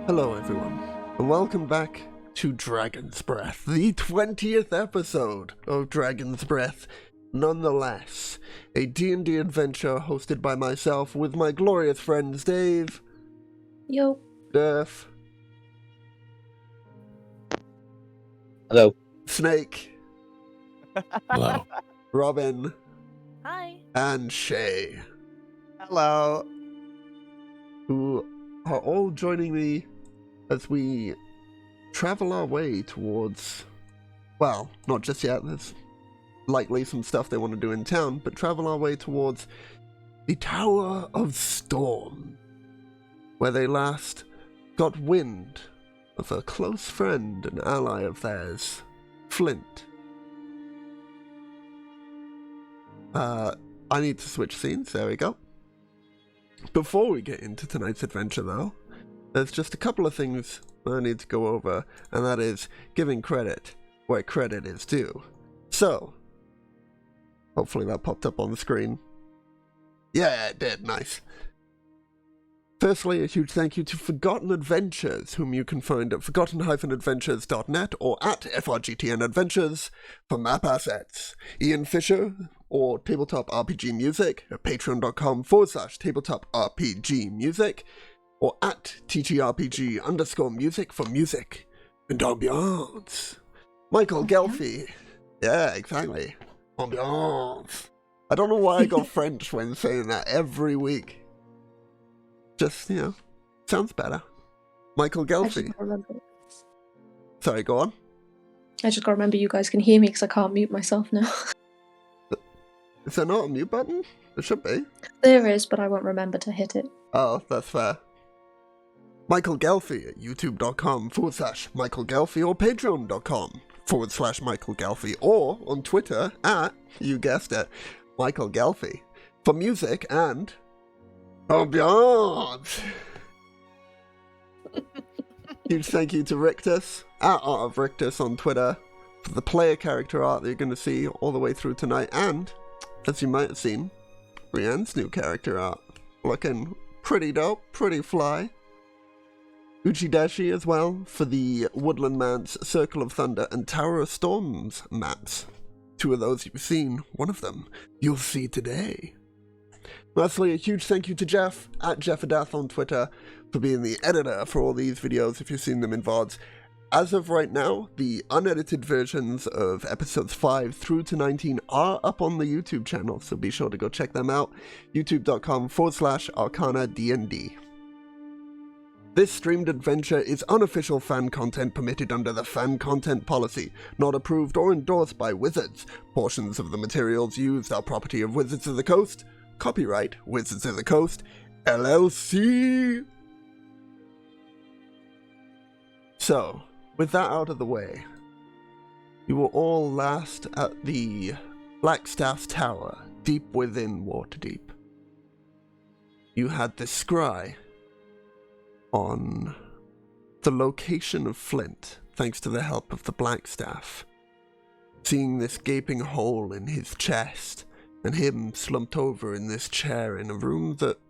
Hello everyone, and welcome back to Dragon's Breath, the 20th episode of Dragon's Breath. Nonetheless, a D&D adventure hosted by myself with my glorious friends Dave. Yo. Durf. Hello. Snake. Hello. Robin. Hi. And Shay, Hello. who are all joining me as we travel our way towards, well, not just yet, there's likely some stuff they want to do in town, but travel our way towards the Tower of Storm, where they last got wind of a close friend and ally of theirs, Flint. I need to switch scenes, there we go. Before we get into tonight's adventure, though, there's just a couple of things I need to go over, and that is giving credit where credit is due. So, hopefully that popped up on the screen. Yeah, it did, nice. Firstly, a huge thank you to Forgotten Adventures, whom you can find at forgotten-adventures.net or at FRGTN Adventures for map assets. Ian Fisher, or Tabletop RPG Music, at patreon.com/tabletop RPG Music, or at TTRPG_music for music and ambiance. Michael Gelfie. Yeah, exactly. Ambiance. I don't know why I got French when saying that every week. Just, sounds better. Michael Gelfie. Sorry, go on. I just gotta remember you guys can hear me because I can't mute myself now. Is there not a mute button? There should be. There is, but I won't remember to hit it. Oh, that's fair. Michael Gelfie at youtube.com/Michael Gelfie or patreon.com/Michael Gelfie or on Twitter at, you guessed it, Michael Gelfie for music and ambiance. Huge thank you to Rictus at Art of Rictus on Twitter for the player character art that you're going to see all the way through tonight, and as you might have seen, Brienne's new character art looking pretty dope, pretty fly. Uchidashi as well for the Woodland Man's Circle of Thunder and Tower of Storms maps. Two of those you've seen, one of them you'll see today. Lastly, a huge thank you to Jeff at Jeffadath on Twitter for being the editor for all these videos if you've seen them in VODs. As of right now, the unedited versions of episodes 5 through to 19 are up on the YouTube channel, so be sure to go check them out. youtube.com/ArcanaDND. This streamed adventure is unofficial fan content permitted under the fan content policy, not approved or endorsed by Wizards. Portions of the materials used are property of Wizards of the Coast. Copyright Wizards of the Coast, LLC. So, with that out of the way, you were all last at the Blackstaff Tower, deep within Waterdeep. You had the scry on the location of Flint, thanks to the help of the Blackstaff. Seeing this gaping hole in his chest, and him slumped over in this chair in a room that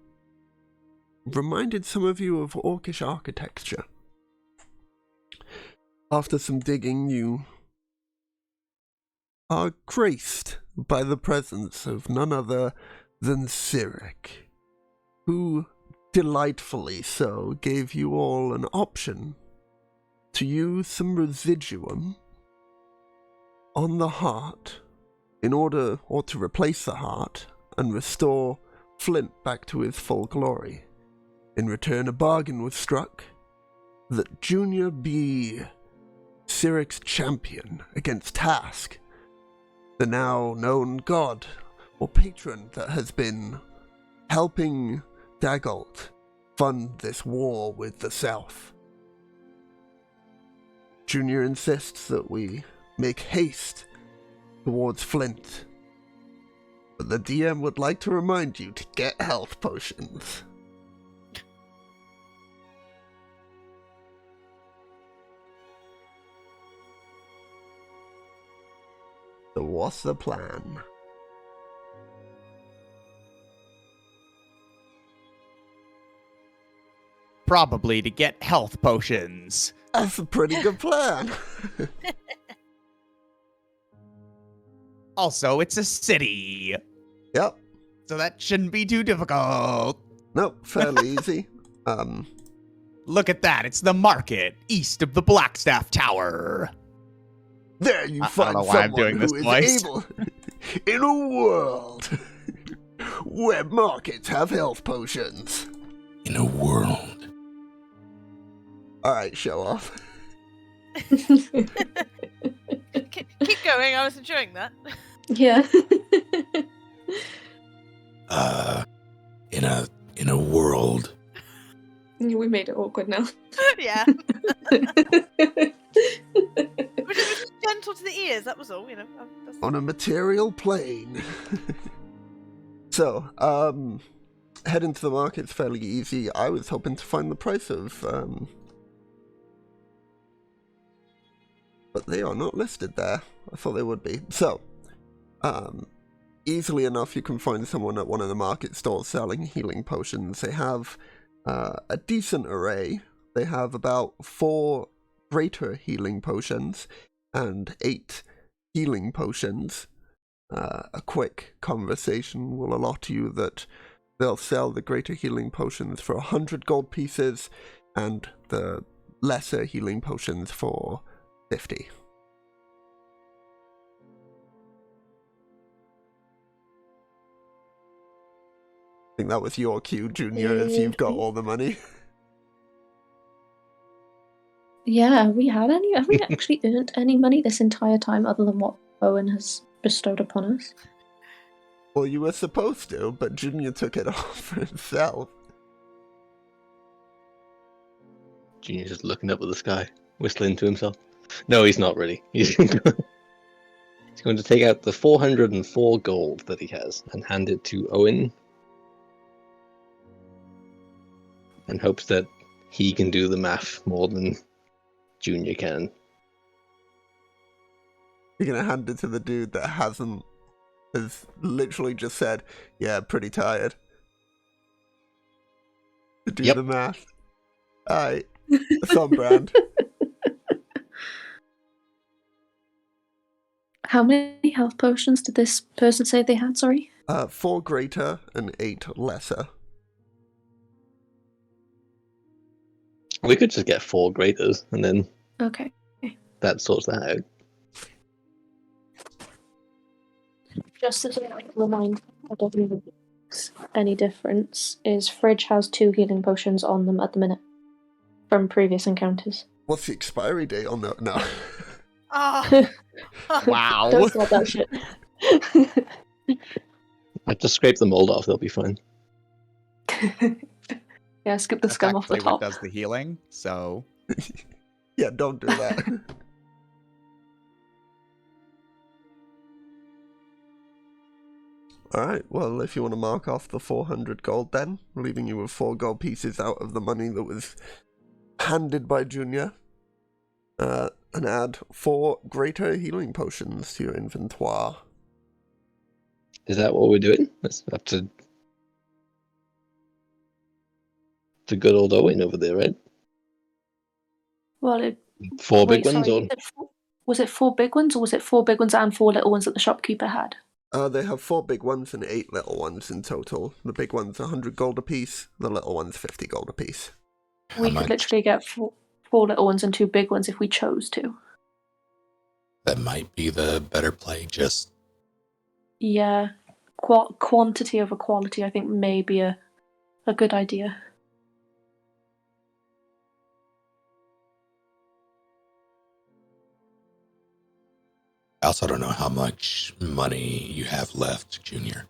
reminded some of you of Orcish architecture. After some digging, you are graced by the presence of none other than Syric, who delightfully so gave you all an option to use some residuum on the heart in order, or to replace the heart and restore Flint back to his full glory. In return, a bargain was struck that Junior be Syric's champion against Task, the now known god or patron that has been helping Dagult fund this war with the South. Junior insists that we make haste towards Flint, but the DM would like to remind you to get health potions. So what's the plan? Probably to get health potions. That's a pretty good plan. Also, it's a city, Yep. so that shouldn't be too difficult. Nope, fairly easy. Look at that. It's the market east of the Blackstaff Tower. There you I don't find know why I'm someone doing this who is voice. able in a world where markets have health potions. In a world. Alright, show off. Keep going, I was enjoying that. Yeah. In a world. We made it awkward now. Yeah. But it was just gentle to the ears, that was all, you know. On a material plane. So, heading to the market's fairly easy. I was hoping to find the price of, but they are not listed there. I thought they would be. So, easily enough you can find someone at one of the market stores selling healing potions. They have a decent array. They have about 4 greater healing potions and 8 healing potions. A quick conversation will allot you that they'll sell the greater healing potions for 100 gold pieces and the lesser healing potions for 50. I think that was your cue, Junior, as you've got all the money. Yeah, have we had any? Have we actually earned any money this entire time other than what Owen has bestowed upon us? Well, you were supposed to, but Junior took it off for himself. Junior's just looking up at the sky, whistling to himself. No, he's not really. He's going to take out the 404 gold that he has and hand it to Owen, and hopes that he can do the math more than Junior can. You're gonna hand it to the dude that has literally just said, yeah, pretty tired. To do Yep. the math. Alright. It's on brand. How many health potions did this person say they had, sorry? 4 greater and 8 lesser. We could just get 4 graters, and then Okay. that sorts that out. Just as a reminder, I don't think it makes any difference, is Fridge has 2 healing potions on them at the minute from previous encounters. What's the expiry date on that? No. Oh. Wow. Don't start that shit. I just scrape the mold off, they'll be fine. Yeah, skip the That's scum off the actually what top. does the healing, so... Yeah, don't do that. Alright, well, if you want to mark off the 400 gold then, leaving you with 4 gold pieces out of the money that was handed by Junior, and add 4 greater healing potions to your inventoire. Is that what we're doing? That's up to good old Owen over there, right? Well, 4 big ones, or was it 4 big ones, or was it 4 big ones and 4 little ones that the shopkeeper had? They have 4 big ones and 8 little ones in total. The big one's 100 gold apiece, the little one's 50 gold apiece. We could literally get 4 little ones and 2 big ones if we chose to. That might be the better play, just... Yeah. Quantity over quality, I think, may be a good idea. I also don't know how much money you have left, Junior.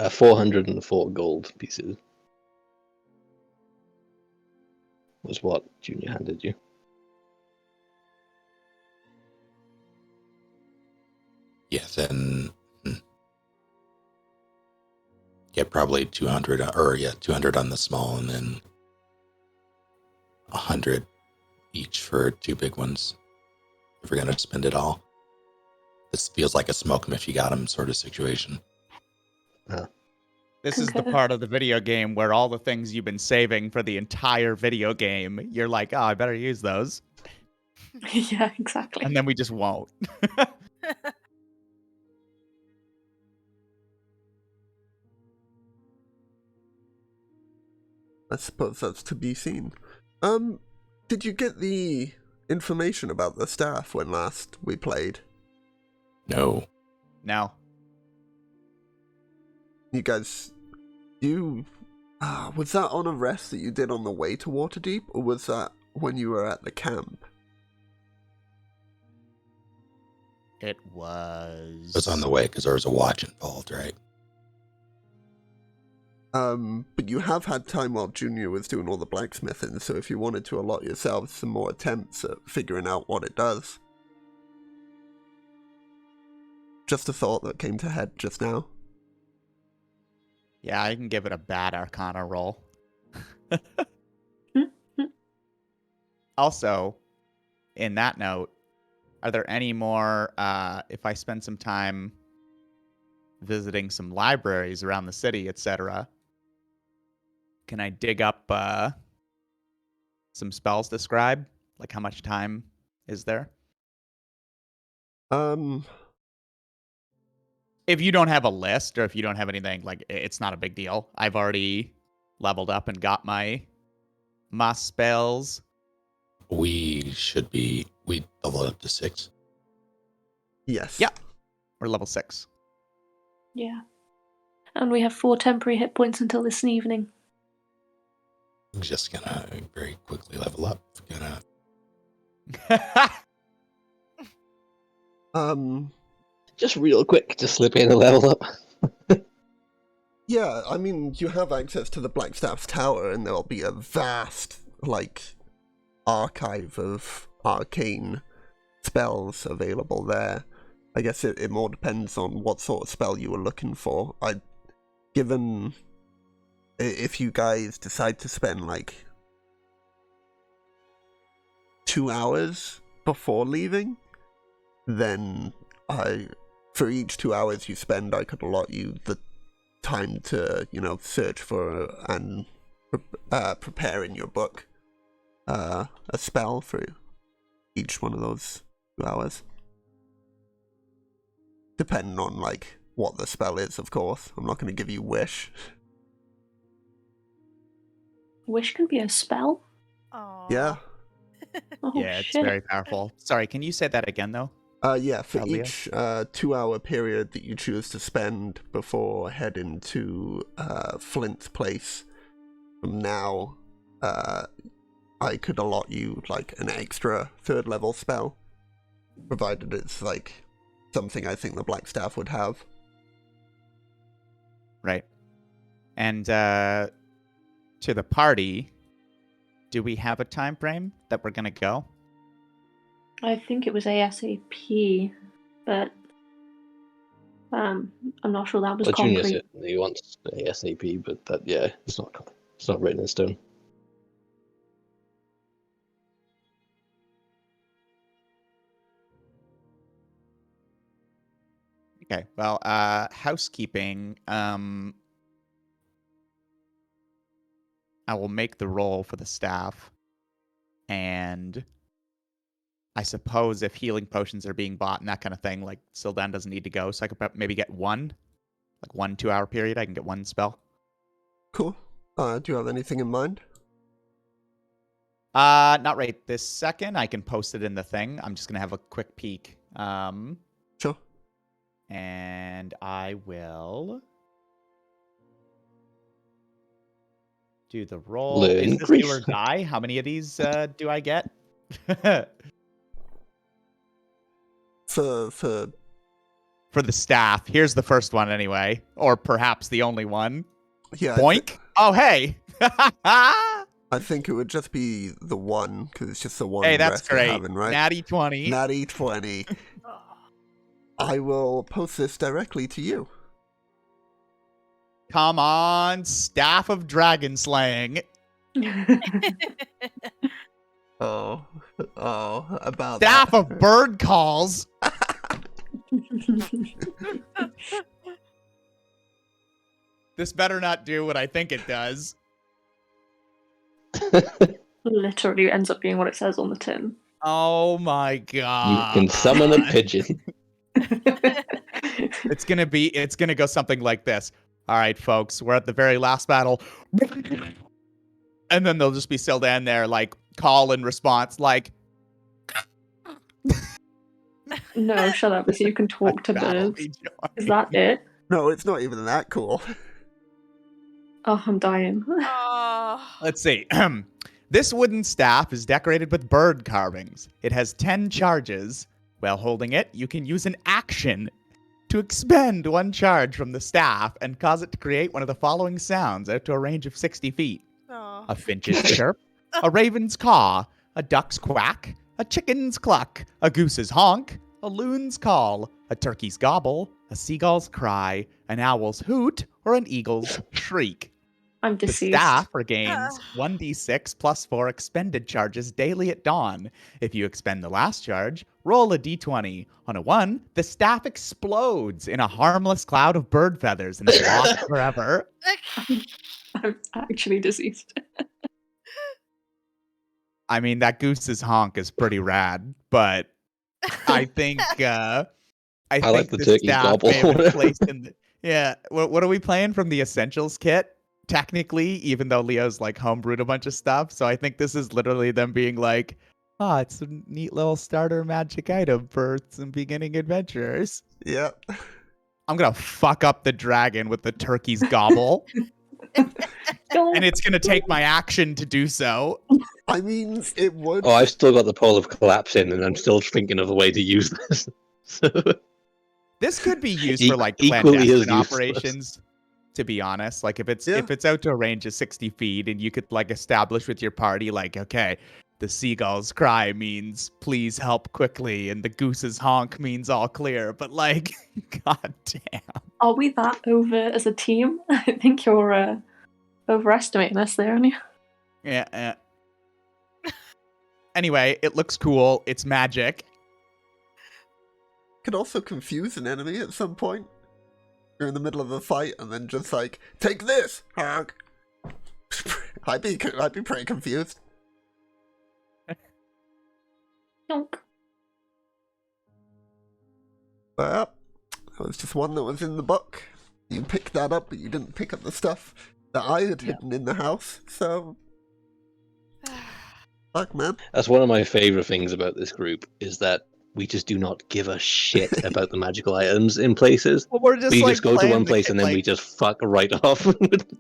404 gold pieces was what Junior handed you. Yeah, then... Yeah, probably 200, 200 on the small, and then 100 each for 2 big ones. If we're going to spend it all. This feels like a smoke 'em if you got 'em sort of situation. This is the Concur. part of the video game where all the things you've been saving for the entire video game, you're like, oh, I better use those. Yeah, exactly. And then we just won't. I suppose that's to be seen. Did you get the information about the staff when last we played? No. Now, You guys, was that on a rest that you did on the way to Waterdeep, or was that when you were at the camp? it was... It's on the way because there was a watch involved, right? But you have had time while Junior was doing all the blacksmithing, so if you wanted to allot yourselves some more attempts at figuring out what it does. Just a thought that came to head just now. Yeah, I can give it a bad Arcana roll. Also, in that note, are there any more, if I spend some time visiting some libraries around the city, etc., can I dig up some spells to scribe? Like, how much time is there? If you don't have a list, or if you don't have anything, like, it's not a big deal. I've already leveled up and got my spells. We leveled up to 6. Yes. Yeah. We're level 6. Yeah. And we have 4 temporary hit points until this evening. I'm just gonna very quickly level up. Just real quick, just slip in a level up. Yeah, I mean, you have access to the Blackstaff's tower, and there'll be a vast, archive of arcane spells available there. I guess it more depends on what sort of spell you were looking for. Given if you guys decide to spend 2 hours before leaving, then for each 2 hours you spend, I could allot you the time to, search for and prepare in your book a spell for each one of those 2 hours. Depending on, what the spell is, of course. I'm not going to give you Wish. Wish can be a spell? Aww. Yeah. Oh, Yeah, it's shit. very powerful. Sorry, can you say that again, though? Yeah, for Leo? each 2-hour period that you choose to spend before heading to Flint's place, from now, I could allot you, an extra 3rd level spell, provided it's, something I think the Blackstaff would have. Right. And to the party, do we have a time frame that we're going to go? I think it was ASAP, but I'm not sure that was Well, Junior concrete. said he wants ASAP, but it's not written in stone. Okay, well, housekeeping, I will make the roll for the staff, and I suppose if healing potions are being bought and that kind of thing, Sildan doesn't need to go, so I could maybe get one 2-hour period, I can get one spell. Cool. Do you have anything in mind? Not right this second, I can post it in the thing, I'm just gonna have a quick peek. Sure. And I will do the roll. Learn Is this grief. do or die? How many of these do I get? For For the staff. Here's the first one anyway. Or perhaps the only one. yeah, Boink. Oh, hey. I think it would just be the one, because it's just the one Hey, that's rest you're great. having, right? Natty 20. Natty 20. I will post this directly to you. Come on, Staff of Dragon Slaying. Oh, about Staff that. of Bird Calls. This better not do what I think it does. Literally ends up being what it says on the tin. Oh my You god. can summon a pigeon. It's gonna go something like this. All right, folks, we're at the very last battle. And then they'll just be still down there, like, call and response, like... No, shut up, so you can talk to battle birds. rejoin. Is that it? No, it's not even that cool. Oh, I'm dying. Oh. Let's see. This wooden staff is decorated with bird carvings. It has 10 charges. While holding it, you can use an action to expend 1 charge from the staff and cause it to create one of the following sounds out to a range of 60 feet. Oh. A finch's chirp, a raven's caw, a duck's quack, a chicken's cluck, a goose's honk, a loon's call, a turkey's gobble, a seagull's cry, an owl's hoot, or an eagle's shriek. I'm The deceased. staff regains 1d6 plus 4 expended charges daily at dawn. If you expend the last charge, roll a d20. On a 1, the staff explodes in a harmless cloud of bird feathers and is lost forever. I'm actually deceased. I mean, that goose's honk is pretty rad, but I think I like think the the turkey's staff gobble. may have been placed in the... Yeah, what are we playing from the Essentials kit? Technically, even though Leo's like homebrewed a bunch of stuff, so I think this is literally them being like, "Oh, it's a neat little starter magic item for some beginning adventurers." Yep. I'm gonna fuck up the dragon with the turkey's gobble, and it's gonna take my action to do so. I mean, it would. Oh, I've still got the pole of collapse in, and I'm still thinking of a way to use this. So, This could be used for like Equally as clandestine useless. operations. To be honest, like if it's Yeah. out to a range of 60 feet, and you could like establish with your party, like, okay, the seagull's cry means please help quickly, and the goose's honk means all clear. But like, god damn. Are we that over as a team? I think you're overestimating us there, aren't you? Yeah. Anyway, it looks cool. It's magic. Could also confuse an enemy at some point. You're in the middle of a fight and then just like, take this! Honk. I'd be pretty confused. Yonk. Well, that was just one that was in the book. You picked that up, but you didn't pick up the stuff that I had hidden in the house, so... Fuck, man. that's one of my favorite things about this group, is that we just do not give a shit about the magical items in places. Well, we're just We like just go to playing one the place kid, and then like, we just fuck right off.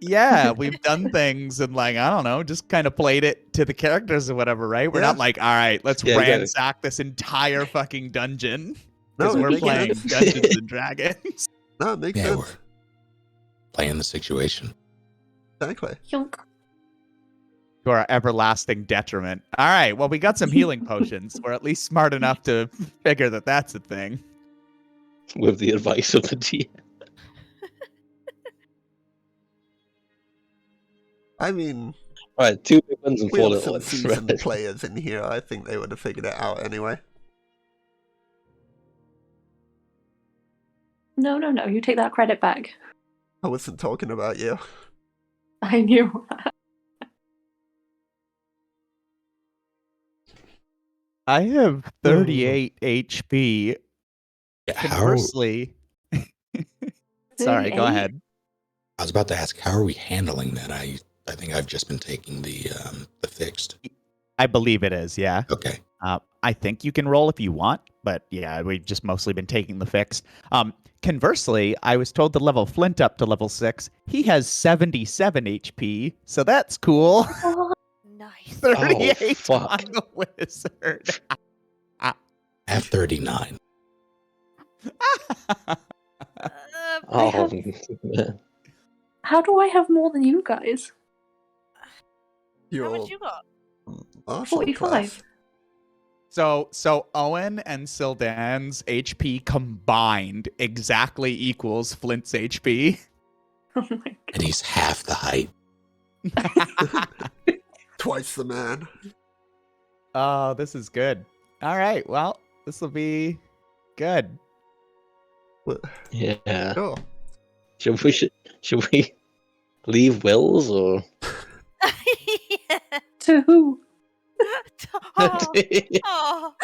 yeah, we've done things and like, I don't know, just kind of played it to the characters or whatever, right? We're Yeah. not like, all right, let's Yeah, exactly. ransack this entire fucking dungeon. No, Because it we're makes playing sense. Dungeons and Dragons. No, it makes Yeah, sense. we're playing the situation. Exactly. Yonk. To our everlasting detriment. All right, well, we got some healing potions. We're at least smart enough to figure that that's a thing. With the advice of the DM. I mean, Alright, 2 big ones and we 4 have little some ones. seasoned Right. players in here. I think they would have figured it out anyway. No, you take that credit back. I wasn't talking about you. I knew. I have 38 HP. Yeah, Conversely... Sorry, go 38? ahead. I was about to ask, how are we handling that? I think I've just been taking the fixed. I believe it is, yeah. Okay. I think you can roll if you want, but yeah, we've just mostly been taking the fixed. Conversely, I was told to level Flint up to level 6. He has 77 HP, so that's cool. Oh, Nice. 38 fuck. on the wizard. I have 39. Oh, how do I have more than you guys? You're How much you got? martial 45. class. So Owen and Sildan's HP combined exactly equals Flint's HP. Oh my god. And he's half the height. Twice the man. Oh, this is good. All right, well, this will be good. What? yeah. Oh, Should we leave wills or? Yeah. To who? Oh, oh.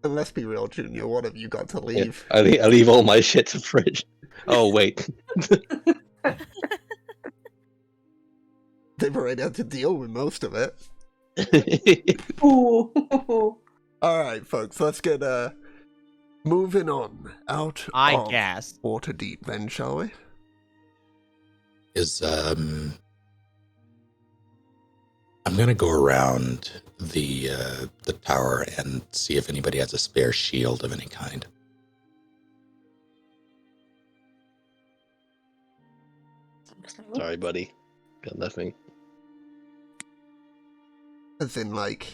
And let's be real, Junior, what have you got to Yeah, leave? I leave all my shit to Fridge. Oh wait. They've already had to deal with most of it. Oh. Alright, folks, let's get moving on out I of guess. Waterdeep then, shall we? Is I'm gonna go around the tower and see if anybody has a spare shield of any kind. Sorry, buddy. Got nothing. As in, like,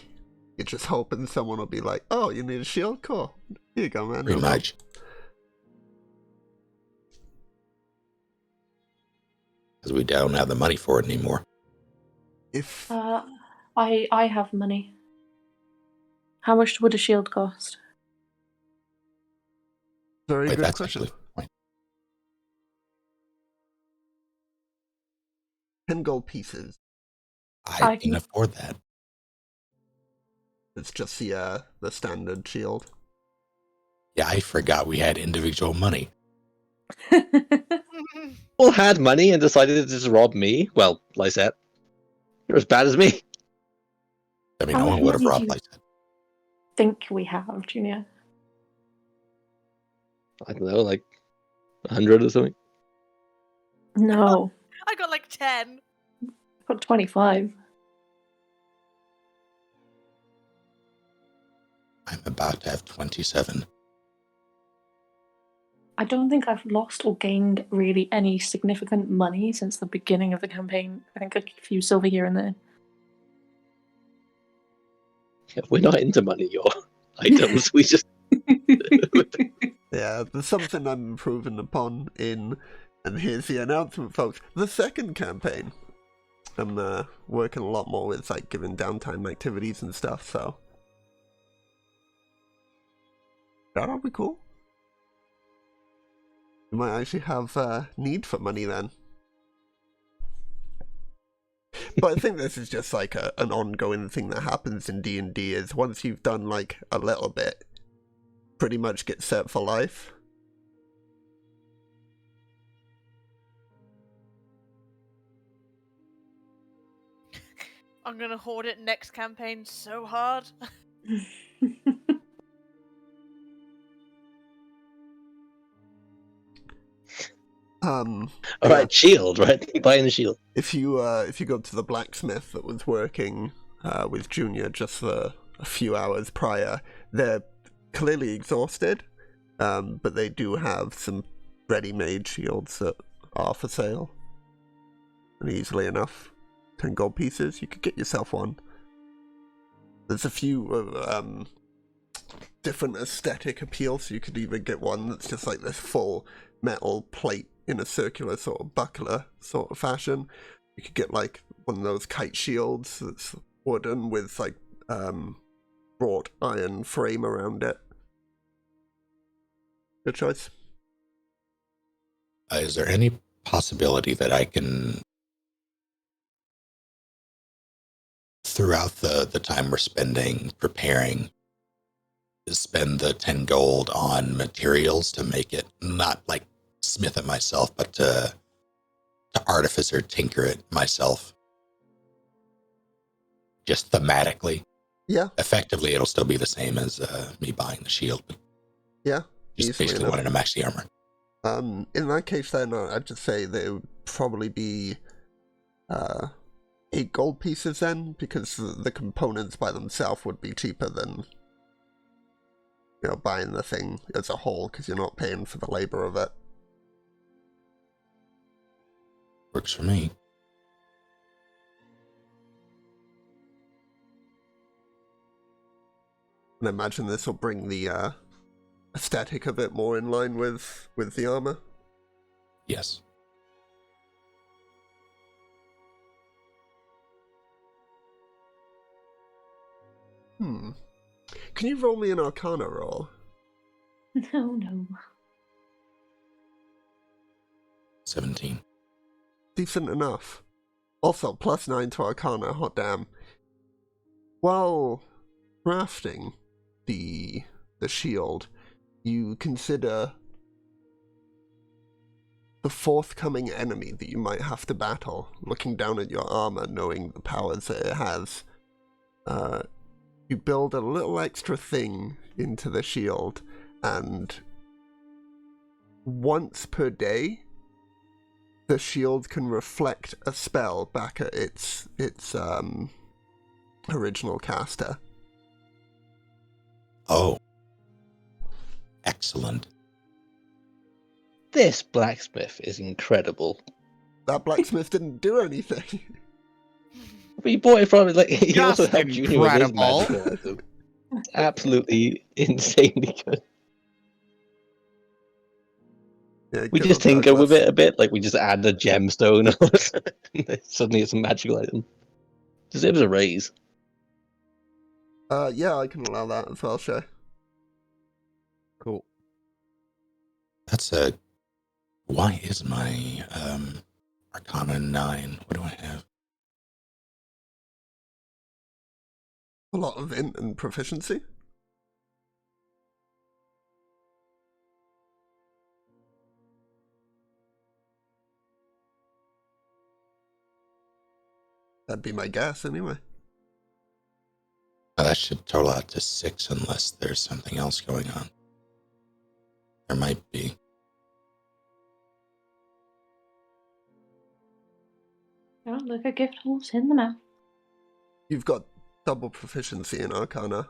you're just hoping someone will be like, oh, you need a shield? Cool. Here you go, man. Pretty No, no. much. Because we don't have the money for it anymore. If I have money. How much would a shield cost? very Wait, good that's question. actually the point. 10 gold pieces. I I can can- afford that. It's just the standard shield. Yeah, I forgot we had individual money. People had money and decided to just rob me. Well, Lysette, you're as bad as me. I mean, How no much one would have money do robbed you- like that. Think we have, Junior? I don't know, like 100 or something. No, I got like 10. I've got 25. I'm about to have 27. I don't think I've lost or gained really any significant money since the beginning of the campaign. I think a few silver here and there. Yeah, we're not into money, your items. We just Yeah, there's something I'm improving upon in, and here's the announcement, folks. The second campaign. I'm working a lot more with, like, giving downtime activities and stuff, so. That'll be cool. You might actually have need for money then. But I think this is just like an ongoing thing that happens in D&D is once you've done like a little bit, pretty much get set for life. I'm gonna hoard it next campaign so hard. all Yeah. right. Shield, right? Buying the shield. If you go to the blacksmith that was working with Junior just for a few hours prior, they're clearly exhausted, but they do have some ready-made shields that are for sale. And easily enough, 10 gold pieces, you could get yourself one. There's a few different aesthetic appeals, so you could either get one that's just like this full metal plate in a circular sort of buckler sort of fashion. You could get like one of those kite shields that's wooden with like wrought iron frame around it. Good choice. Is there any possibility that I can, throughout the time we're spending preparing, spend the 10 gold on materials to make it, not like smith it myself, but to artifice or tinker it myself? Just thematically. Yeah, Effectively, it'll still be the same as me buying the shield, but yeah. just Easily basically enough. wanting to match the armor. In that case then, I'd just say that it would probably be 8 gold pieces then, because the components by themselves would be cheaper than, you know, buying the thing as a whole, because you're not paying for the labor of it. Works for me. And I imagine this will bring the aesthetic a bit more in line with the armor. Yes. Can you roll me an Arcana roll? No. 17. Decent enough. Also, +9 to Arcana, hot damn. While crafting the shield, you consider the forthcoming enemy that you might have to battle, looking down at your armor, knowing the powers that it has. You build a little extra thing into the shield, and once per day, the shield can reflect a spell back at its original caster. Oh. Excellent. This blacksmith is incredible. That blacksmith didn't do anything. But you bought it from like he also Just helped Junior with his incredible. magical item. Absolutely insanely good. Yeah, We good just on tinker with Douglas. it a bit, like we just add a gemstone and suddenly it's a magical item. Deserves a raise. Yeah, I can allow that as well, Shay. Cool. That's a... Why is my Arcana 9? What do I have? A lot of int and proficiency. That'd be my guess, anyway. That should total out to 6 unless there's something else going on. There might be. Oh, look, a gift horse in the mouth. You've got double proficiency in Arcana,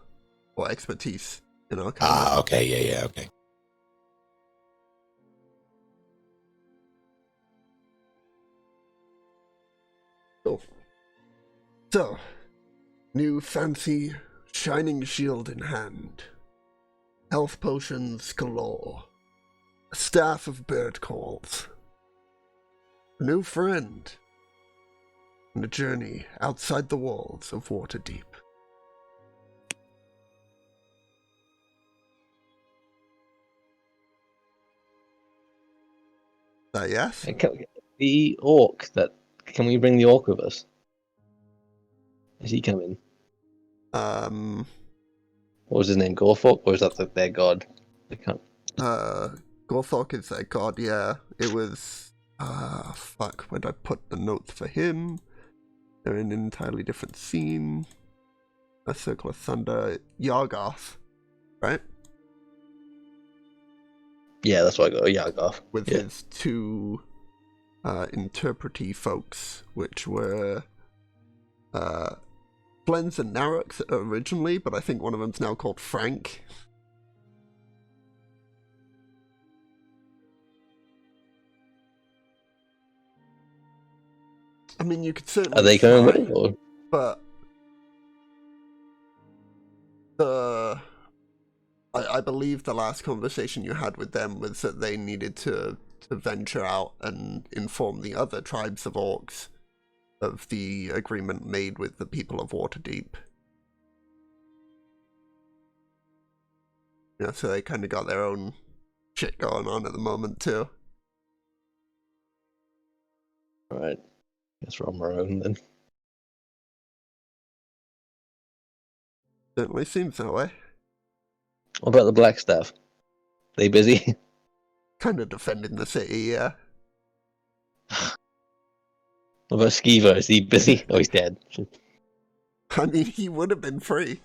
or expertise in Arcana. Ah, okay, yeah, okay. Cool. So, new fancy shining shield in hand, health potions galore, a staff of bird calls, a new friend, and a journey outside the walls of Waterdeep. Yes? And the orc that can we bring the orc with us? Is he coming? Um, What was his name? Gorfork? Or is that their god? I can't. Gorthok is their god, yeah. It was, fuck, where'd I put the notes for him? They're in an entirely different scene. A Circle of Thunder, Yargoth, right? Yeah, that's what I got. Yargoth. With Yeah. his two interprety folks, which were Flens and Narok originally, but I think one of them's now called Frank. I mean, you could certainly Are they coming try, with? Or? but I believe the last conversation you had with them was that they needed to venture out and inform the other tribes of orcs of the agreement made with the people of Waterdeep. Yeah, so they kind of got their own shit going on at the moment too. Alright. Guess we're on our own then. Certainly seems that way. What about the black staff? They busy? Kind of defending the city, yeah. What about Skiva? Is he busy? Oh, he's dead. I mean, he would have been free.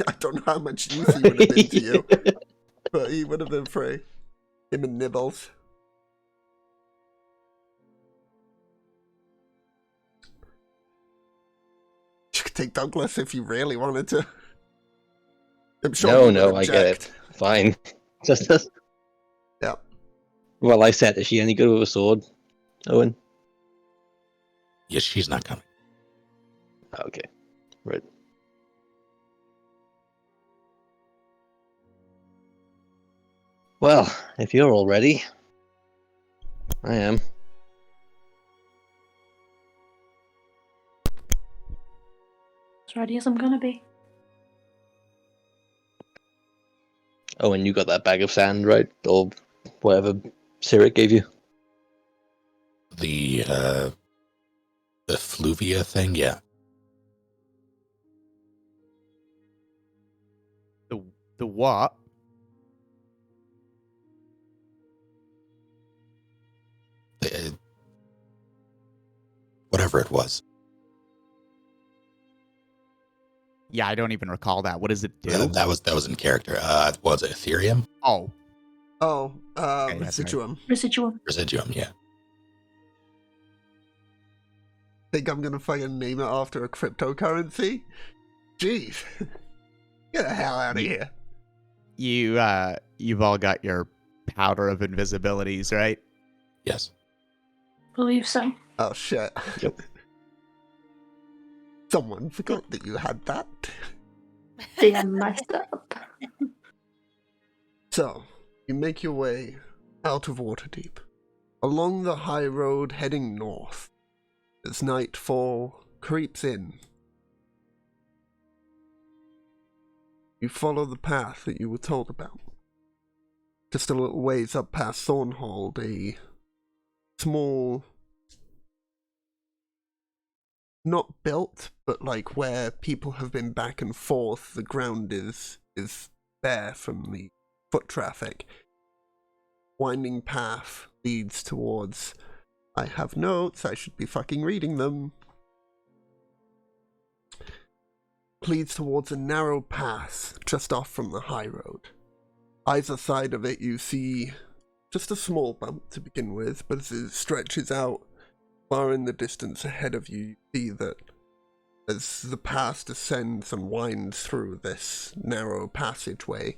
I don't know how much use he would have been to you, but he would have been free. Him and Nibbles. You could take Douglas if you really wanted to. I'm sure No, I get it. Fine. Just as. Yeah. Well, I said, is she any good with a sword, Owen? Yes, she's not coming. Okay. Right. Well, if you're all ready, I am. As ready as I'm gonna be. Oh, and you got that bag of sand, right? Or whatever Syric gave you? The fluvia thing, yeah. The what? Whatever it was. Yeah, I don't even recall that. What does it do? That was in character. Was it Ethereum? Oh, Oh, Okay, that's right. Residuum. Residuum. Residuum, yeah. Think I'm gonna fucking name it after a cryptocurrency? Jeez. Get the hell out of here. you've all got your powder of invisibilities, right? Yes. Believe so. Oh shit. Yep. Someone forgot that you had that. DM messed up. So, you make your way out of Waterdeep, along the high road heading north, as nightfall creeps in. You follow the path that you were told about. Just a little ways up past Thornhold, a small, not built, but like where people have been back and forth, the ground is bare from the foot traffic. Winding path leads towards... I have notes, I should be fucking reading them. Leads towards a narrow path just off from the high road. Either side of it you see just a small bump to begin with, but as it stretches out far in the distance ahead of you, you see that as the path descends and winds through this narrow passageway,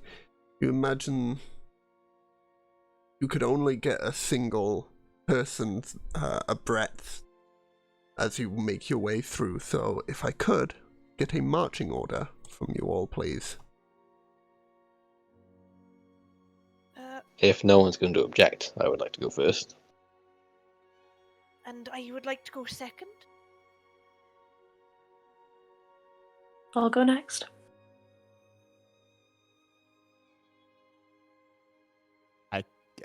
you imagine you could only get a single person a breadth as you make your way through. So if I could get a marching order from you all, please. If no one's going to object, I would like to go first. And I would like to go second. I'll go next.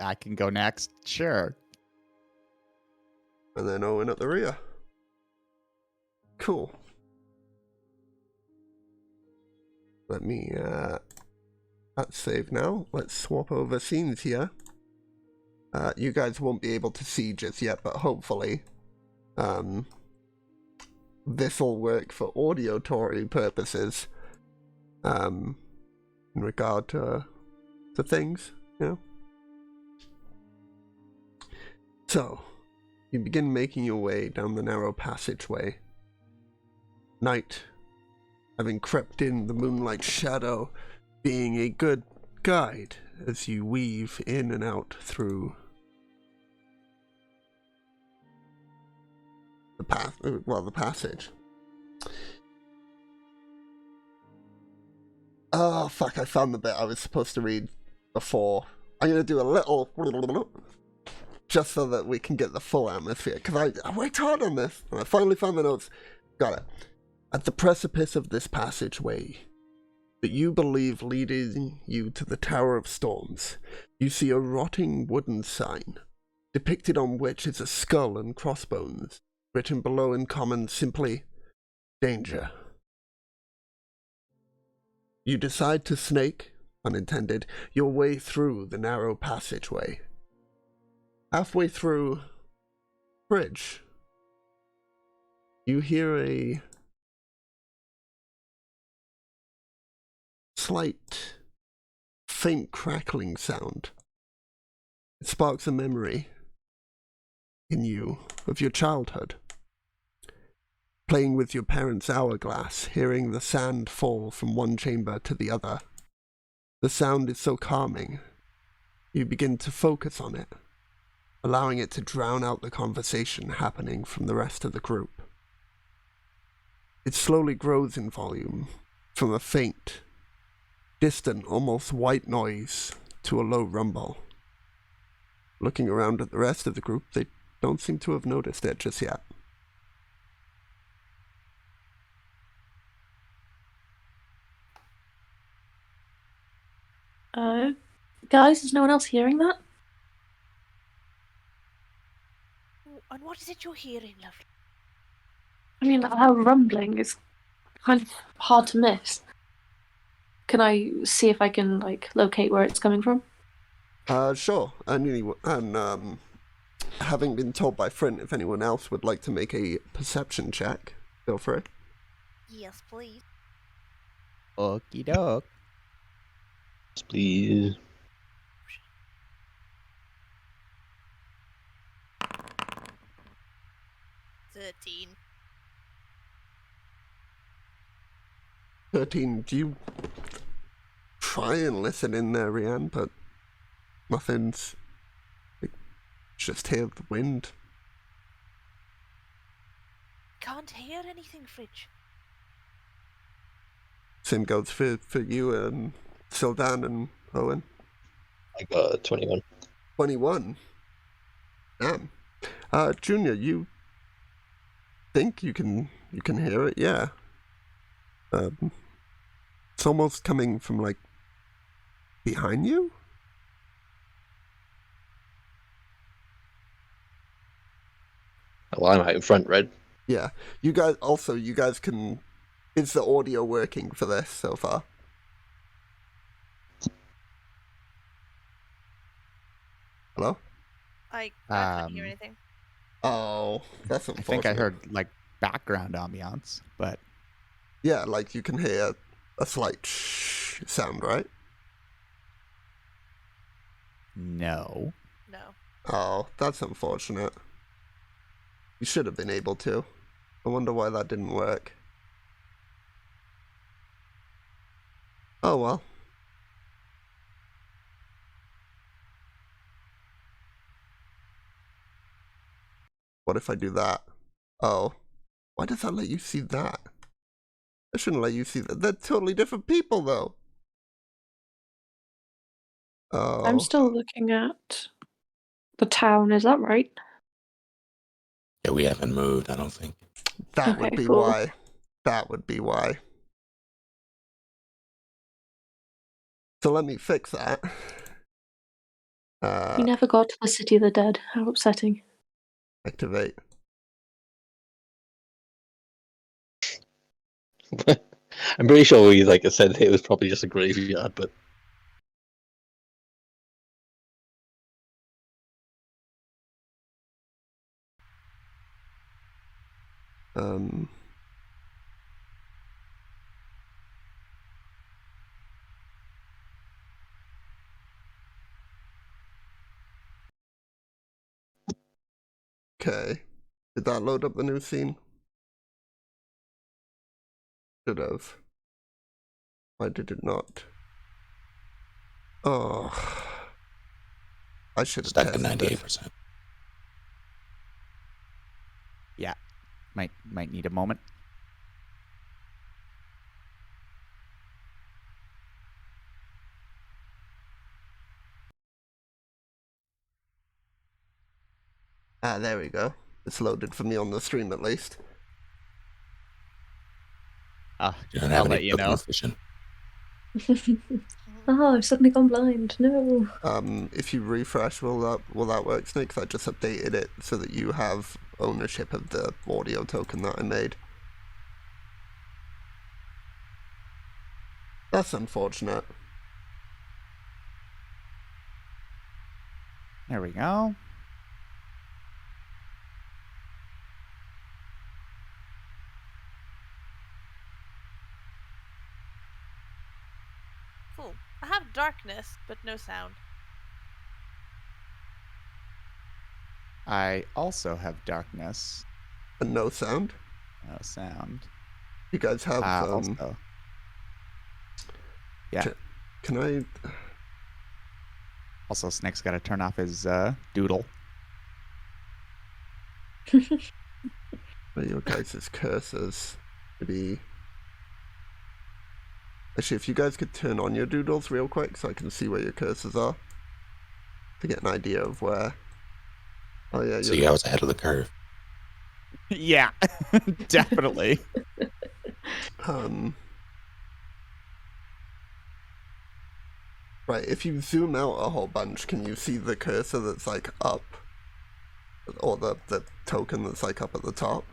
I can go next. Sure. And then Owen at the rear. Cool. Let me, that's saved now. Let's swap over scenes here. You guys won't be able to see just yet, but hopefully, this will work for auditory purposes, in regard to things, you know? So, you begin making your way down the narrow passageway. Night, having crept in, the moonlight shadow being a good guide as you weave in and out through the path, the passage. Oh, fuck, I found the bit I was supposed to read before. I'm going to do a little... just so that we can get the full atmosphere, because I worked hard on this, and I finally found the notes. Got it. At the precipice of this passageway that you believe leading you to the Tower of Storms, you see a rotting wooden sign, depicted on which is a skull and crossbones, written below in common simply, Danger. You decide to snake, unintended, your way through the narrow passageway. Halfway through bridge, you hear a slight, faint crackling sound. It sparks a memory in you of your childhood. Playing with your parents' hourglass, hearing the sand fall from one chamber to the other. The sound is so calming, you begin to focus on it, allowing it to drown out the conversation happening from the rest of the group. It slowly grows in volume, from a faint, distant, almost white noise to a low rumble. Looking around at the rest of the group, they don't seem to have noticed it just yet. Guys, is no one else hearing that? And what is it you're hearing, lovely? I mean, our rumbling is kind of hard to miss. Can I see if I can, like, locate where it's coming from? Sure. And having been told by Flint, if anyone else would like to make a perception check, feel free. Yes, please. Okie doke. Please. $13. 13, do you try and listen in there, Rianne, but nothing's... Just hear the wind. Can't hear anything, Fridge. Same goes for you and Sildan and Owen. I got a 21. 21. Damn. Junior, you think you can hear it? Yeah. It's almost coming from, like, behind you? Well, I'm out in front, Red. Yeah. You guys can... Is the audio working for this so far? Hello? I can't hear anything. Oh, that's I unfortunate. think I heard like background ambiance, but Yeah, like you can hear a slight sound, right? no. No. Oh, that's unfortunate. You should have been able to. I wonder why that didn't work. Oh well. What if I do that? Oh. Why does that let you see that? It shouldn't let you see that. They're totally different people, though. Oh. I'm still looking at the town, is that right? Yeah, we haven't moved, I don't think. That would Okay, be cool. why. That would be why. So let me fix that. We never got to the City of the Dead. How upsetting. Activate. I'm pretty sure we said it was probably just a graveyard, but Um. Okay. Did that load up the new scene? Should have. Why did it not? Oh. I should have Stuck at tested this. 98%. Yeah. Might need a moment. Ah, there we go. It's loaded for me on the stream at least. You don't I'll have let any you know. vision. Oh, I've suddenly gone blind. No. If you refresh, will that work, Snake? 'Cause I just updated it so that you have ownership of the audio token that I made. That's unfortunate. There we go. Cool. I have darkness, but no sound. I also have darkness. And no sound. No sound. You guys have Also. Yeah. Can I? Also, Snake's got to turn off his doodle. Your guys' cursors. Maybe. Actually, if you guys could turn on your doodles real quick so I can see where your cursors are. To get an idea of where. Oh yeah. So I was ahead of the curve. Yeah, definitely. Right, if you zoom out a whole bunch, can you see the cursor that's like up? Or the token that's like up at the top?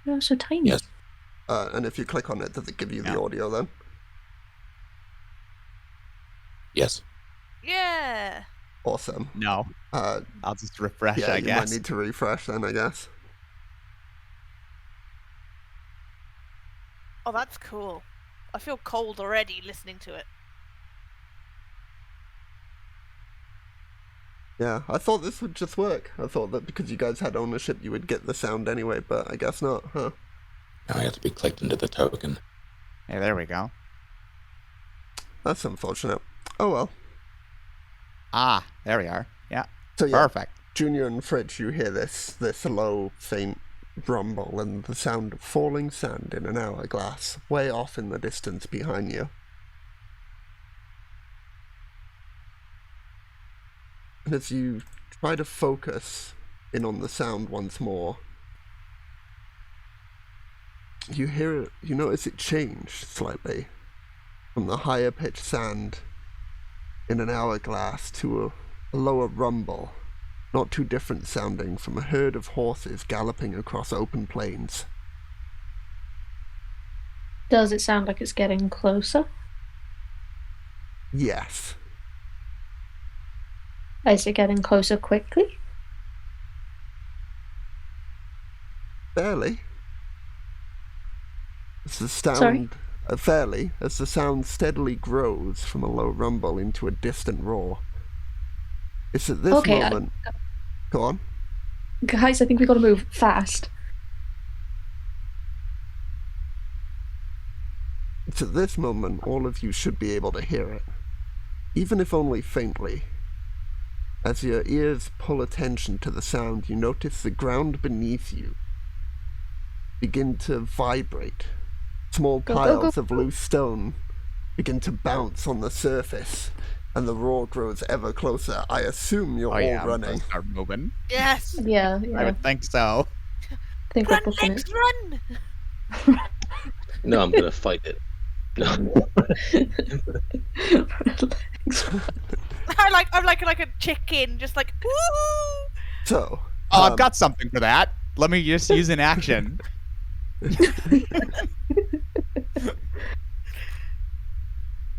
Oh, so tiny. Yes. And if you click on it, does it give you the Yeah. audio then? Yes. Yeah. Awesome. No, I'll just refresh, Yeah, I you guess. might need to refresh then, I guess. Oh, that's cool. I feel cold already listening to it. Yeah, I thought this would just work. I thought that because you guys had ownership, you would get the sound anyway, but I guess not, huh? Now I have to be clicked into the token. Hey, there we go. That's unfortunate. Oh well. Ah, there we are. Yeah, So yeah, perfect. Junior and Fridge, you hear this low, faint rumble and the sound of falling sand in an hourglass, way off in the distance behind you. And as you try to focus in on the sound once more, you notice it change slightly from the higher pitched sand in an hourglass to a lower rumble, not too different sounding from a herd of horses galloping across open plains. Does it sound like it's getting closer? Yes. Is it getting closer quickly? Fairly. As the sound, Sorry? fairly, as the sound steadily grows from a low rumble into a distant roar. It's at this Okay, moment... Go on. Guys, I think we gotta move fast. It's at this moment all of you should be able to hear it, even if only faintly. As your ears pull attention to the sound, you notice the ground beneath you begin to vibrate. Small Go, piles go, of loose stone begin to bounce on the surface, and the roar grows ever closer. I assume you're Oh yeah, all I'm gonna running. start moving. Yes. Yeah, I yeah. would think so. I think we're Run, booking Lex, it. run! No, I'm gonna fight it. No. I'm like a chicken, just like woo! So, Oh, I've got something for that. Let me just use an action.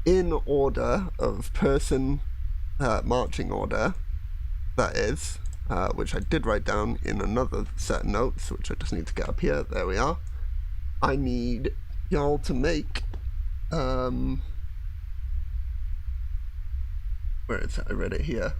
in order of person, marching order, that is, which I did write down in another set of notes, which I just need to get up here. There we are. I need y'all to make, where is it? I read it here.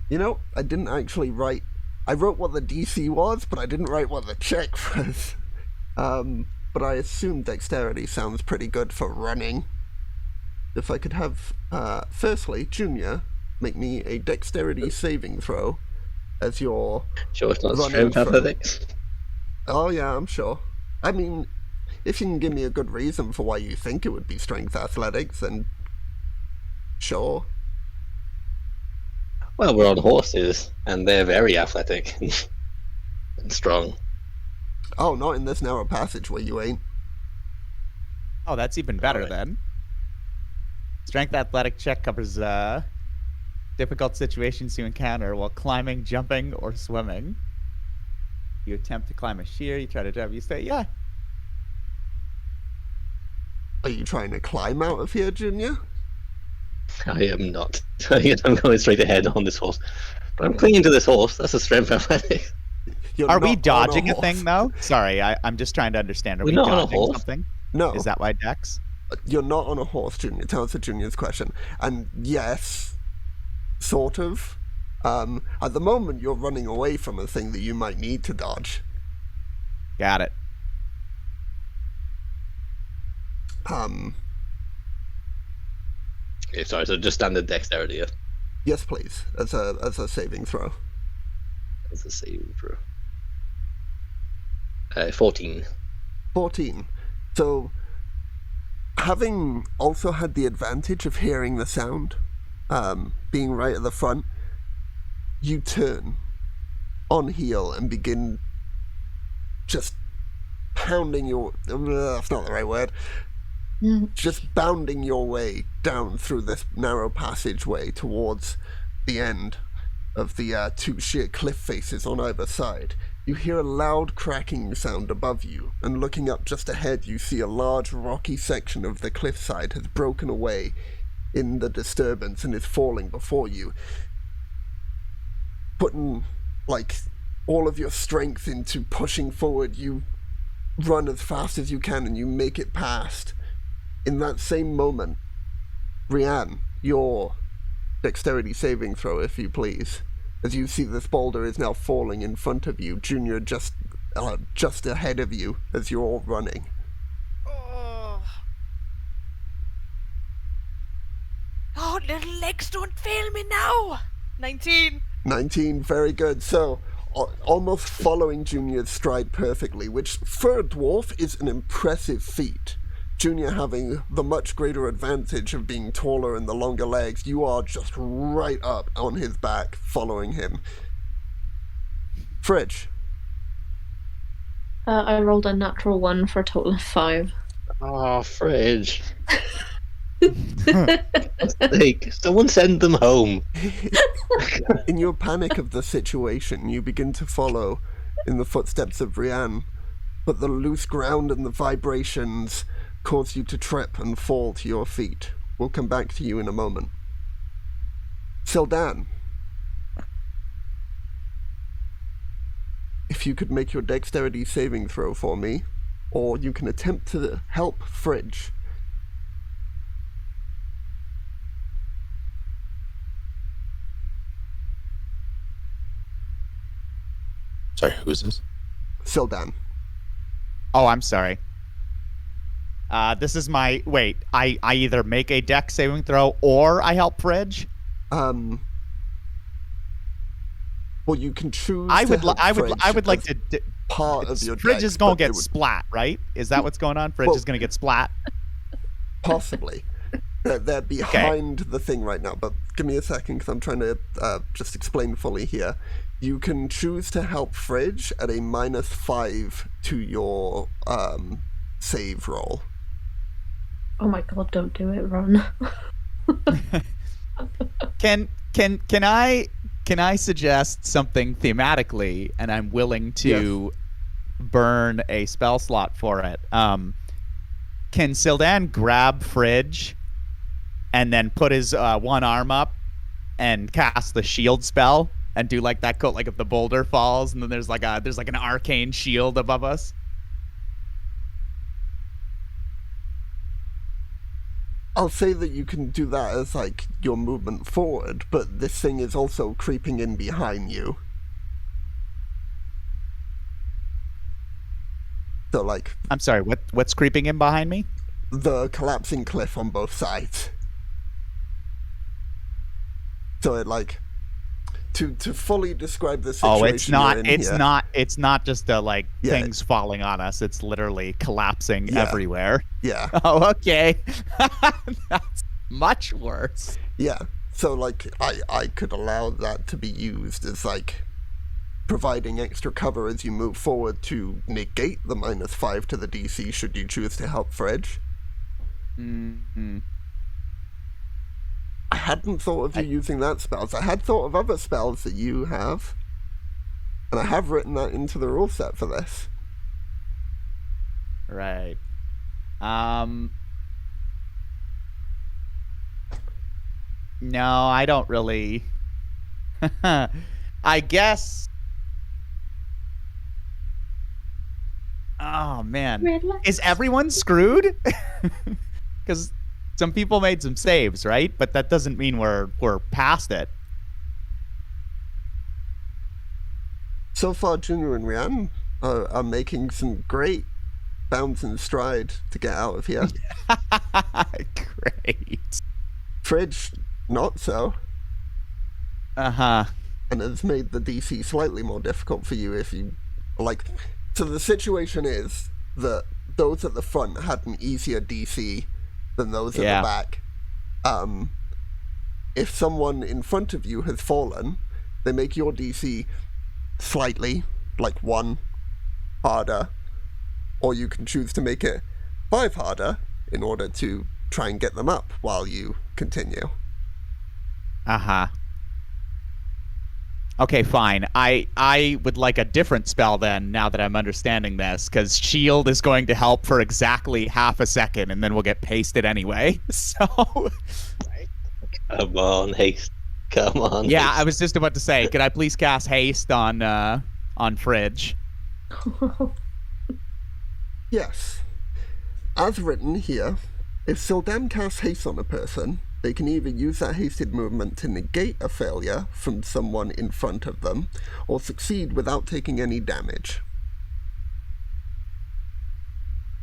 You know, I didn't actually write... I wrote what the DC was, but I didn't write what the check was. But I assume dexterity sounds pretty good for running. If I could have, firstly, Junior, make me a dexterity saving throw as your... Sure, it's not running strength throw. athletics. Oh yeah, I'm sure. I mean, if you can give me a good reason for why you think it would be strength athletics, then sure. Well, we're on horses, and they're very athletic and strong. Oh, not in this narrow passage where you ain't. Oh, that's even better Alright. then. Strength athletic check covers difficult situations you encounter while climbing, jumping, or swimming. You attempt to climb a sheer, you try to jump, you stay, yeah. Are you trying to climb out of here, Junior? I am not. I'm going straight ahead on this horse. But I'm clinging to this horse. That's a strength athletics. You're Are we not on dodging a horse. thing though? Sorry, I'm just trying to understand. Are We're we not on a dodging horse. something? No. Is that why Dex? You're not on a horse, Junior. To answer Junior's question. And yes, sort of. At the moment, you're running away from a thing that you might need to dodge. Got it. Okay, sorry, so just standard dexterity. Yeah? Yes, please, as a saving throw. That's a saving throw. 14. 14. So, having also had the advantage of hearing the sound, being right at the front, you turn on heel and begin just pounding your... that's not the right word. Just bounding your way down through this narrow passageway towards the end of the two sheer cliff faces on either side. You hear a loud cracking sound above you, and looking up just ahead you see a large rocky section of the cliffside has broken away in the disturbance and is falling before you. Putting, like, all of your strength into pushing forward, you run as fast as you can and you make it past. In that same moment, Rianne, your dexterity saving throw, if you please. As you see this boulder is now falling in front of you, Junior just ahead of you as you're all running. Oh, little legs, don't fail me now. 19. 19, very good. So, almost following Junior's stride perfectly, which for a dwarf is an impressive feat. Junior having the much greater advantage of being taller and the longer legs, you are just right up on his back, following him. Fridge. I rolled a natural 1 for a total of 5. Oh, Fridge. Like, someone send them home. In your panic of the situation, you begin to follow in the footsteps of Rianne, but the loose ground and the vibrations cause you to trip and fall to your feet. We'll come back to you in a moment. Sildan, if you could make your dexterity saving throw for me, or you can attempt to help Fridge. Sorry, who's this? Sildan. Oh, I'm sorry. This is my... Wait, I either make a dex saving throw or I help Fridge? Well, you can choose I would Fridge like as to... part of your Fridge dex, is going but to it get would- splat, right? Is that what's going on? Fridge Well- is going to get splat? Possibly. They're behind the thing right now, but give me a second because I'm trying to just explain fully here. You can choose to help Fridge at a -5 to your save roll. Oh my god, don't do it, Ron. Can I suggest something thematically, and I'm willing to burn a spell slot for it. Can Sildan grab Fridge and then put his one arm up and cast the shield spell and do like that like if the boulder falls and then there's like an arcane shield above us? I'll say that you can do that as like your movement forward, but this thing is also creeping in behind you. So like I'm sorry, what's creeping in behind me? the collapsing cliff on both sides. So it like to fully describe the situation. Oh, it's not you're in here, it's not just like Yeah. things falling on us. It's literally collapsing Yeah. everywhere. Yeah. Oh, okay. That's much worse. Yeah, so like I could allow that to be used as like providing extra cover as you move forward to negate the -5 to the DC should you choose to help Fridge. Mm-hmm. I hadn't thought of you using that spells. I had thought of other spells that you have, and I have written that into the rule set for this. Right. No, I don't really. I guess. Oh man, Relax. is everyone screwed? Because some people made some saves, right? But that doesn't mean we're past it. So far, Junior and Rianne are making some great bounds and stride to get out of here. Great. Fridge, not so, Uh-huh. and has made the DC slightly more difficult for you if you like. So the situation is that those at the front had an easier DC than those at Yeah. the back. If someone in front of you has fallen, they make your DC slightly, like 1 harder, or you can choose to make it 5 harder in order to try and get them up while you continue. Uh-huh. Okay, fine. I would like a different spell then, now that I'm understanding this, because shield is going to help for exactly half a second, and then we'll get pasted anyway. So, Come on, haste. Come on. yeah, haste. I was just about to say, could I please cast haste on Fridge? Yes. As written here, if Sildan casts haste on a person, they can either use that hasted movement to negate a failure from someone in front of them, or succeed without taking any damage.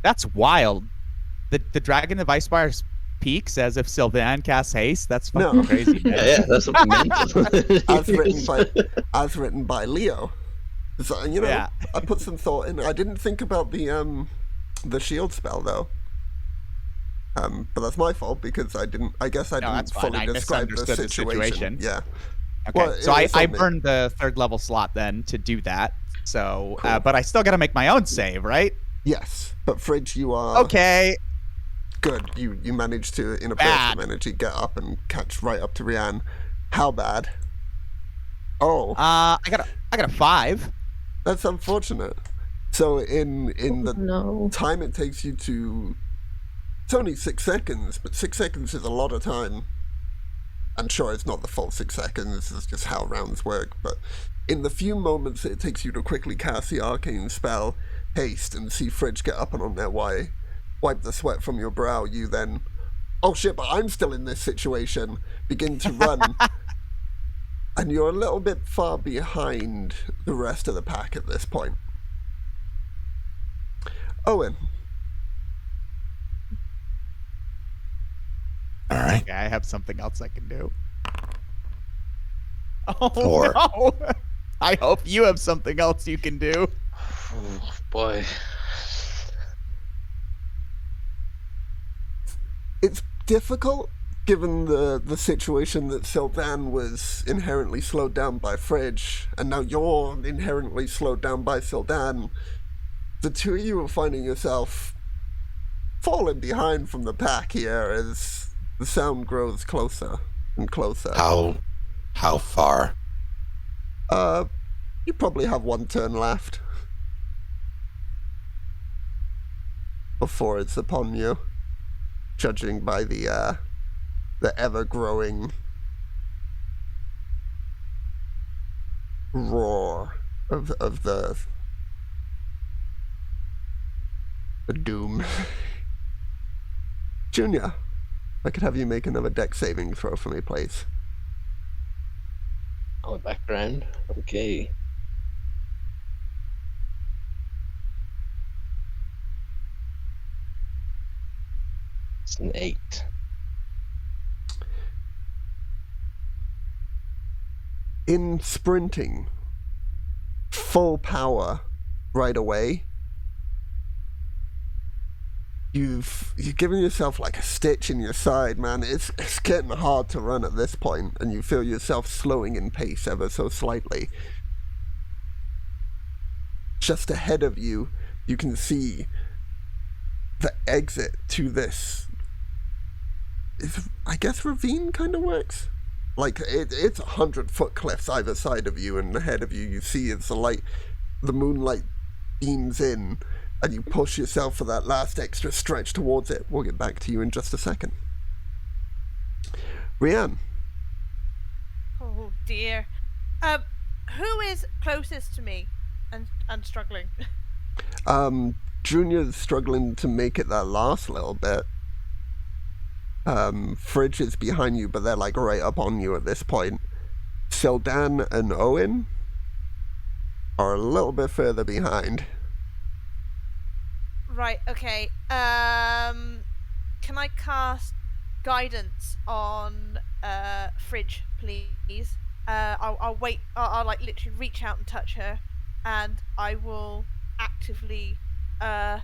That's wild. The Dragon of Icespire speaks as if Sylvan casts haste. That's fucking No. crazy. Man. Yeah, that's something mental. as written by Leo. So, you know, Yeah. I put some thought in. I didn't think about the shield spell though. But that's my fault because I guess I No, didn't that's fine. fully I describe the misunderstood the situation. situation. Yeah. Okay, Well, so it's I on me. burned the 3rd level slot then to do that. So, Cool. but I still got to make my own save, right? Yes, but Fridge, you are Okay. good. You managed to, in a burst Bad. of energy, get up and catch right up to Rianne. How bad? Oh, I got a 5. that's unfortunate. So in the No. time it takes you to, it's only 6 seconds, but 6 seconds is a lot of time. I'm sure it's not the full 6 seconds, it's just how rounds work, but in the few moments that it takes you to quickly cast the arcane spell, haste, and see Fridge get up and on their way, wipe the sweat from your brow, you then, oh shit, but I'm still in this situation, begin to run, and you're a little bit far behind the rest of the pack at this point. Owen. All right. Okay, I have something else I can do. Oh, Or- no. I hope you have something else you can do. Oh, boy. It's difficult given the situation that Sylvan was inherently slowed down by Fridge, and now you're inherently slowed down by Sildan. The two of you are finding yourself falling behind from the pack here as the sound grows closer and closer. How far? You probably have 1 turn left before it's upon you, judging by the ever-growing roar of the doom. Junior, I could have you make another dex saving throw for me, please. Oh, background. Okay. It's an 8. In sprinting, full power right away, you've given yourself like a stitch in your side, man. It's getting hard to run at this point, and you feel yourself slowing in pace ever so slightly. Just ahead of you, you can see the exit to this, I guess ravine kind of works. Like, it's 100-foot cliffs either side of you, and ahead of you, you see as the moonlight beams in, and you push yourself for that last extra stretch towards it. We'll get back to you in just a second. Rianne. Oh dear. Who is closest to me and struggling? Junior's struggling to make it that last little bit. Fridge is behind you, but they're like right up on you at this point. Sildan and Owen are a little bit further behind. Right, okay. Can I cast guidance on Fridge, please? I'll wait. I'll like literally reach out and touch her, and I will actively try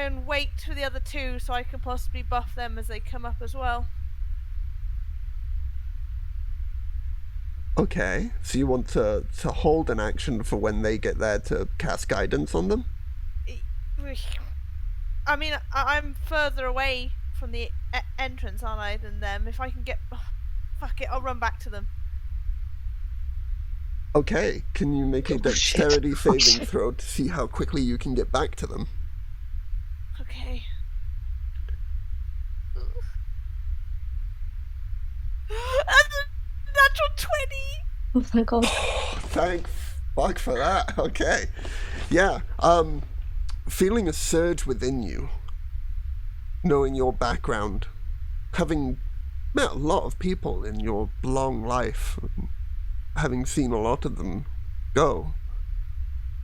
and wait for the other two so I can possibly buff them as they come up as well. Okay, so you want to hold an action for when they get there to cast guidance on them? I mean, I'm further away from the entrance, aren't I, than them? If I can get... Oh, fuck it, I'll run back to them. Okay, can you make a Oh, shit. dexterity Oh, saving shit. throw to see how quickly you can get back to them? Okay. That's a natural 20! Oh my god. Thank fuck for that. Okay. Yeah, feeling a surge within you, knowing your background, having met a lot of people in your long life, having seen a lot of them go,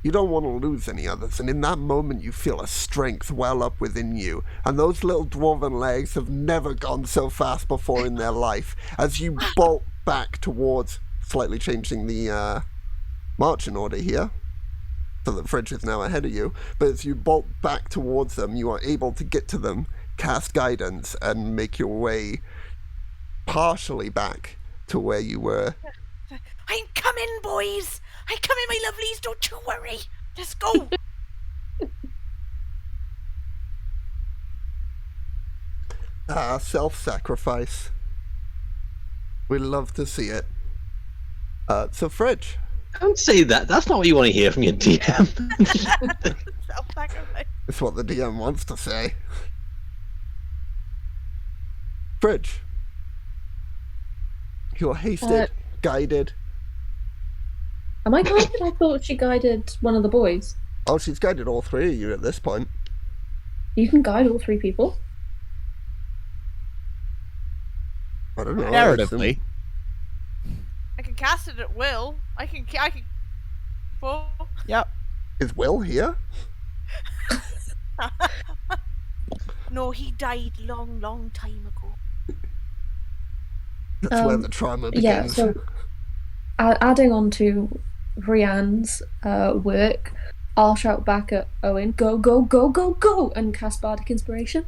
you don't want to lose any others, and in that moment you feel a strength well up within you, and those little dwarven legs have never gone so fast before in their life, as you bolt back towards, slightly changing the marching order here, so that Fridge is now ahead of you, but as you bolt back towards them, you are able to get to them, cast guidance, and make your way partially back to where you were. I'm coming, boys! I'm coming, my lovelies, don't you worry! Let's go! Self-sacrifice. We love to see it. So Fridge, Don't say that. That's not what you want to hear from your DM. Self-sacrifice. it's what the DM wants to say. Fridge, you're hasted, guided. Am I guided? I thought she guided one of the boys. Oh, she's guided all three of you at this point. You can guide all three people. I don't know. Narratively. I can cast it at will. I can. Well, Yep. Is Will here? no, he died long time ago. That's where the trauma begins. Yeah, so adding on to Rianne's work, I'll shout back at Owen, go, go, go, go, go, and cast Bardic Inspiration.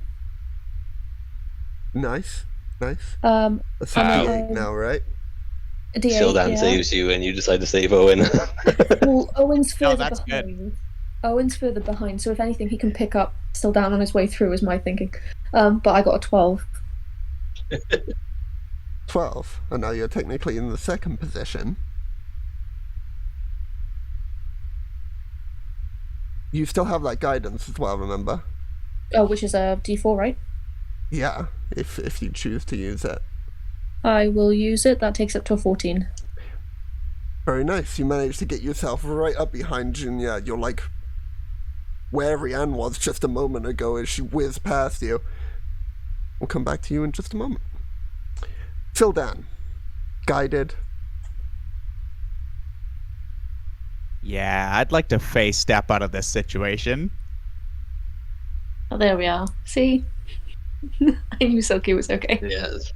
Nice. That's Um, a and D8 now, right? D8, Sildan yeah. saves you, and you decide to save Owen. Well, Owen's further that's good. behind. Owen's further behind, so if anything, he can pick up Sildan on his way through, is my thinking. But I got a 12. 12, and now you're technically in the second position. You still have that guidance as well, remember? Oh, which is a D4, right? Yeah, if you choose to use it. I will use it. That takes up to a 14. Very nice. You managed to get yourself right up behind Junior. You're like where Rianne was just a moment ago as she whizzed past you. We'll come back to you in just a moment. Sildan, guided. Yeah, I'd like to face step out of this situation. Oh, there we are. See? I knew Silky was okay. Yes.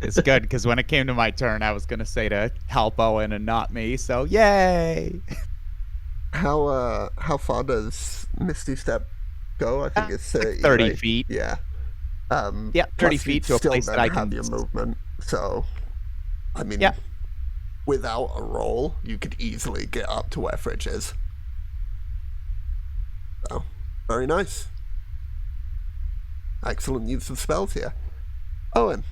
It's good because when it came to my turn, I was gonna say to help Owen and not me. So yay! How far does Misty Step go? I think it's 30. 30 right? feet. Yeah. Yeah, 30 plus feet you'd to a still place then that I have can. your movement. So, I mean, Yeah. without a roll, you could easily get up to where Fridge is. So, very nice. Excellent use of spells here. Owen.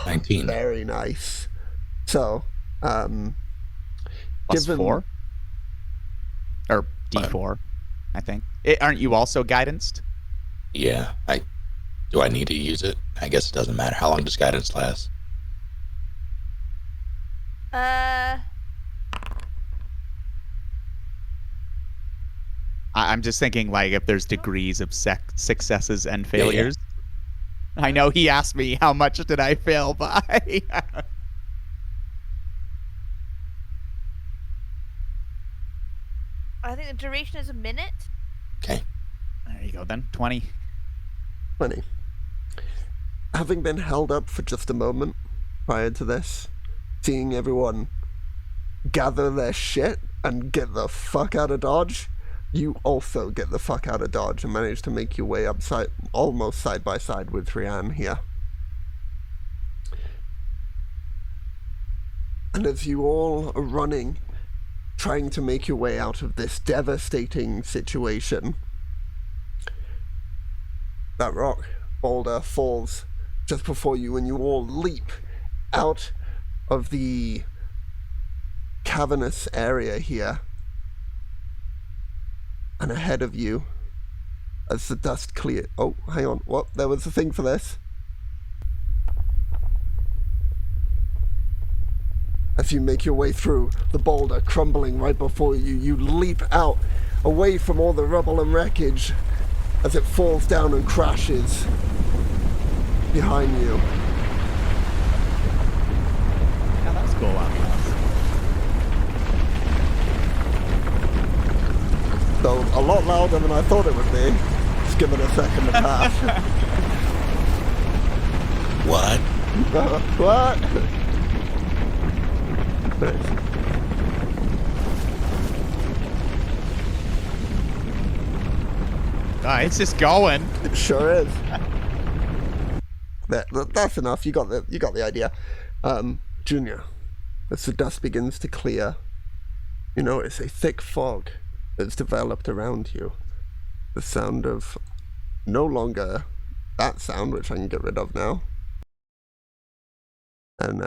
19. Very nice. So, Plus given 4 or D4, I think. Aren't you also guidanced? Yeah. Do I need to use it? I guess it doesn't matter. How long does guidance last? I'm just thinking, like, if there's degrees of successes and failures. I know he asked me how much did I fail by. I think the duration is a minute. Okay. There you go then. 20. 20. Having been held up for just a moment prior to this, seeing everyone gather their shit and get the fuck out of Dodge, you also get the fuck out of Dodge and manage to make your way up almost side by side with Rianne here. And as you all are running, trying to make your way out of this devastating situation, that rock boulder falls just before you, and you all leap out of the cavernous area here. And ahead of you, as the dust clears... Oh, hang on. What? There was a thing for this. As you make your way through, the boulder crumbling right before you, you leap out, away from all the rubble and wreckage, as it falls down and crashes behind you. Yeah, that's cool. So, a lot louder than I thought it would be. Just give it a second to pass. What? What? Nice. It's just going. It sure is. That's enough. You got the idea. Junior, as the dust begins to clear, you notice a thick fog that's developed around you. The sound of no longer that sound, which I can get rid of now. And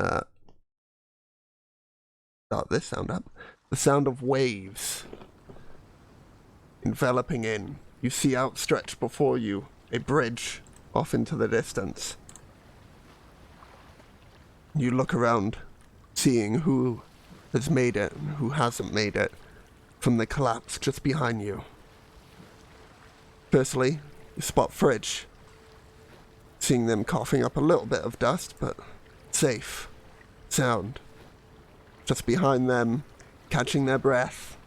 start this sound up. The sound of waves enveloping in. You see outstretched before you a bridge off into the distance. You look around, seeing who has made it and who hasn't made it from the collapse just behind you. Firstly, you spot Fridge, seeing them coughing up a little bit of dust, but safe, sound. Just behind them, catching their breath,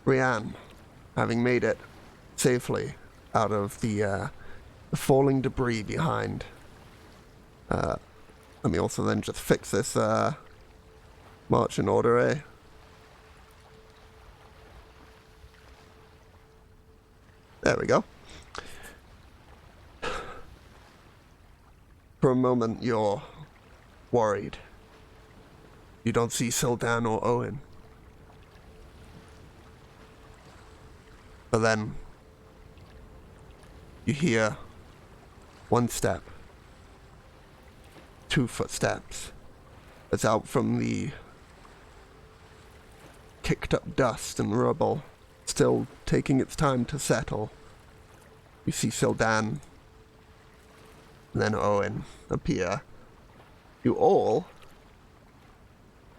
Rianne, having made it safely out of the falling debris behind. Let me also then just fix this march in order, eh? There we go. For a moment, you're worried. You don't see Sildan or Owen. But then, you hear one step, 2 footsteps, as out from the kicked up dust and rubble, still taking its time to settle, you see Sildan, and then Owen appear. You all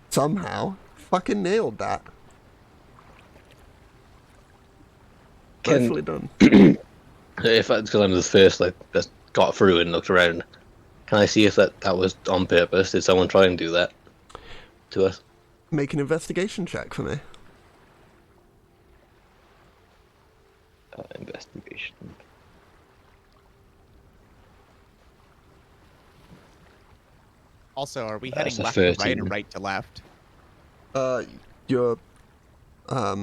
somehow fucking nailed that. Nicely done. If because I'm the first, like, that got through and looked around, can I see if that was on purpose? Did someone try and do that to us? Make an investigation check for me. Investigation. Also, are we That's heading a left to right 13. or right to left? You're Are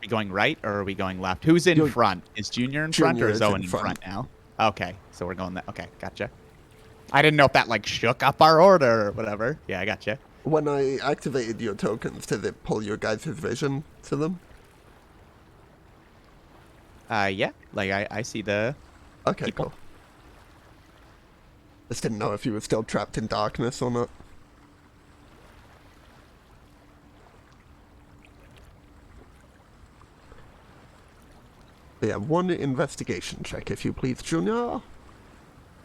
we going right or are we going left? Who's in You're- front? Is Junior in front Junior or is is in Owen in front. front now? Okay, so we're going that. Okay, gotcha. I didn't know if that like shook up our order or whatever. Yeah, I gotcha. when I activated your tokens, did it pull your guys' vision to them? Yeah, like I see the. Okay, People. cool. Just didn't know if you were still trapped in darkness or not. Yeah, one investigation check, if you please, Junior.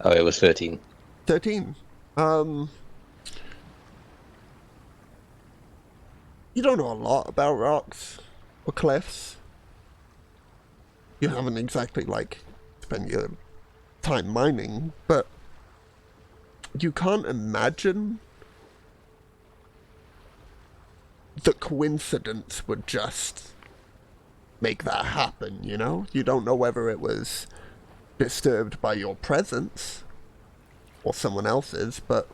Oh, it was 13. 13. You don't know a lot about rocks or cliffs. You haven't exactly, like, spent your time mining, but you can't imagine the coincidence would just make that happen, you know? You don't know whether it was disturbed by your presence or someone else's, but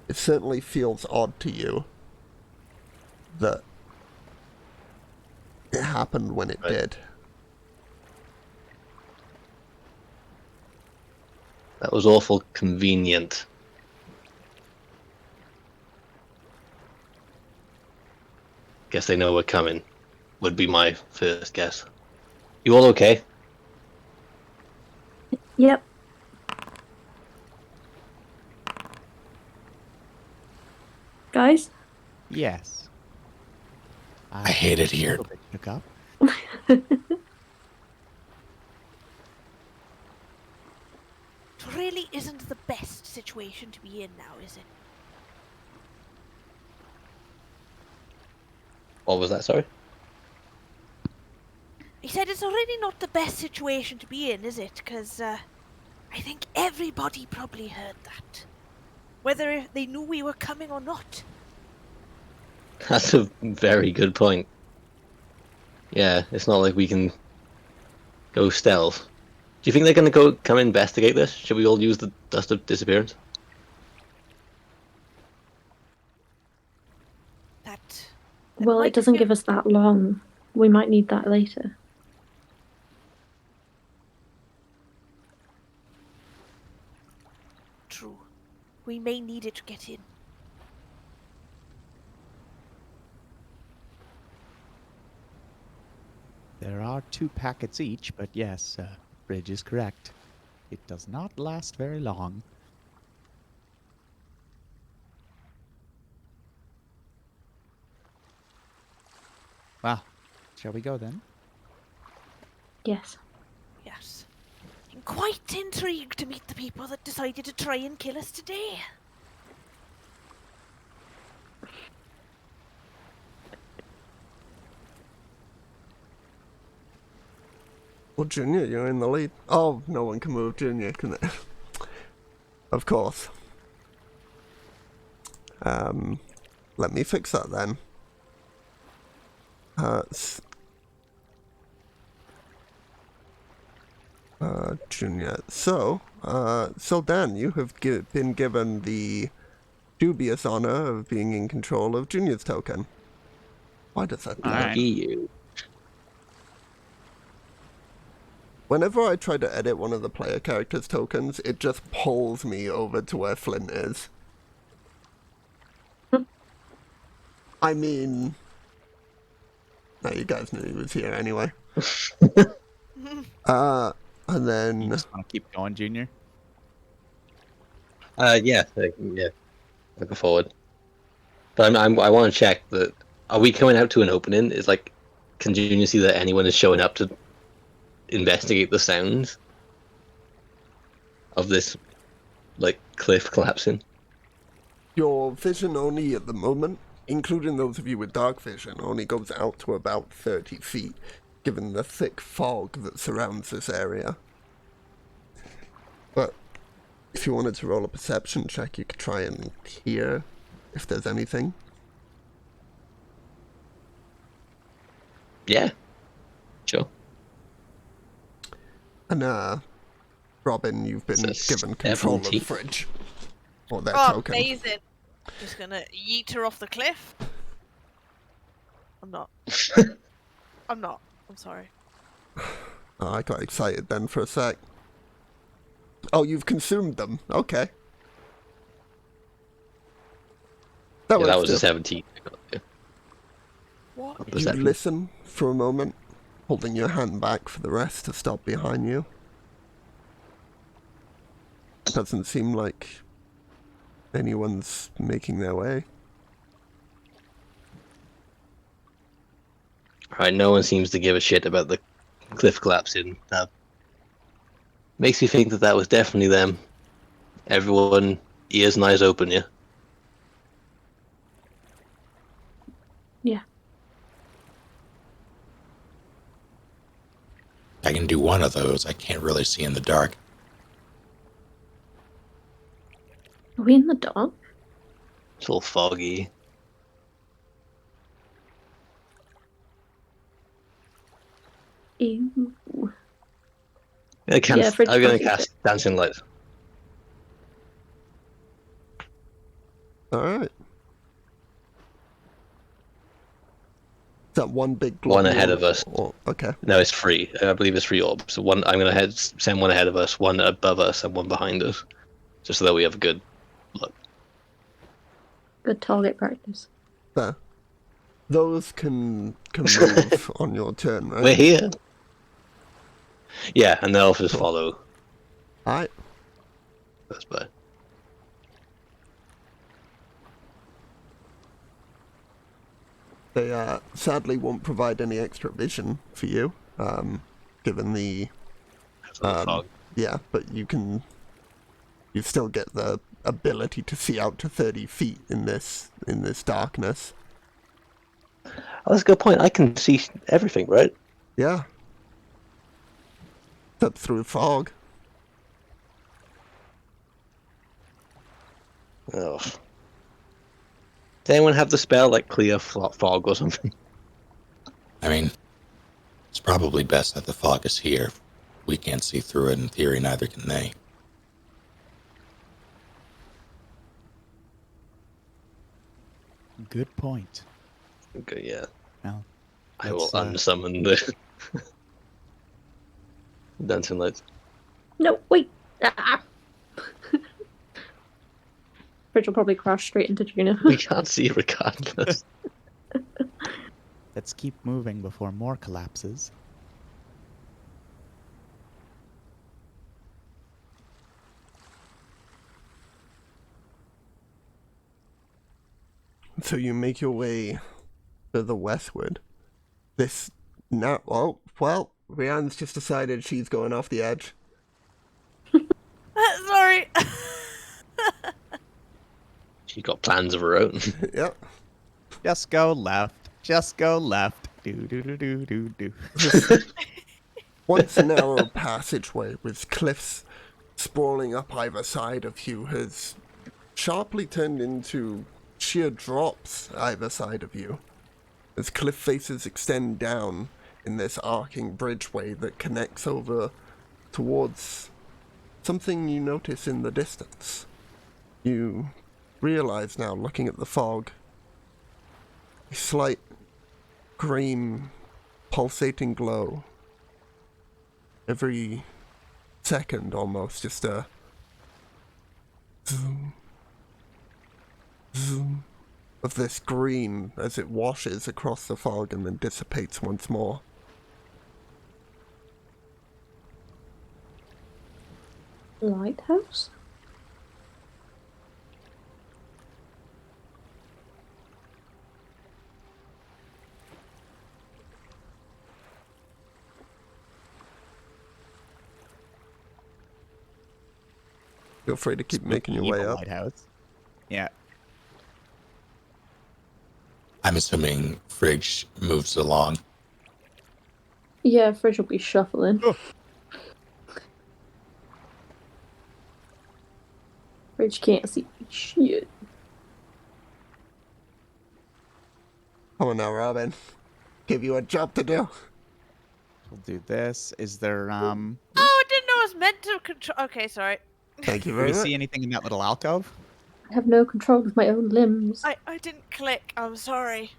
it certainly feels odd to you that it happened when it Right. did. That was awful convenient. guess they know we're coming. Would be my first guess. You all okay? Yep. Guys? Yes. I hate it here. A little bit shook up. It really isn't the best situation to be in now, is it? What was that, sorry? He said it's already not the best situation to be in, is it? Because I think everybody probably heard that. Whether they knew we were coming or not. That's a very good point. Yeah, it's not like we can go stealth. Do you think they're going to come investigate this? Should we all use the Dust of Disappearance? That. Well, it doesn't give us that long. We might need that later. True. We may need it to get in. There are 2 packets each, but yes, Bridge is correct. It does not last very long. Well, shall we go then? Yes. Yes. I'm quite intrigued to meet the people that decided to try and kill us today. Well, Junior, you're in the lead. Oh, no one can move Junior, can they? Of course. Let me fix that then. Junior. So Dan, you have been given the dubious honor of being in control of Junior's token. Why does that do that? Lucky you. Whenever I try to edit one of the player character's tokens, it just pulls me over to where Flint is. I mean... No, you guys knew he was here anyway. And then... You just want to keep going, Junior? Yeah. Looking forward. But I want to check that. Are we coming out to an opening? Is like, can Junior see that anyone is showing up to investigate the sounds of this, like, cliff collapsing? Your vision only at the moment, including those of you with dark vision, only goes out to about 30 feet, given the thick fog that surrounds this area. But if you wanted to roll a perception check, you could try and hear if there's anything. Yeah. Sure. And, Robin, you've been It's a given control of 70. Fridge. Or their Oh, token. amazing. Just gonna yeet her off the cliff. I'm not. I'm not. I'm sorry. Oh, I got excited then for a sec. Oh, you've consumed them. Okay. Yeah, that was still- a 17. What? You Perception. listen for a moment, holding your hand back for the rest to stop behind you. Doesn't seem like anyone's making their way. Alright, no one seems to give a shit about the cliff collapsing. Makes me think that that was definitely them. Everyone, ears and eyes open, yeah? Yeah. I can do one of those. I can't really see in the dark. Are we in the dark? It's all foggy. Ew. I'm Fridge going to can't cast Dancing Light. Alright. Is that one big One globule ahead of us. Okay. No, it's 3. I believe it's 3 orbs. So one, I'm going to send one ahead of us, one above us, and one behind us. Just so that we have a good look. Good target practice. There. Those can move on your turn, right? We're here. Yeah, and the elf just Cool. follow. Alright. That's bad. They sadly won't provide any extra vision for you, given the Fog. yeah, but you still get the ability to see out to 30 feet in this darkness. Oh, that's a good point. I can see everything, right? Yeah. Except through fog. Oh. Does anyone have the spell like clear fog or something? I mean, it's probably best that the fog is here. We can't see through it. In theory, neither can they. Good point. Okay, yeah. Well, I will let's, unsummon the dancing lights. No, wait. Ah. Bridge will probably crash straight into Gina. We can't see regardless. let's keep moving before more collapses. So you make your way to the westward. This now, well, Rianne's just decided she's going off the edge. Sorry. She got plans of her own. Yep. Just go left. Just go left. Do do do do do do. Once narrow passageway with cliffs sprawling up either side of you has sharply turned into sheer drops either side of you, as cliff faces extend down in this arcing bridgeway that connects over towards something you notice in the distance. You realize now, looking at the fog, a slight green pulsating glow. Every second almost, just a zoom, zoom of this green as it washes across the fog and then dissipates once more. Lighthouse? Feel free to keep making your way Evil up. Lighthouse. Yeah. I'm assuming Fridge moves along. Yeah, Fridge will be shuffling. Oh. Fridge can't see shit. Come on now, Robin. Give you a job to do. We'll do this. Is there Oh, I didn't know I was meant to control. Okay, sorry. Thank you do very we much. see anything in that little alcove? I have no control of my own limbs. I didn't click. I'm sorry.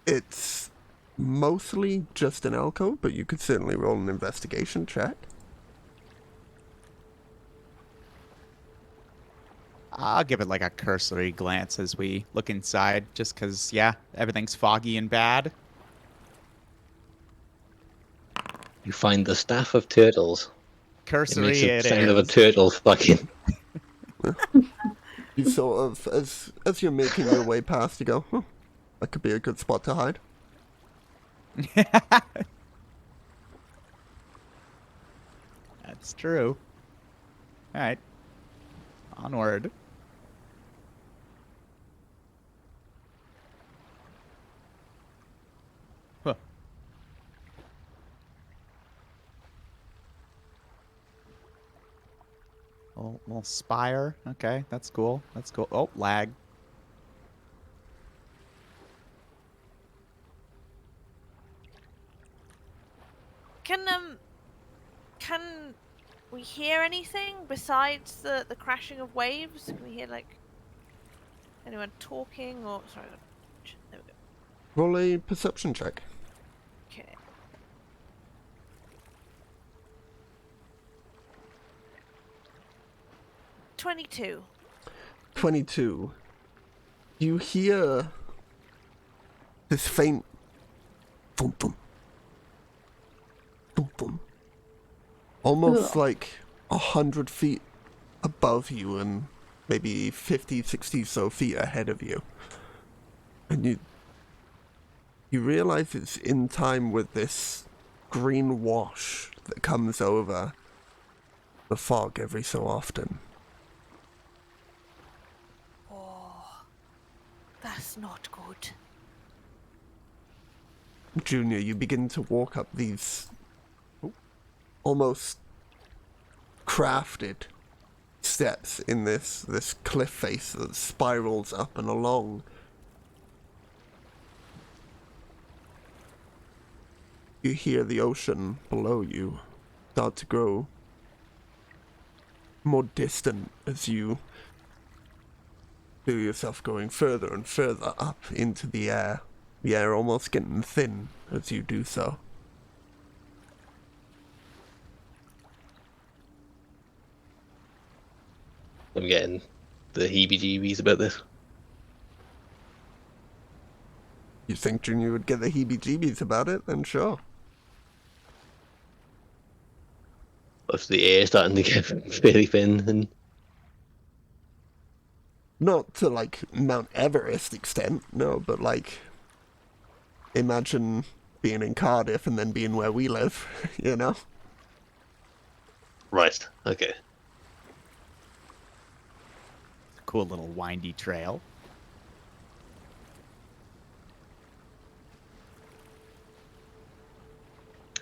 It's mostly just an alcove, but you could certainly roll an investigation check. I'll give it like a cursory glance as we look inside, just because, yeah, everything's foggy and bad. You find the staff of turtles. It Cursory makes the it sound of a is. turtle fucking. You sort of, as you're making your way past, you go, that could be a good spot to hide. That's true. Alright. Onward. Huh. Little spire. Okay, that's cool. That's cool. Oh, lag. Can we hear anything besides the crashing of waves? Can we hear like anyone talking or sorry? There we go. Roll a perception check. Okay. '22. 22. You hear this faint thump thump. Thump thump. Almost Ugh. like 100 feet above you and maybe 50, 60 so feet ahead of you. And you realize it's in time with this green wash that comes over the fog every so often. Oh, that's not good. Junior, you begin to walk up these almost crafted steps in this cliff face that spirals up and along. You hear the ocean below you start to grow more distant as you feel yourself going further and further up into the air. The air almost getting thin as you do so. I'm getting the heebie-jeebies about this. You think Junior would get the heebie-jeebies about it? Then sure. If the air starting to get fairly thin, and Not to, like, Mount Everest extent, no, but, like, imagine being in Cardiff and then being where we live, you know? right, okay. Cool little windy trail.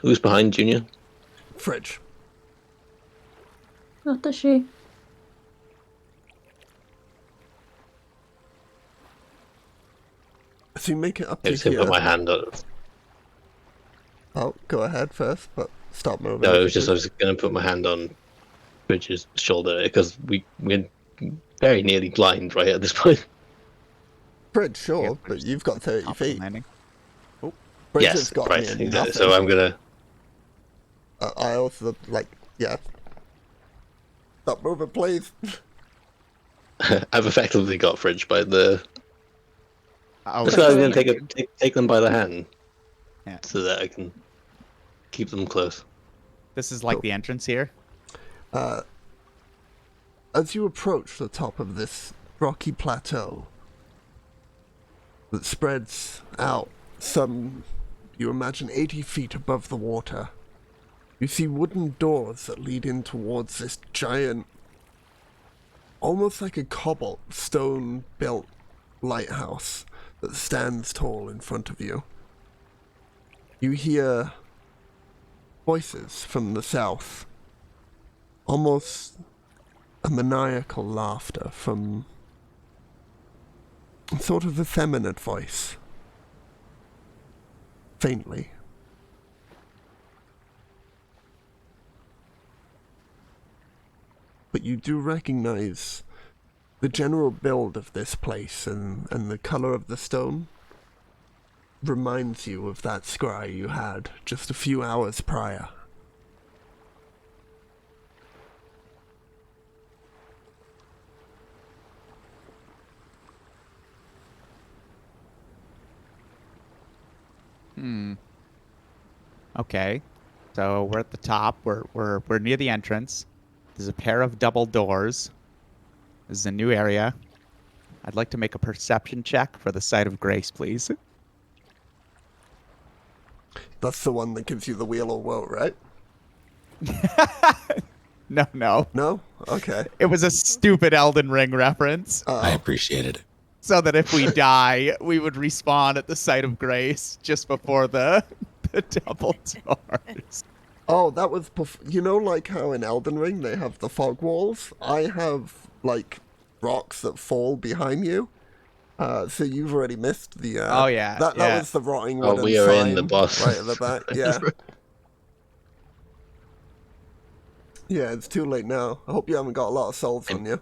Who's behind Junior? Fridge. Not the she. So you make it up I to was going to here. put my hand on it. Oh, go ahead first, but stop moving. No, I was going to put my hand on Bridges' shoulder because we're very nearly blind right at this point. Fridge, sure, Yeah, but you've got 30 Top of the feet. landing. Fridge Yes, has got right. near Exactly. nothing. So I'm gonna. I also, like, yeah. Stop moving, please. I've effectively got Fridge by the. Oh, That's so- why I'm gonna take them by the hand, Yeah. so that I can keep them close. This is like the entrance here. As you approach the top of this rocky plateau that spreads out some, you imagine, 80 feet above the water, you see wooden doors that lead in towards this giant, almost like a cobblestone-built lighthouse that stands tall in front of you. You hear voices from the south, almost a maniacal laughter from sort of effeminate voice, faintly. But you do recognize the general build of this place, and the color of the stone reminds you of that scry you had just a few hours prior. Okay. So we're at the top. We're near the entrance. There's a pair of double doors. This is a new area. I'd like to make a perception check for the site of grace, please. That's the one that gives you the wheel of woe, right? No. No? Okay. It was a stupid Elden Ring reference. I appreciated it. So that if we die, we would respawn at the site of grace just before the double doors. Oh, that was you know, like how in Elden Ring they have the fog walls? I have, like, rocks that fall behind you. So you've already missed the... Oh, yeah, That yeah. was the rotting Oh, wooden we are in the sign boss. right at the back, yeah. Yeah, it's too late now. I hope you haven't got a lot of souls on you.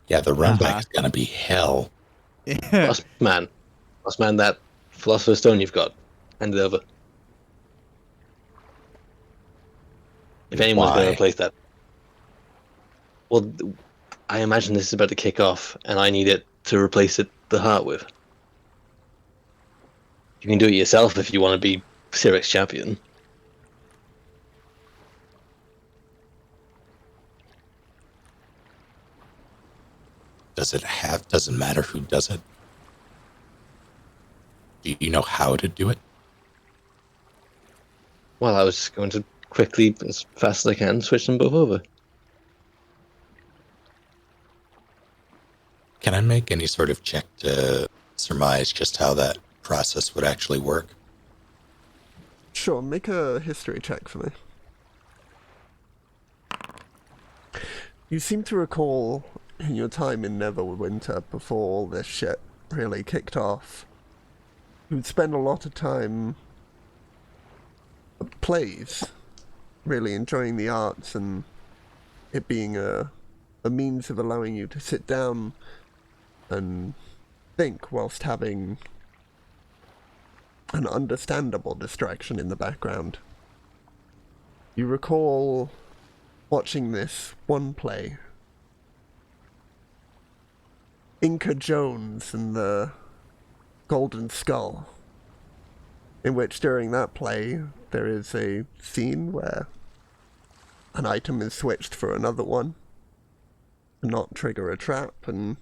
Yeah, the run back is gonna be hell. Last man, that Philosopher's Stone you've got, hand it over. If anyone's going to Why? replace that. Well, I imagine this is about to kick off, and I need it to replace it the heart with. You can do it yourself if you want to be Syric's champion. Doesn't matter who does it? Do you know how to do it? Well, I was just going to quickly, as fast as I can, switch them both over. Can I make any sort of check to surmise just how that process would actually work? Sure, make a history check for me. You seem to recall in your time in Neverwinter before all this shit really kicked off, you'd spend a lot of time at plays, really enjoying the arts and it being a means of allowing you to sit down and think whilst having an understandable distraction in the background. You recall watching this one play, Inca Jones and the Golden Skull, in which during that play there is a scene where an item is switched for another one to not trigger a trap, and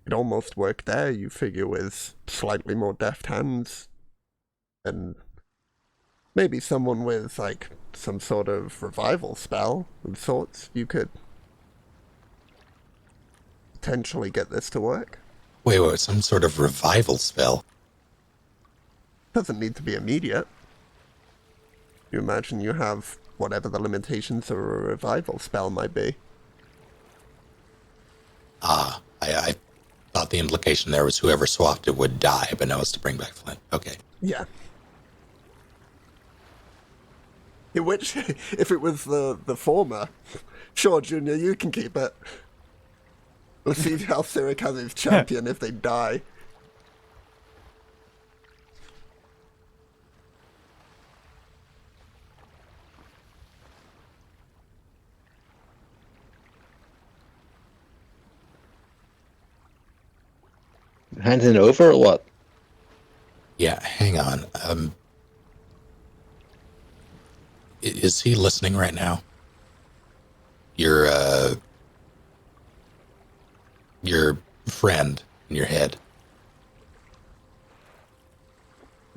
it almost worked there, you figure, with slightly more deft hands and maybe someone with, like, some sort of revival spell of sorts, you could potentially get this to work. Wait, some sort of revival spell? Doesn't need to be immediate. You imagine you have whatever the limitations of a revival spell might be. I thought the implication there was whoever swapped it would die, but no, it's to bring back Flint. Okay. Yeah. In which, if it was the former, sure, Junior, you can keep it. We'll see how Syric has his champion if they die. Handing it over or what? Yeah, hang on. Is he listening right now? Your friend in your head.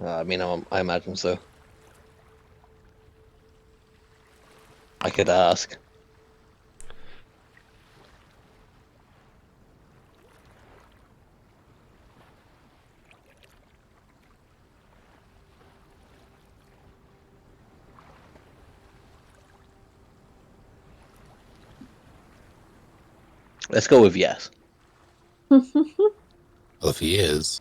I mean, I imagine so. I could ask. Let's go with yes. Well, if he is,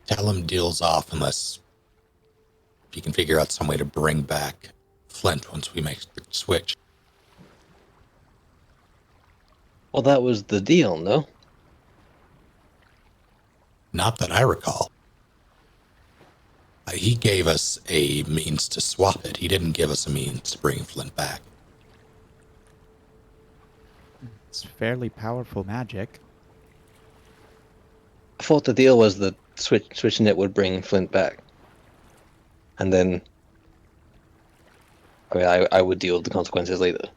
tell him deal's off unless you can figure out some way to bring back Flint once we make the switch. Well, that was the deal, no? Not that I recall. He gave us a means to swap it. He didn't give us a means to bring Flint back. It's fairly powerful magic. I thought the deal was that switching it would bring Flint back. And then I would deal with the consequences later.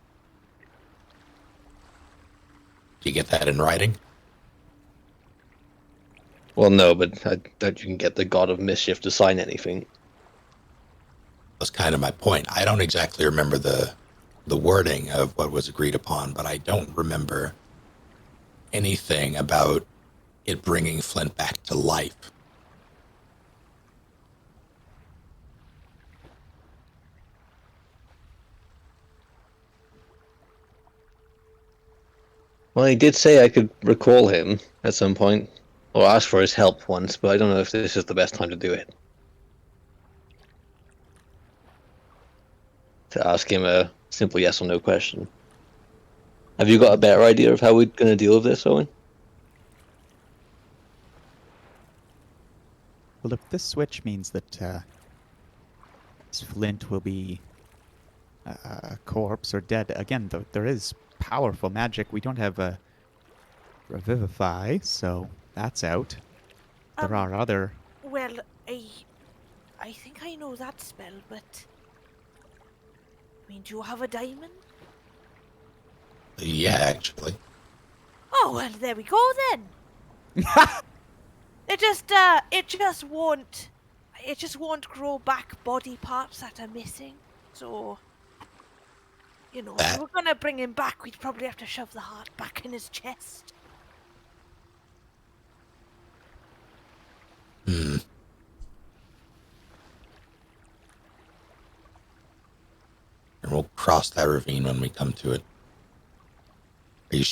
Do you get that in writing? Well, no, but I doubt you can get the God of Mischief to sign anything. That's kind of my point. I don't exactly remember the wording of what was agreed upon, but I don't remember anything about it bringing Flint back to life. Well, he did say I could recall him at some point, or ask for his help once, but I don't know if this is the best time to do it. To ask him a simple yes or no question. Have you got a better idea of how we're going to deal with this, Owen? Well, if this switch means that Flint will be a corpse or dead, again, there is powerful magic. We don't have a Revivify, so that's out. There are other. Well, I think I know that spell, but I mean, do you have a diamond? Yeah, actually. Oh well, there we go then. It just won't grow back body parts that are missing. So, if we That were gonna bring him back, we'd probably have to shove the heart back in his chest. hmm. And we'll cross that ravine when we come to it. Are you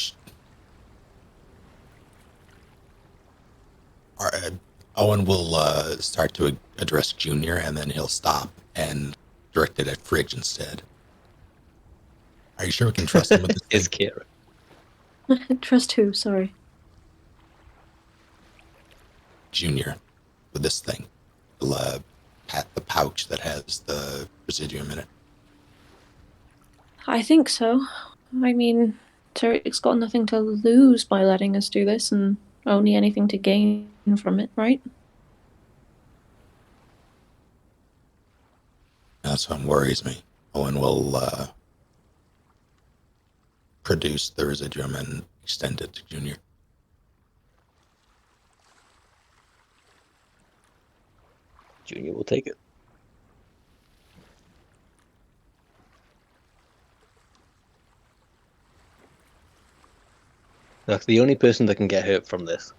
Owen will start to address Junior, and then he'll stop and direct it at Fridge instead. Are you sure we can trust him with this Is thing? Kira. Trust who? Sorry. Junior, with this thing. We'll pat the pouch that has the residuum in it. I think so. I mean, Syric's got nothing to lose by letting us do this, and only anything to gain from it, right? That's what worries me. Owen will produce the residuum and extend it to Junior. Junior will take it. Look, the only person that can get hurt from this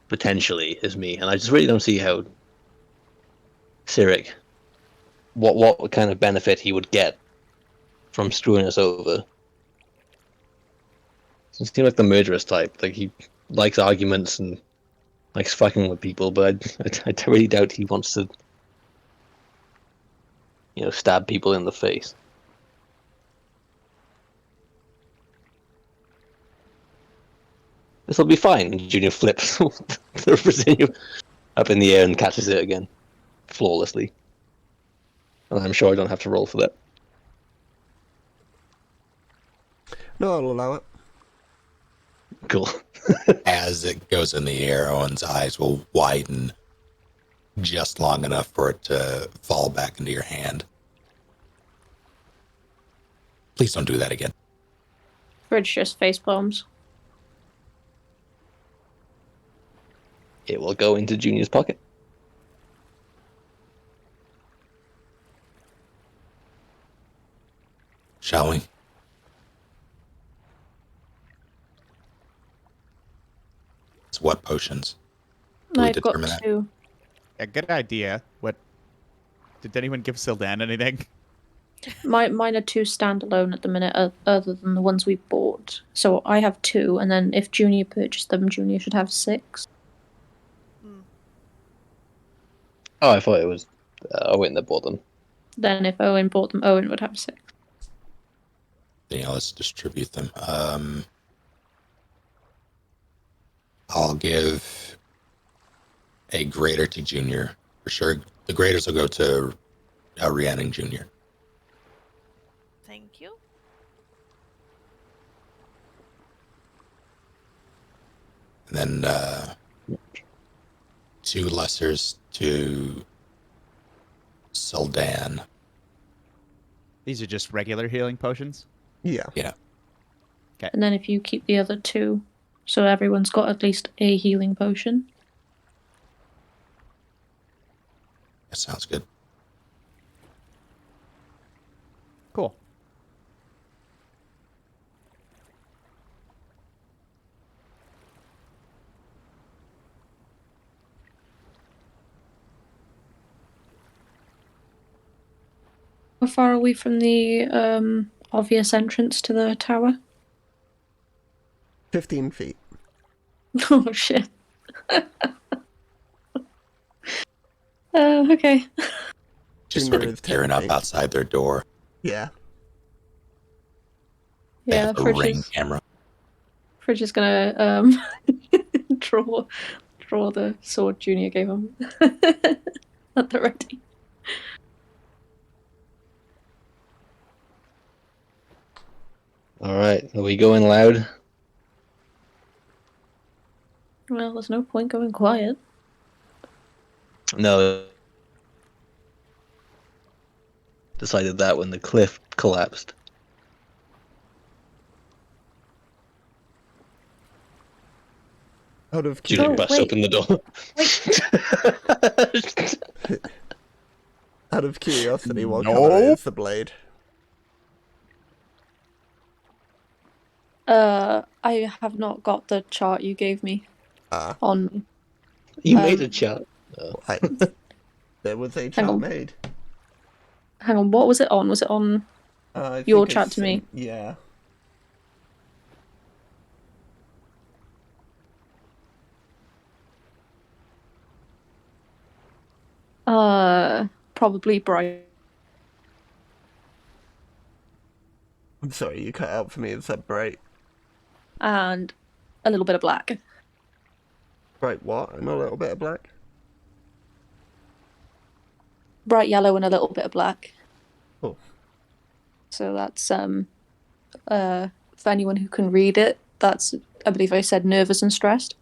potentially is me, and I just really don't see how Syric, what kind of benefit he would get from screwing us over. He seems like the murderous type. Like, he likes arguments and likes fucking with people, but I really doubt he wants to, stab people in the face. This will be fine. Junior flips the residue up in the air and catches it again, flawlessly. And I'm sure I don't have to roll for that. No, I'll allow it. Cool. As it goes in the air, Owen's eyes will widen just long enough for it to fall back into your hand. Please don't do that again. Fridge just face palms. It will go into Junior's pocket. Shall we? It's what potions? Do we I've got determine that? 2. A good idea. What? Did anyone give Sildan anything? Mine are 2 standalone at the minute, other than the ones we bought. So I have 2, and then if Junior purchased them, Junior should have 6. Oh, I thought it was Owen that bought them. Then if Owen bought them, Owen would have 6. Yeah, let's distribute them. I'll give a greater to Junior for sure. The graders will go to Rhiannon Junior. Thank you. And then 2 lessers to Soldan. These are just regular healing potions. Yeah. Yeah. And then if you keep the other 2, so everyone's got at least a healing potion. That sounds good. Cool. How far are we from the obvious entrance to the tower? 15 feet. Oh shit. Okay. Just Junior sort is of gearing 10 up feet. outside their door. Yeah. They Yeah, have a Fridge ring camera. is gonna draw the sword Junior gave him at the ready. Alright, are we going loud? Well, there's no point going quiet. No. Decided that when the cliff collapsed. Out of Julie Oh, busts wait. open the door. out of curiosity, what Nope. color is the blade? I have not got the chart you gave me Ah, on me. You made a chart. I, there was a Hang chart on. made. Hang on, what was it on? Was it on I your think chat it's to me? Yeah. Probably bright. I'm sorry, you cut out for me. Is that bright? And a little bit of black. Bright what? And a little bit of black? Bright yellow and a little bit of black. Oh. So that's for anyone who can read it, that's, I believe I said nervous and stressed.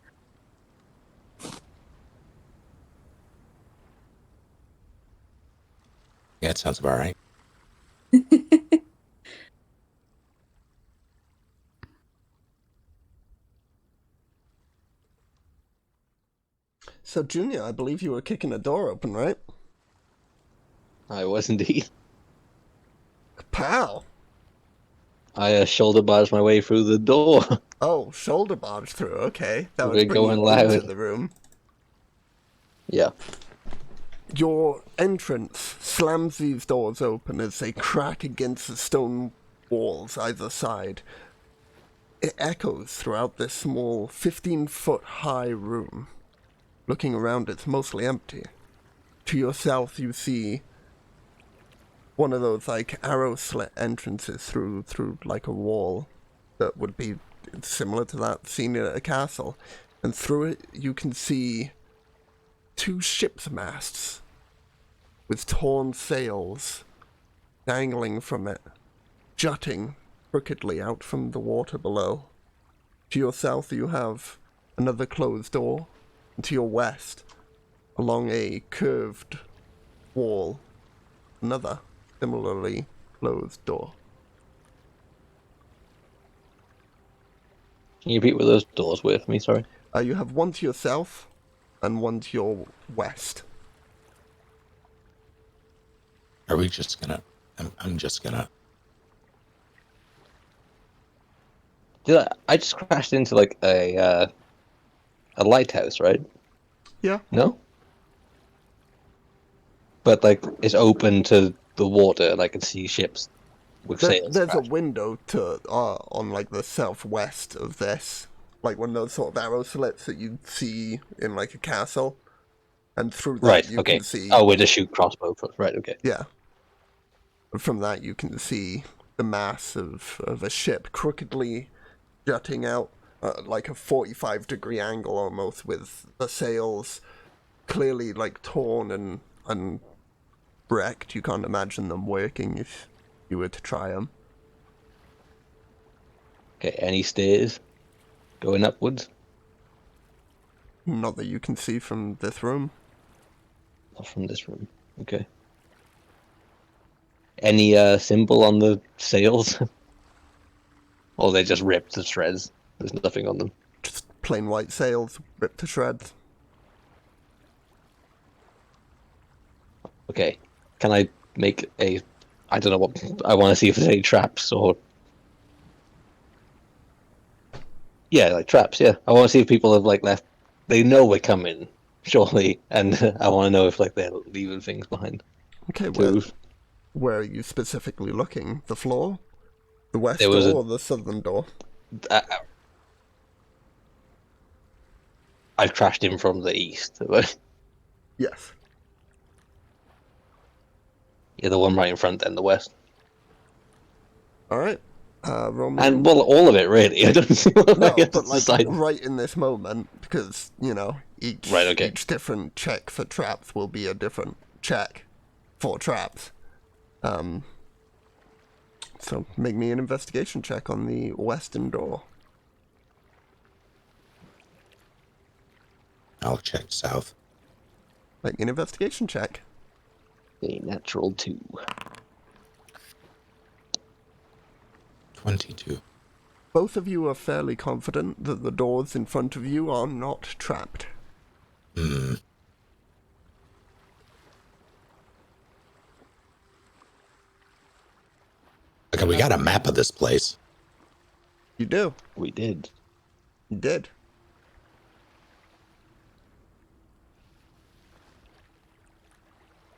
Yeah, it sounds about right. So, Junior, I believe you were kicking a door open, right? I was indeed. Pow! I shoulder barged my way through the door. Oh, shoulder barge through. Okay, that We're would bring going you into loud. the room. Yeah. Your entrance slams these doors open as they crack against the stone walls either side. It echoes throughout this small 15-foot high room. Looking around, it's mostly empty. To your south, you see one of those, like, arrow slit entrances through like, a wall that would be similar to that seen at a castle. And through it, you can see two ship's masts with torn sails dangling from it, jutting crookedly out from the water below. To your south, you have another closed door, and to your west, along a curved wall, another similarly closed door. Can you repeat what those doors were for me? Sorry. You have one to your south and one to your west. Are we just gonna? I'm just gonna. I just crashed into like a lighthouse, right? Yeah. No. But like it's open to the water, and I can see ships with sails. There's a crashing. window to on like the southwest of this, like one of those sort of arrow slits that you see in like a castle, and through that Right. you Okay. can see. Oh, with a shoot crossbow. Right. Okay. Yeah. From that you can see the mass of a ship crookedly jutting out, like a 45-degree angle almost, with the sails clearly like torn and wrecked. You can't imagine them working if you were to try them. Okay. Any stairs going upwards? Not that you can see from this room. Not from this room. Okay. Any symbol on the sails? Or they just ripped to shreds. There's nothing on them. Just plain white sails ripped to shreds. Okay. Can I make a... I don't know what... I want to see if there's any traps or... Yeah, like traps, yeah. I want to see if people have like left... They know we're coming, surely. And I want to know if like they're leaving things behind. Okay, Too. where are you specifically looking? The floor? The west There door was or the southern door? I've crashed in from the east. Yes. Yeah, the one right in front, then the west. Alright. Roman. And, well, all of it, really. I don't see what No, I have to but like decide. right in this moment, because, you know, each Right, okay. each different check for traps will be a different check for traps. So make me an investigation check on the western door. I'll check south. Make me an investigation check. A natural 2. 22. Both of you are fairly confident that the doors in front of you are not trapped. Hmm. Okay, we got a map of this place. You do. We did. You did.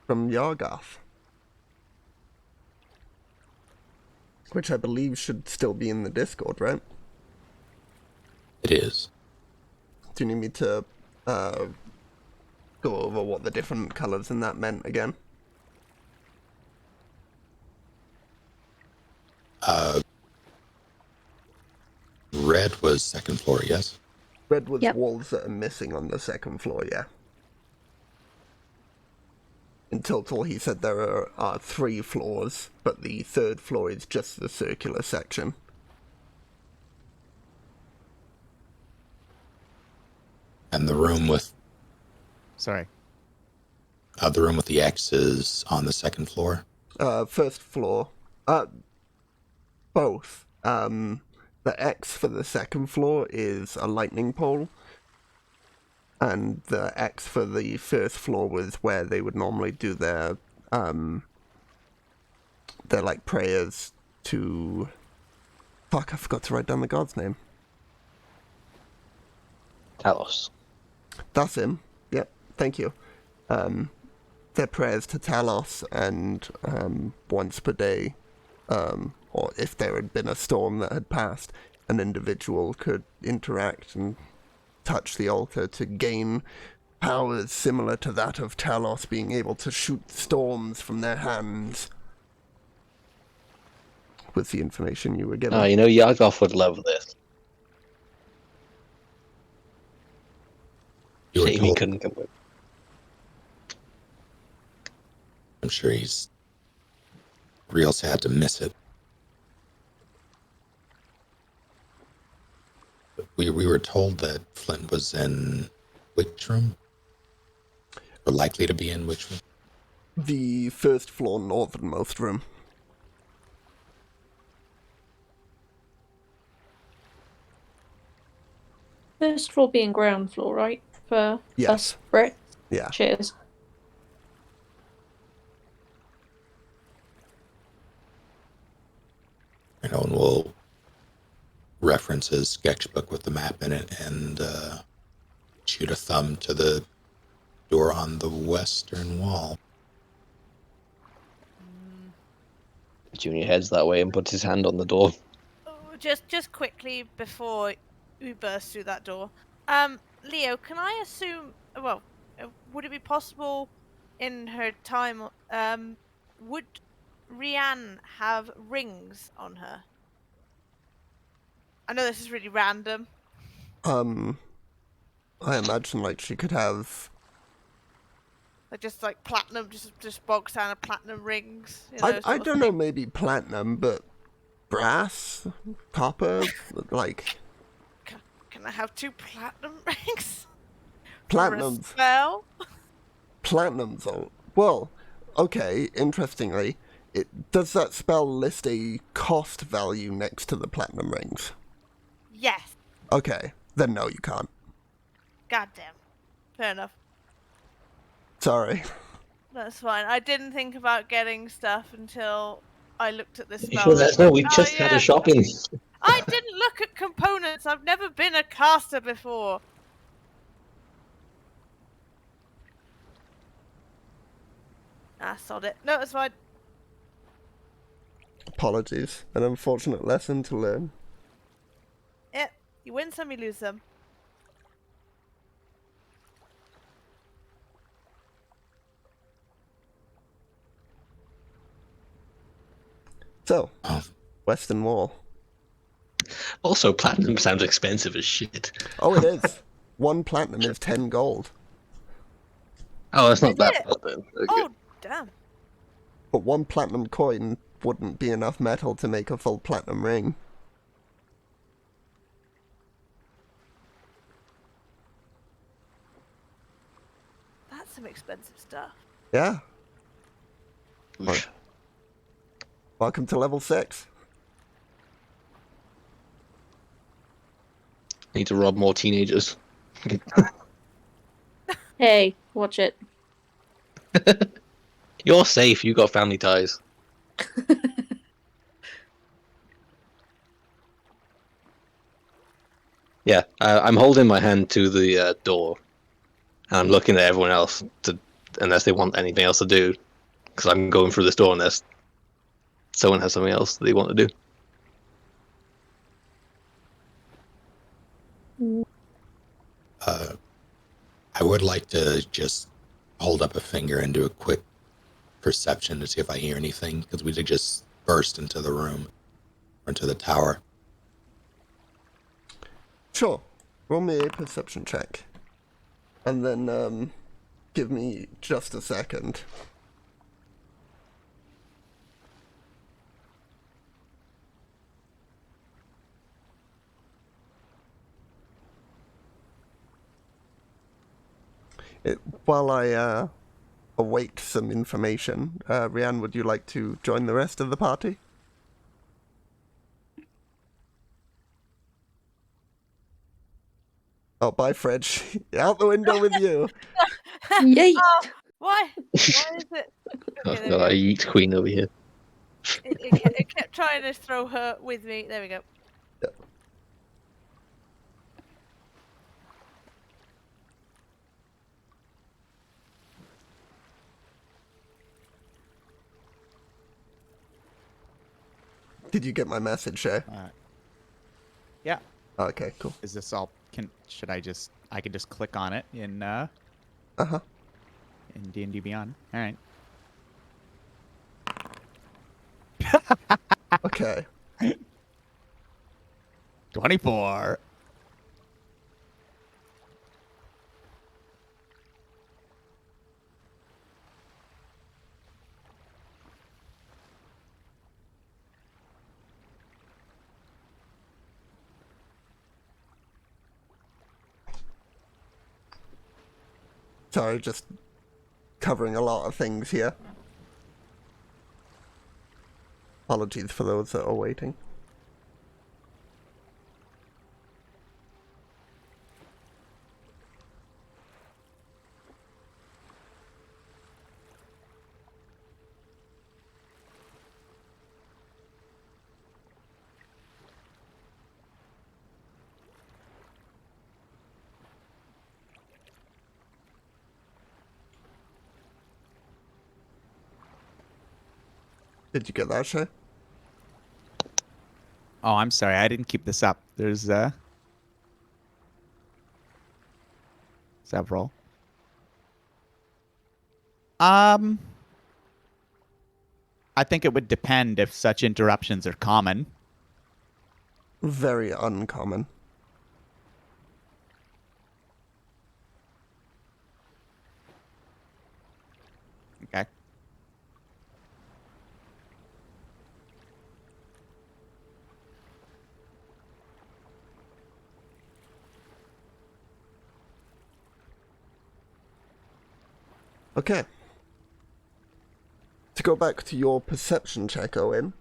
From Yargoth. Which I believe should still be in the Discord, right? It is. Do you need me to go over what the different colours in that meant again? Red was second floor, yes? Red was Yep. walls that are missing on the second floor, yeah. In total, he said there are 3 floors, but the third floor is just the circular section. And the room with Sorry. the X is on the second floor. First floor. Both. The X for the second floor is a lightning pole, and the X for the first floor was where they would normally do their like prayers to. Fuck! I forgot to write down the god's name. Talos. That's him. Yep. Thank you. Their prayers to Talos, and once per day, or if there had been a storm that had passed, an individual could interact and touch the altar to gain powers similar to that of Talos, being able to shoot storms from their hands. Was the information you were given? Oh, you know, Yargoth would love this. You were Shame he told. couldn't come with. I'm sure he's real sad to miss it. We were told that Flint was in which room? Or likely to be in which room? The first floor northernmost room. First floor being ground floor, right? For Yes. us Brits. Yeah. Cheers. You know, and we'll reference his sketchbook with the map in it and shoot a thumb to the door on the western wall. Junior heads that way and puts his hand on the door. Oh, just quickly before we burst through that door. Leo, can I assume? Well, would it be possible in her time? Would Rianne have rings on her? I know this is really random. I imagine like she could have. Like just like platinum, just bog standard platinum rings. You know, I sort of don't know, thing. maybe platinum, but brass, copper, like Can I have 2 platinum rings? platinum. For a spell? Platinum's all. Well, okay. Interestingly, does that spell list a cost value next to the platinum rings? Yes. Okay, then no, you can't. Goddamn. Fair enough. Sorry. That's fine. I didn't think about getting stuff until I looked at this You spell. sure that's no? We Oh, just had yeah. a shopping. I didn't look at components. I've never been a caster before. Ah, sod it. No, it's fine. Apologies. An unfortunate lesson to learn. Yeah, you win some, you lose some. So, Oh, Western Wall. Also, platinum sounds expensive as shit. Oh, it is. 1 platinum is 10 gold. Oh, that's not Is that it? bad then. Okay. Oh, damn. But 1 platinum coin wouldn't be enough metal to make a full platinum ring. That's some expensive stuff. Yeah. Oof. Welcome to level 6. Need to rob more teenagers. Hey, watch it. You're safe. You got family ties. Yeah, I'm holding my hand to the door, and I'm looking at everyone else unless they want anything else to do, because I'm going through this door unless someone has something else they want to do. I would like to just hold up a finger and do a quick perception to see if I hear anything, because we did just burst into the room, or into the tower. Sure. Roll me a perception check. And then, give me just a second. While I await some information, Rianne, would you like to join the rest of the party? Oh, bye, Fridge. Out the window with you. Yay! Oh, why? Why is it? Oh, Okay, there God, I we eat queen over here. go. It kept trying to throw her with me. There we go. Did you get my message, Shay? Yeah. Okay, cool. Is this all? I could just click on it in Uh-huh. in D&D Beyond. All right. Okay. 24. Sorry, just covering a lot of things here. Apologies for those that are waiting. Did you get that, Shay? Oh, I'm sorry. I didn't keep this up. There's several. I think it would depend if such interruptions are common. Very uncommon. Okay. Okay. To go back to your perception check, Owen,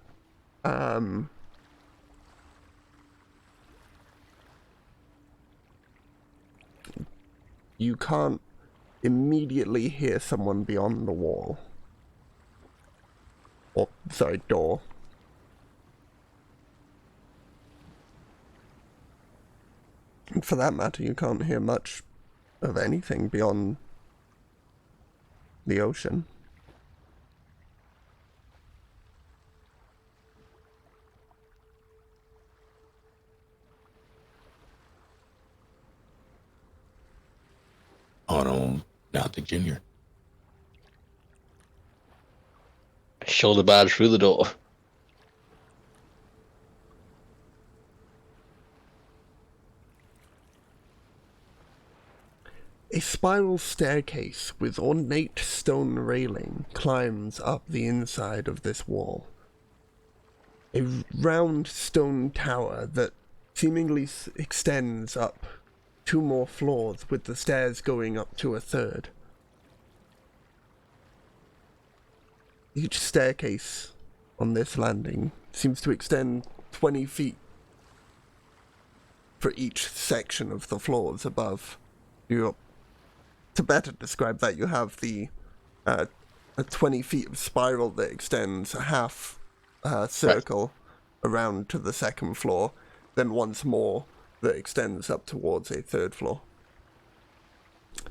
you can't immediately hear someone beyond the wall. Or, sorry, door. And for that matter, you can't hear much of anything beyond the ocean. Oh no, not the junior. Shoulder badge through the door. A spiral staircase with ornate stone railing climbs up the inside of this wall, a round stone tower that seemingly extends up 2 more floors, with the stairs going up to a 3rd. Each staircase on this landing seems to extend 20 feet for each section of the floors above. To better describe that, you have a 20 feet of spiral that extends a half circle around to the 2nd floor, then once more that extends up towards a 3rd floor.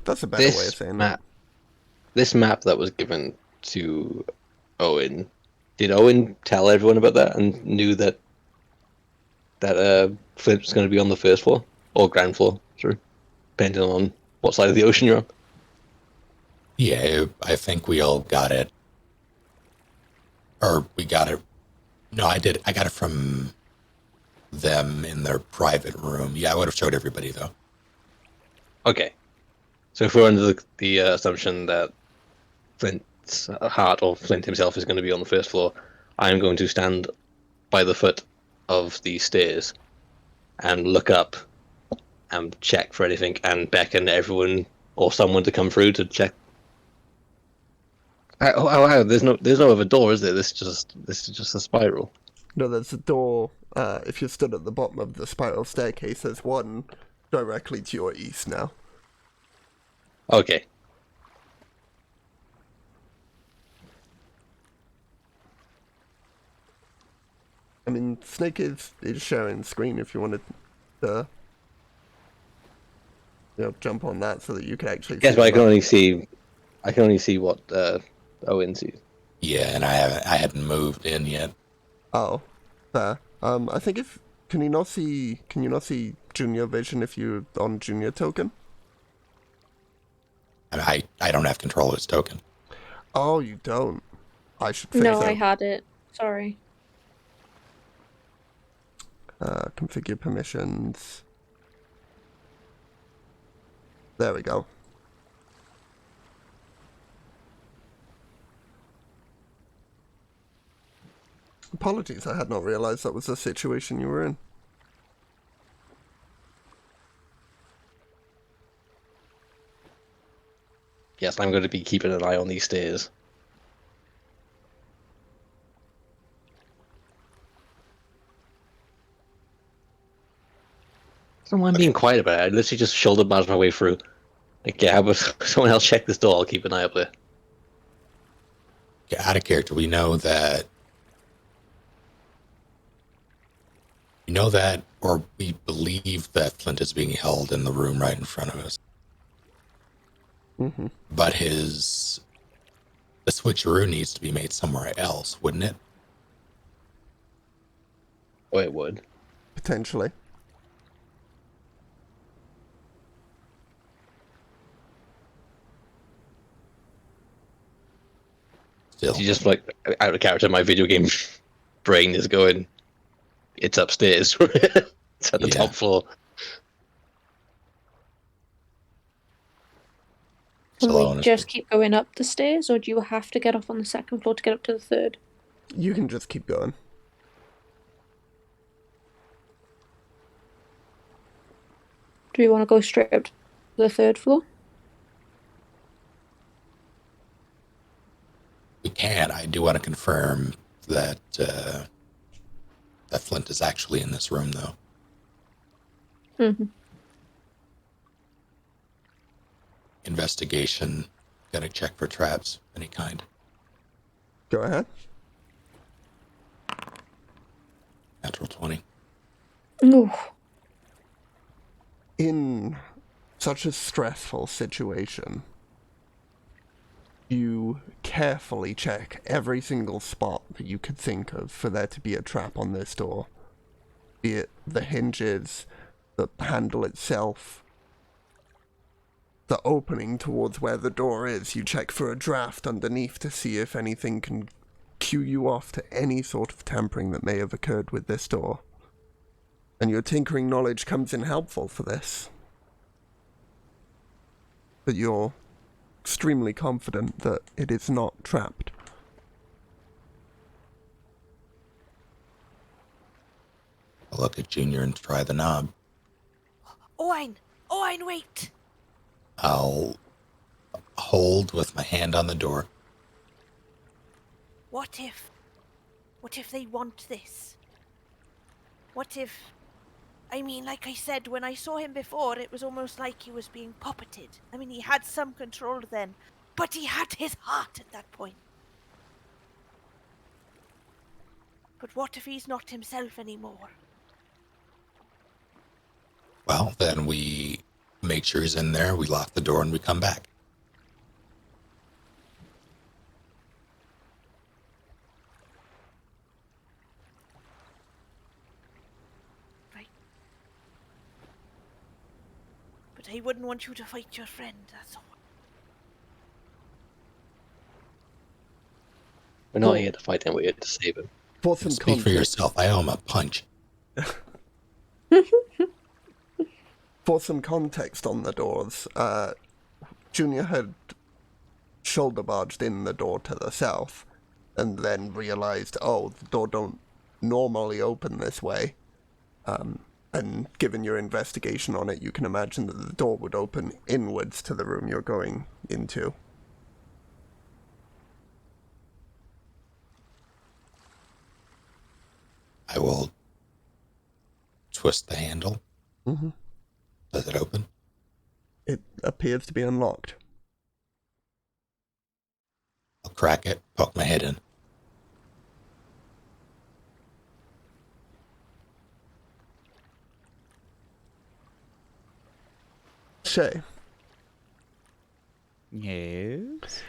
That's a better way of saying that. This map that was given to Owen, did Owen tell everyone about that and knew that Flint was going to be on the 1st floor or ground floor, sure, depending on what side of the ocean you're on? Yeah, I think we all got it. Or we got it. No, I did. I got it from them in their private room. Yeah, I would have showed everybody, though. Okay. So if we're under the assumption that Flint's heart or Flint himself is going to be on the 1st floor, I'm going to stand by the foot of the stairs and look up and check for anything and beckon everyone or someone to come through to check. How? There's no other door, is there? This is just a spiral. No, there's a door. If you're stood at the bottom of the spiral staircase, there's one directly to your east now. Okay. I mean, Snake is sharing screen if you wanted to jump on that so that you can actually Yes, see but I the can only see what Owen sees. Yeah, and I hadn't moved in yet. Oh, fair. I think can you not see Junior Vision if you're on Junior Token? I don't have control of his token. Oh, you don't. I should fix No, that. I had it. Sorry. Configure permissions. There we go. Apologies, I had not realized that was the situation you were in. Yes, I'm going to be keeping an eye on these stairs. Someone being quiet about it. I literally just shoulder barged my way through. Like, yeah, but someone else check this door. I'll keep an eye up there. Yeah, out of character, we know that, or we believe that Flint is being held in the room right in front of us. Mm-hmm. But the switcheroo needs to be made somewhere else, wouldn't it? Oh, it would. Potentially. Still. You just like out of character. My video game brain is going. It's upstairs. It's at the top floor. Can Hello, we just keep going up the stairs, or do you have to get off on the 2nd floor to get up to the 3rd? You can just keep going. Do we want to go straight up to the 3rd floor? We can. I do want to confirm that that Flint is actually in this room, though. Mm-hmm. Investigation. Gotta check for traps of any kind. Go ahead. Natural 20. Ooh. In such a stressful situation, you carefully check every single spot that you could think of for there to be a trap on this door. Be it the hinges, the handle itself, the opening towards where the door is. You check for a draft underneath to see if anything can cue you off to any sort of tampering that may have occurred with this door. And your tinkering knowledge comes in helpful for this. But you're extremely confident that it is not trapped. I'll look at Junior and try the knob. Owen! Owen, wait! I'll hold with my hand on the door. What if they want this? What if... I mean, like I said, when I saw him before, it was almost like he was being puppeted. I mean, he had some control then, but he had his heart at that point. But what if he's not himself anymore? Well, then we make sure he's in there, we lock the door, and we come back. But I wouldn't want you to fight your friend, that's all. We're not here to fight him, we're here to save him. For some Speak for context, yourself. I owe him a punch. for some context on the doors, Junior had shoulder barged in the door to the south, and then realized, oh, the door don't normally open this way. And given your investigation on it, you can imagine that the door would open inwards to the room you're going into. I will twist the handle. Mm-hmm. Does it open? It appears to be unlocked. I'll crack it, poke my head in. Shay, Yes.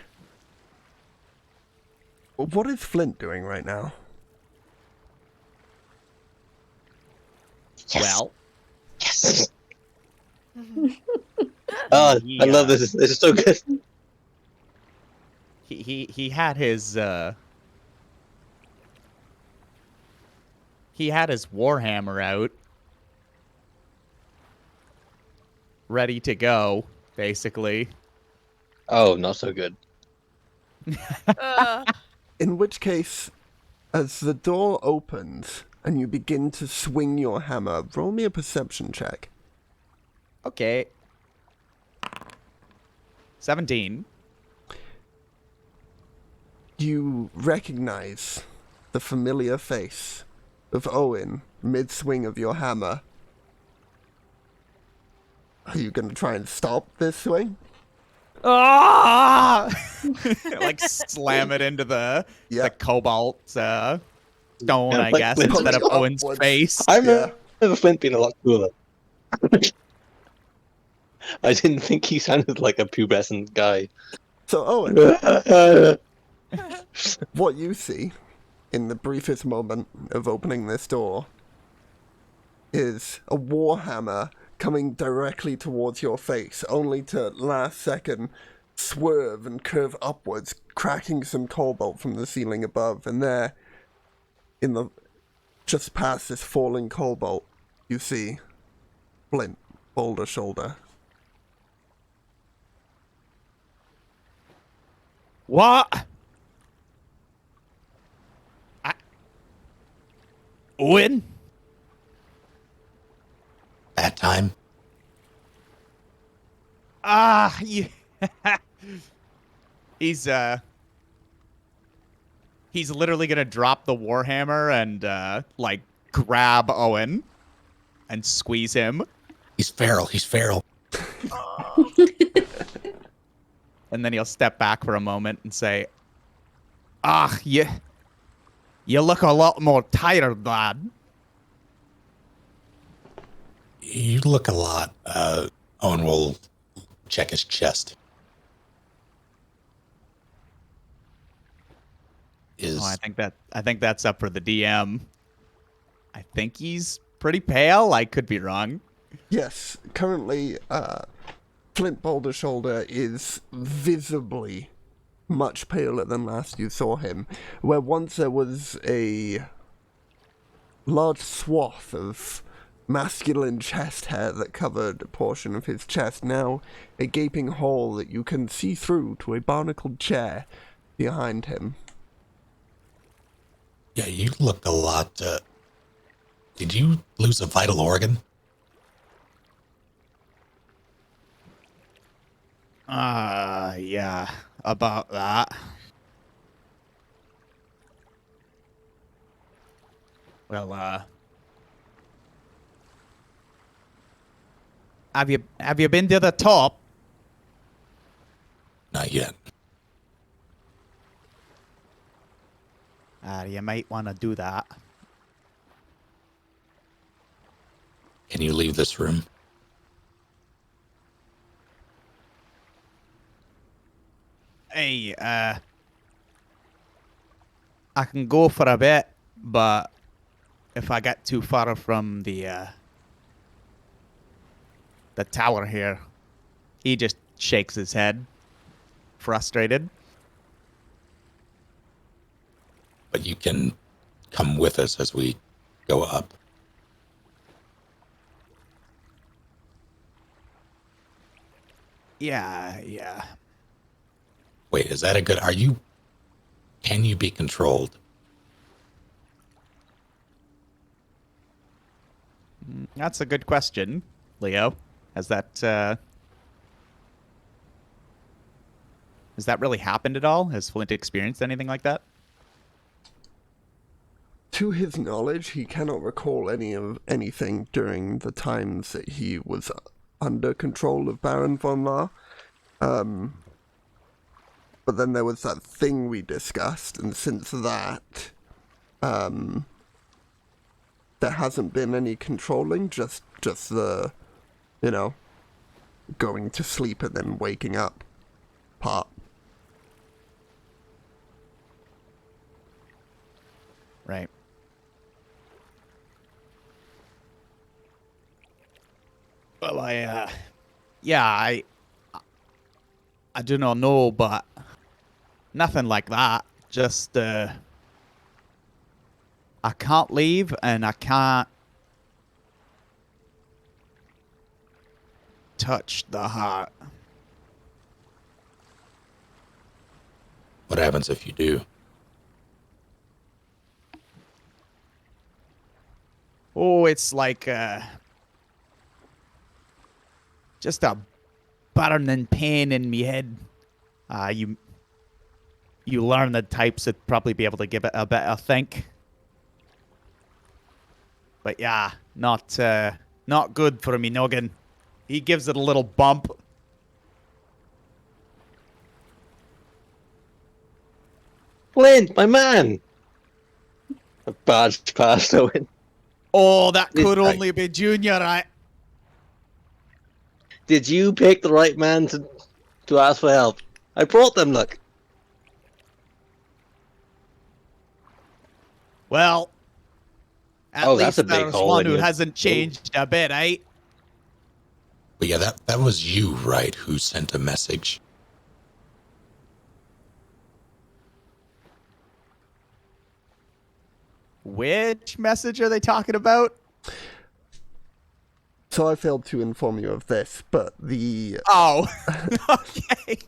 what is Flint doing right now? Yes. Well, Yes. Oh, I love this. This is so good. he had his warhammer out, ready to go, basically. Oh, not so good. In which case, as the door opens and you begin to swing your hammer, roll me a perception check. Okay. 17. You recognize the familiar face of Owen mid-swing of your hammer. Are you going to try and stop this swing? Ah! Like slam it into the cobalt stone, Yeah, I like guess, Flint's instead of Owen's upwards. face. I remember Flint being a lot cooler. I didn't think he sounded like a pubescent guy. So Owen, what you see in the briefest moment of opening this door is a warhammer coming directly towards your face, only to last second swerve and curve upwards, cracking some cobalt from the ceiling above. And there, in the just past this falling cobalt, you see Flint, boulder shoulder. What? Owen? That time? Yeah. He's literally gonna drop the warhammer and like grab Owen and squeeze him, He's feral. He's feral. and then he'll step back for a moment and say, you look a lot more tired, lad. You look a lot. Owen will check his chest. I think that's up for the DM. I think he's pretty pale. I could be wrong. Yes, currently, Flint Boulder Shoulder is visibly much paler than last you saw him, where once there was a large swath of masculine chest hair that covered a portion of his chest, now a gaping hole that you can see through to a barnacled chair behind him. Yeah, you look a lot Did you lose a vital organ? Yeah, about that. Well, have you been to the top? Not yet. You might want to do that. Can you leave this room? Hey, I can go for a bit, but if I get too far from the tower here, he just shakes his head, frustrated. But you can come with us as we go up. Yeah. Wait, is that a good... Can you be controlled? That's a good question, Leo. Has that really happened at all? Has Flint experienced anything like that? To his knowledge, he cannot recall anything during the times that he was under control of Baron von La. But then there was that thing we discussed, and since that, there hasn't been any controlling, just the, going to sleep and then waking up part. Right. Well, I do not know, but nothing like that. Just, I can't leave, and I can't touch the heart. What happens if you do? Oh, it's like, just a burning pain in me head. You learn the types that probably be able to give it a better think. But yeah, not good for me noggin. He gives it a little bump. Flint, my man! A barged past Owen. Oh, that could Right. only be Junior, right? Did you pick the right man to ask for help? I brought them, look. Well, at Oh, that's least a big there's hole one in who your- hasn't changed a bit, eh? But yeah, that was you, right, who sent a message? Which message are they talking about? So I failed to inform you of this, but the Oh, okay.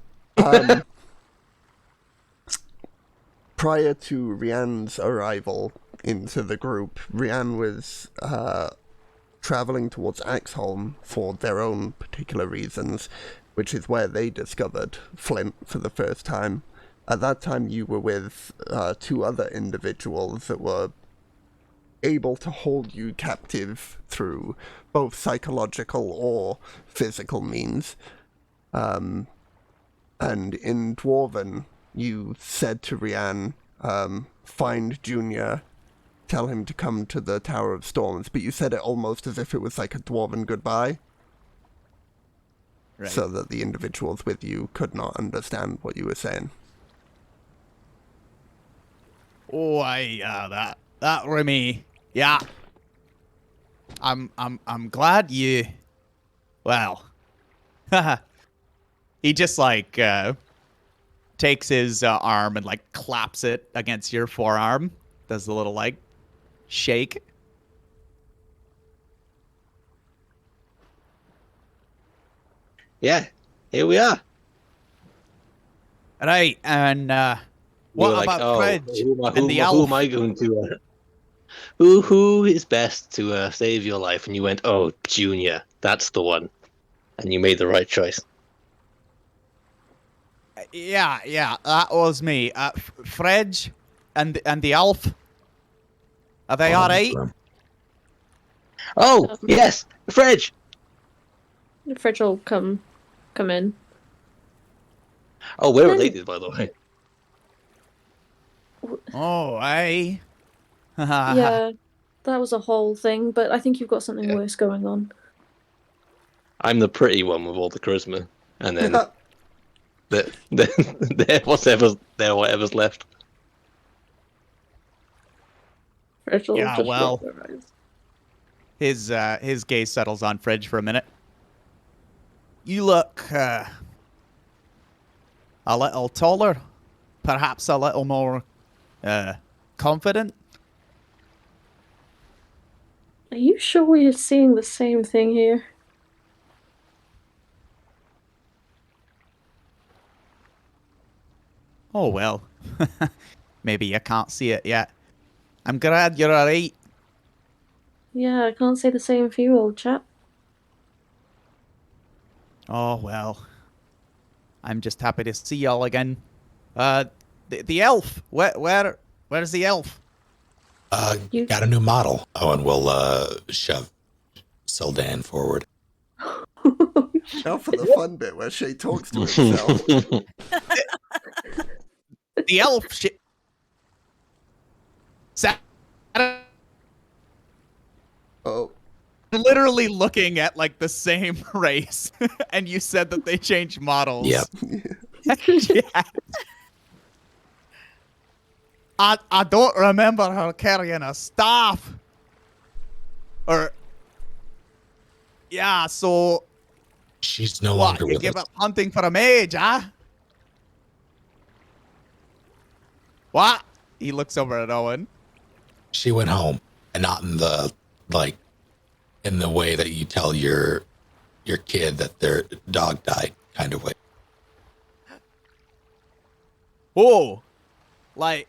prior to Rianne's arrival into the group, Rianne was traveling towards Axholm for their own particular reasons, which is where they discovered Flint for the first time. At that time, you were with two other individuals that were able to hold you captive through both psychological or physical means. And in Dwarven, you said to Rianne, find Junior, tell him to come to the Tower of Storms, but you said it almost as if it was like a Dwarven goodbye, Right. so that the individuals with you could not understand what you were saying. Oh, that were me. Yeah. I'm glad you. Well, he just like takes his arm and like claps it against your forearm. Does the little like shake. Yeah, here we are. Right, and We were what like, about oh, Fridge who and the who elf? am I going to? Who is best to save your life? And you went, oh, Junior, that's the one, and you made the right choice. Yeah, that was me. Fredge and the elf. Are they all right? Oh, yes, Fridge. The fridge will come in. Oh, we're Then- related, by the way. Oh, aye. Yeah, that was a whole thing, but I think you've got something Yeah. worse going on. I'm the pretty one with all the charisma, and then whatever's left. Fridge will Yeah, just well. roll their eyes. His gaze settles on Fridge for a minute. You look a little taller, perhaps a little more confident. Are you sure we're seeing the same thing here? Oh well, maybe you can't see it yet. I'm glad you're alright. Yeah, I can't say the same for you, old chap. Oh well, I'm just happy to see y'all again. The elf. Where's the elf? You- Got a new model. Owen will shove Sildan forward. Now for the fun bit where Shay talks to himself. The elf. Oh, Literally looking at like the same race, and you said that they changed models. Yep. Yeah. I don't remember her carrying a staff. Or yeah, so She's no what? longer You with give us. up hunting for a mage, huh? What? He looks over at Owen. She went home, and not in the in the way that you tell your kid that their dog died kind of way. Oh, like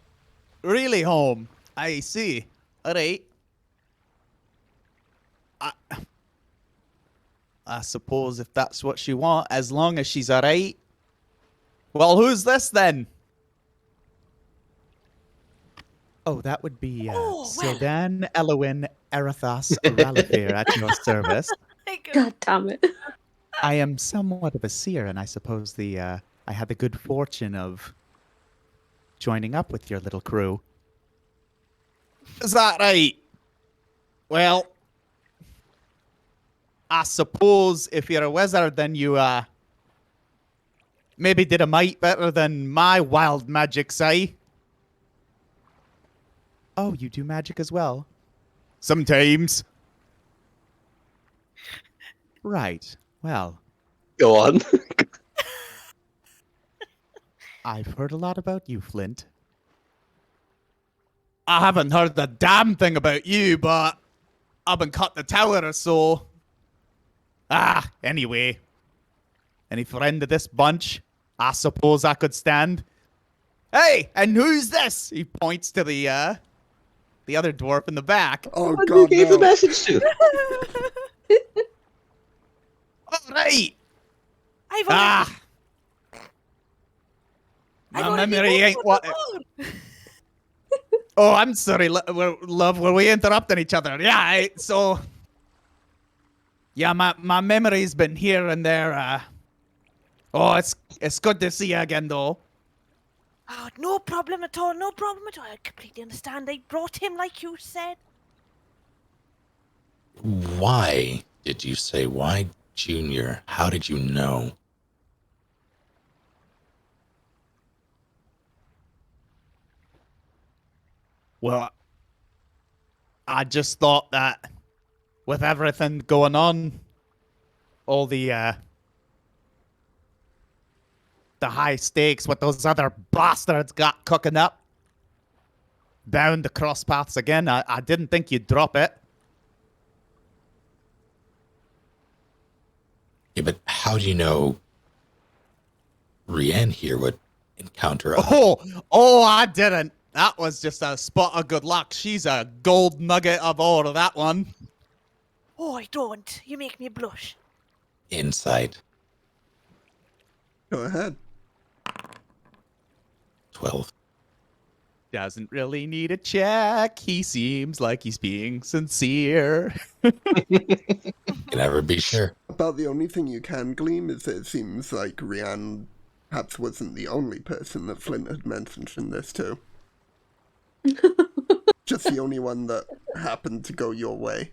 really home? I see. All right. I suppose if that's what she want, as long as she's all right. Well, who's this then? Oh, that would be Oh, well. Sildan Elowin Erathas Ralifir at your service. Hey, good. God damn it. I am somewhat of a seer, and I suppose I had the good fortune of joining up with your little crew. Is that right? Well, I suppose if you're a wizard, then you maybe did a mite better than my wild magic, say. Oh, you do magic as well? Sometimes. Right. Well, Go on. I've heard a lot about you, Flint. I haven't heard a damn thing about you, but I've been cut the tower or so. Anyway. Any friend of this bunch? I suppose I could stand. Hey, and who's this? He points to the other dwarf in the back. oh Who God, gave the no. message to? All right. I've already, I've My already memory walked ain't on what. the road. Oh, I'm sorry, love. Were we interrupting each other? Yeah. So. Yeah, my memory's been here and there. Oh, it's good to see you again, though. Oh, no problem at all. No problem at all. I completely understand. They brought him like you said. Why did you say why, Junior? How did you know? Well, I just thought that with everything going on, all the high stakes, what those other bastards got cooking up, bound to cross paths again. I didn't think you'd drop it. Yeah, but how do you know Rianne here would encounter us? Oh, I didn't. That was just a spot of good luck. She's a gold nugget of ore, that one. Oh, I don't. You make me blush. Insight. Go ahead. 12. Doesn't really need a check. He seems like he's being sincere. Can never be sure. About the only thing you can glean is that it seems like Rianne perhaps wasn't the only person that Flint had mentioned this to. Just the only one that happened to go your way.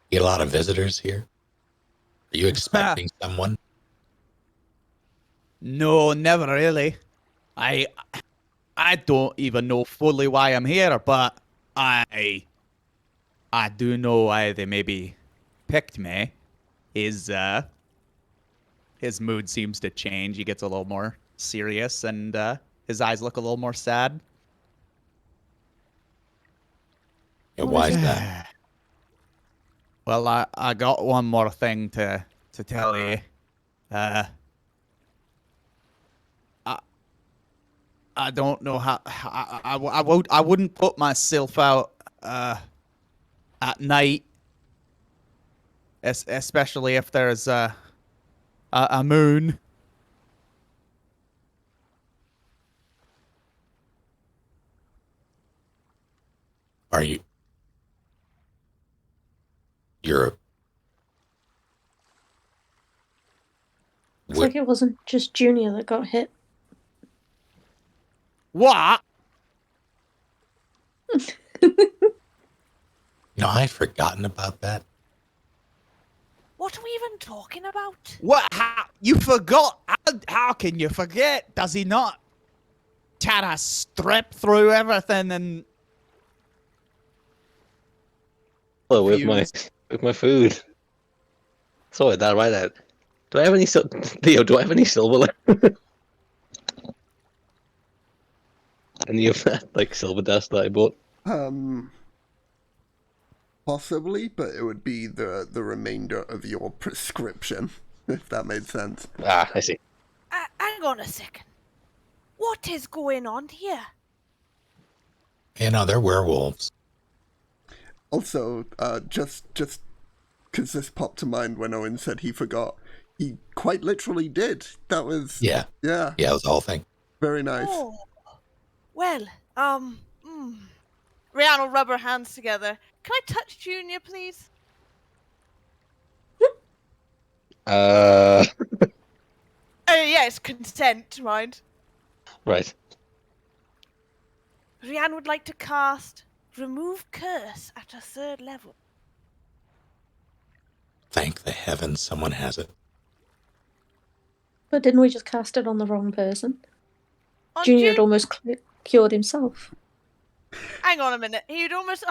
Get a lot of visitors here. Are you expecting someone? No, never really. I don't even know fully why I'm here, but I do know why they maybe picked me. His mood seems to change. He gets a little more serious, and his eyes look a little more sad. Yeah, why is that? Well, I got one more thing to tell you. I don't know how I wouldn't put myself out at night, especially if there's a moon. Are you? You're. It's like it wasn't just Junior that got hit. What? No, I'd forgotten about that. What are we even talking about? What? How? You forgot? How can you forget? Does he not try to strip through everything and? Well, with my food. Sorted that right out. Do I have any Theo? Do I have any silver left? Any of that like silver dust that I bought? Possibly, but it would be the remainder of your prescription, if that made sense. Ah, I see. Hang on a second. What is going on here? You know, they're werewolves. Also, just because this popped to mind when Owen said he forgot, he quite literally did. That was... Yeah. Yeah. Yeah, it was the whole thing. Very nice. Oh. Well, Rihanna will rub her hands together. Can I touch Junior, please? Uh, Yeah, it's consent, mind. right. Rihanna would like to cast Remove Curse at a 3rd level. Thank the heavens someone has it. But didn't we just cast it on the wrong person? On Junior had almost cured himself. Hang on a minute. He'd almost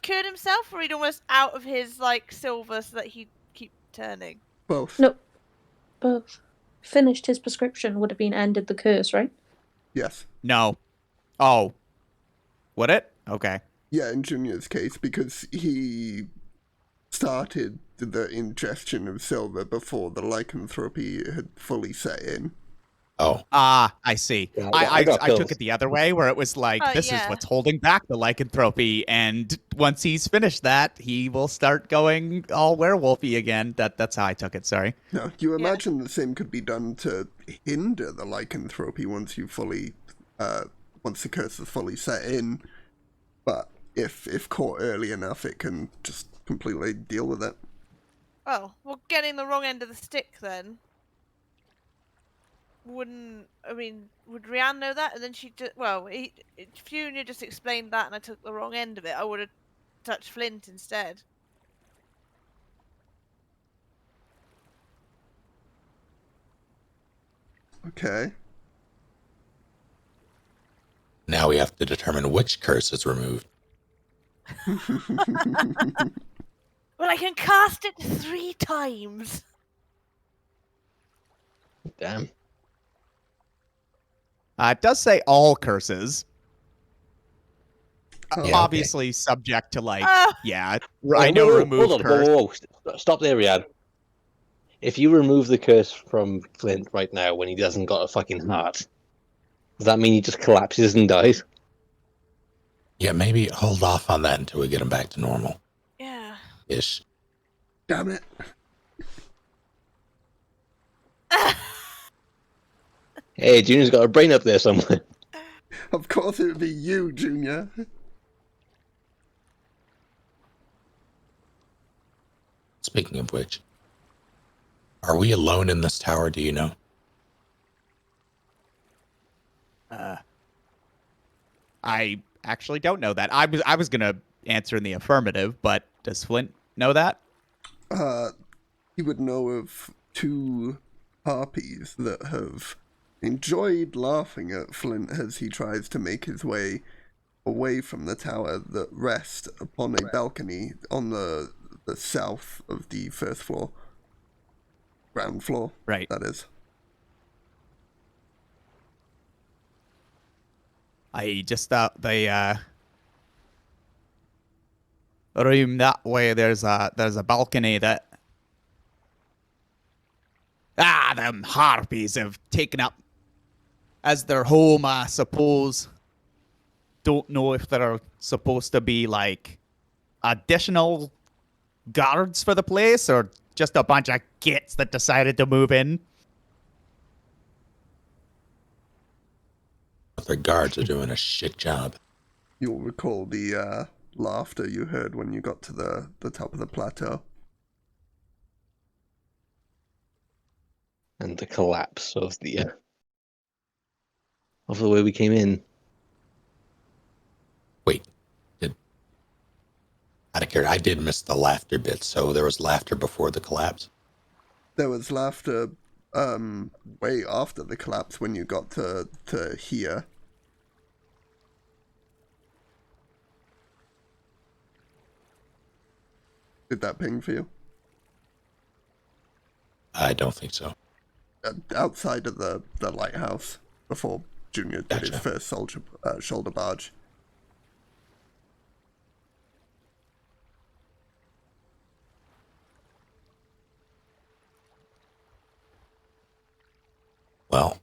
cured himself, or he'd almost out of his like silver so that he'd keep turning. Both. No, both. Finished his prescription would have been ended the curse, right? Yes. No. Oh. Would it? Okay. Yeah, in Junior's case, because he started the ingestion of silver before the lycanthropy had fully set in. Oh. I see. Yeah, I got took pills. it the other way, where it was like, this is Yeah. what's holding back the lycanthropy, and once he's finished that, he will start going all werewolfy again. That's how I took it, sorry. No, you imagine the same could be done to hinder the lycanthropy once you fully, once the curse is fully set in. But if caught early enough, it can just completely deal with it. Oh, well, getting the wrong end of the stick then. Would Rianne know that? And then she just, Junior just explained that and I took the wrong end of it. I would have touched Flint instead. Okay. Now we have to determine which curse is removed. Well, I can cast it 3 times. Damn. It does say all curses. Oh, Yeah, Obviously subject to I Whoa, know whoa, remove hold on, curse. whoa. Stop there, Riyadh. If you remove the curse from Flint right now when he doesn't got a fucking heart, Does that mean he just collapses and dies? Yeah, maybe hold off on that until we get him back to normal. Yeah. Ish. Damn it. Hey, Junior's got a brain up there somewhere. Of course it would be you, Junior. Speaking of which, are we alone in this tower? Do you know? I actually don't know that. I was gonna answer in the affirmative, but does Flint know that? He would know of two harpies that have enjoyed laughing at Flint as he tries to make his way away from the tower that rest upon a balcony on the south of the first floor. Ground floor, Right. that is. I just thought the room that way. There's a balcony that them harpies have taken up as their home. I suppose. Don't know if there are supposed to be like additional guards for the place or just a bunch of gits that decided to move in. Their guards are doing a shit job. You'll recall the laughter you heard when you got to the top of the plateau. And the collapse of the way we came in. Wait, out of care, I did miss the laughter bit, so there was laughter before the collapse? There was laughter way after the collapse when you got to here. Did that ping for you? I don't think so. Outside of the lighthouse before Junior did his Gotcha. first shoulder barge. Well,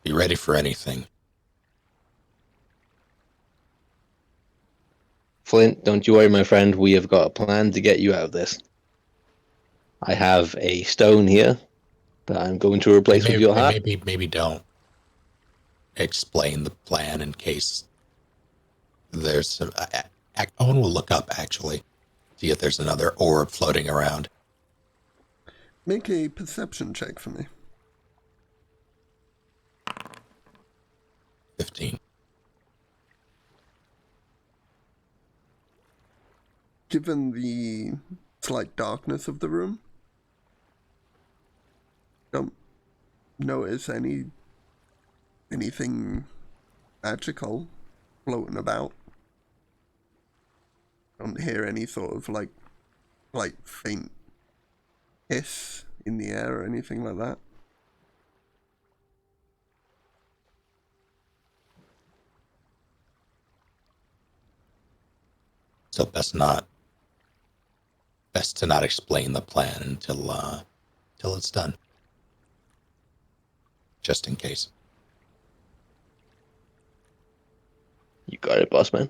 be ready for anything. Flint, don't you worry, my friend. We have got a plan to get you out of this. I have a stone here that I'm going to replace with your hat. Maybe don't explain the plan in case there's some. Owen will look up, actually, see if there's another orb floating around. Make a perception check for me. 15. Given the slight darkness of the room, don't notice anything magical floating about. Don't hear any sort of like faint hiss in the air or anything like that. So best to not explain the plan until it's done. Just in case. You got it, boss man.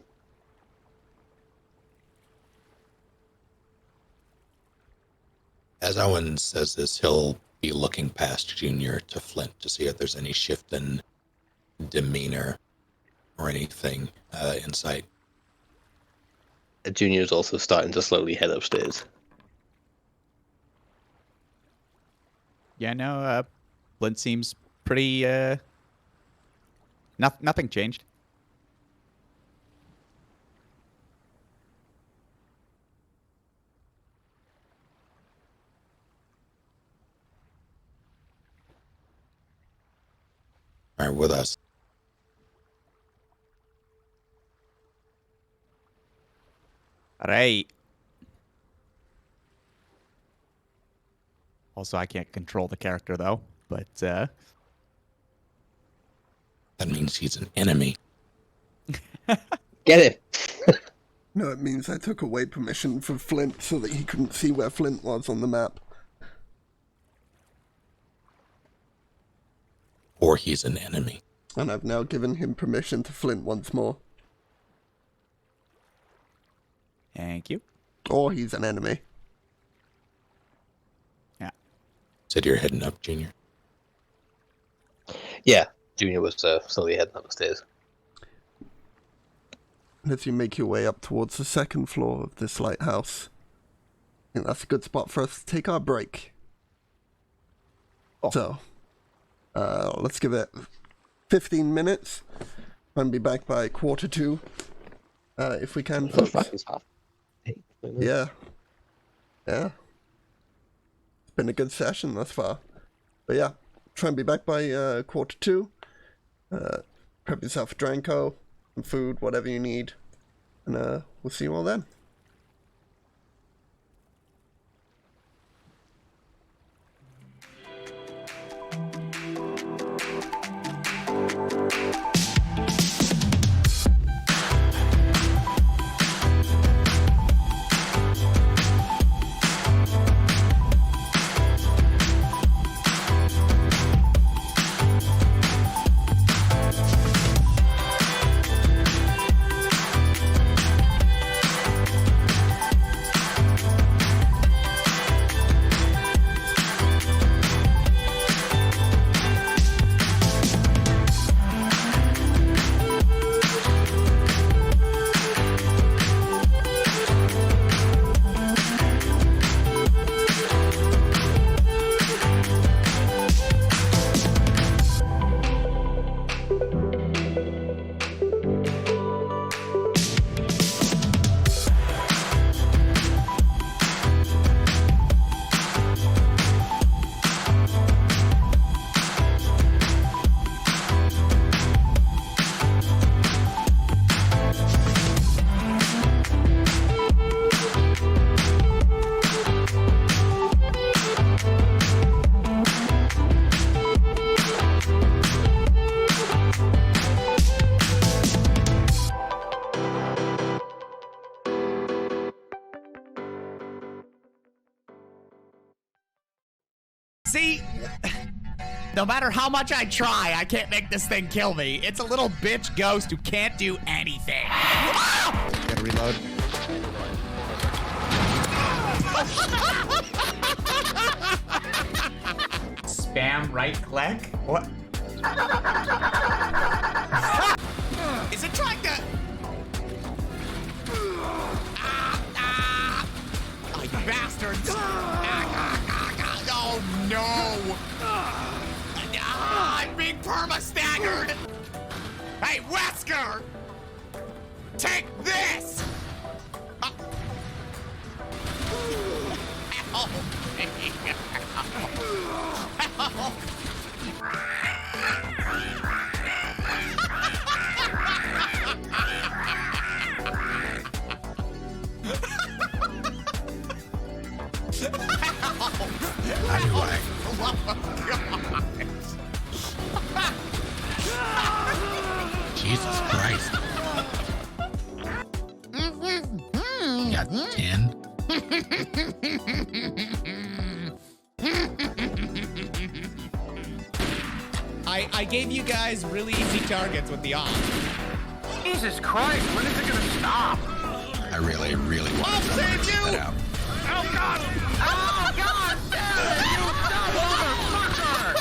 As Owen says this, he'll be looking past Junior to Flint to see if there's any shift in demeanor or anything in sight. Junior's also starting to slowly head upstairs. Yeah, no, Flint seems pretty, nothing changed. Are with us. Right. Also, I can't control the character, though, but, That means he's an enemy. Get it! No, it means I took away permission from Flint so that he couldn't see where Flint was on the map. or he's an enemy. And I've now given him permission to Flint once more. Thank you. Or he's an enemy. Yeah. Said you're heading up, Junior. Yeah, Junior was slowly heading up the stairs. As you make your way up towards the second floor of this lighthouse, I think that's a good spot for us to take our break. Oh. So, let's give it 15 minutes and be back by 1:45, if we can, folks. It's half 8. Yeah. Yeah. It's been a good session thus far. But yeah, try and be back by 1:45. Prep yourself a Dranko, some food, whatever you need. And we'll see you all then. See, no matter how much I try, I can't make this thing kill me. It's a little bitch ghost who can't do anything. Ah! Gotta reload. Spam right click? What? Is it trying to... Oh, you bastards! Oh no! I'm being perma-staggered! Hey, Wesker! Take this! Help me! Help! Anyway. Jesus Christ. Got 10. I gave you guys really easy targets with the off. Jesus Christ, when is it gonna stop? I really want I'll to save check you! that out. Oh God! Oh God! Damn it, you dumb motherfucker!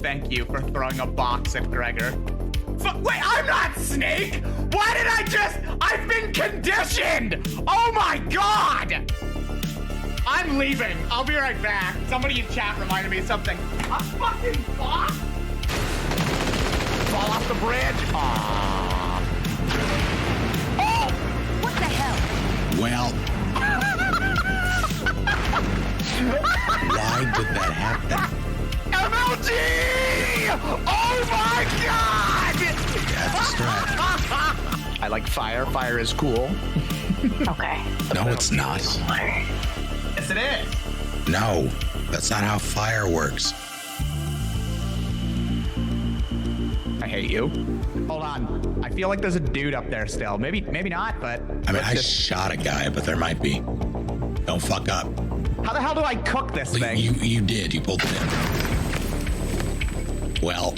Thank you for throwing a box at Gregor. Wait, I'm not Snake! Why did I just... I've been conditioned! Oh my god! I'm leaving. I'll be right back. Somebody in chat reminded me of something. A fucking box? Fall off the bridge. Aww. Oh! What the hell? Well, why did that happen? MLG! Oh my god! Yeah, it's a strat. I like fire. Fire is cool. Okay. No, it's not. Yes, it is. No, that's not how fire works. I hate you. Hold on. I feel like there's a dude up there still. Maybe not, but... I mean, let's I just- shot a guy, but there might be. Don't fuck up. How the hell do I cook this thing? You did. You pulled it in. Well,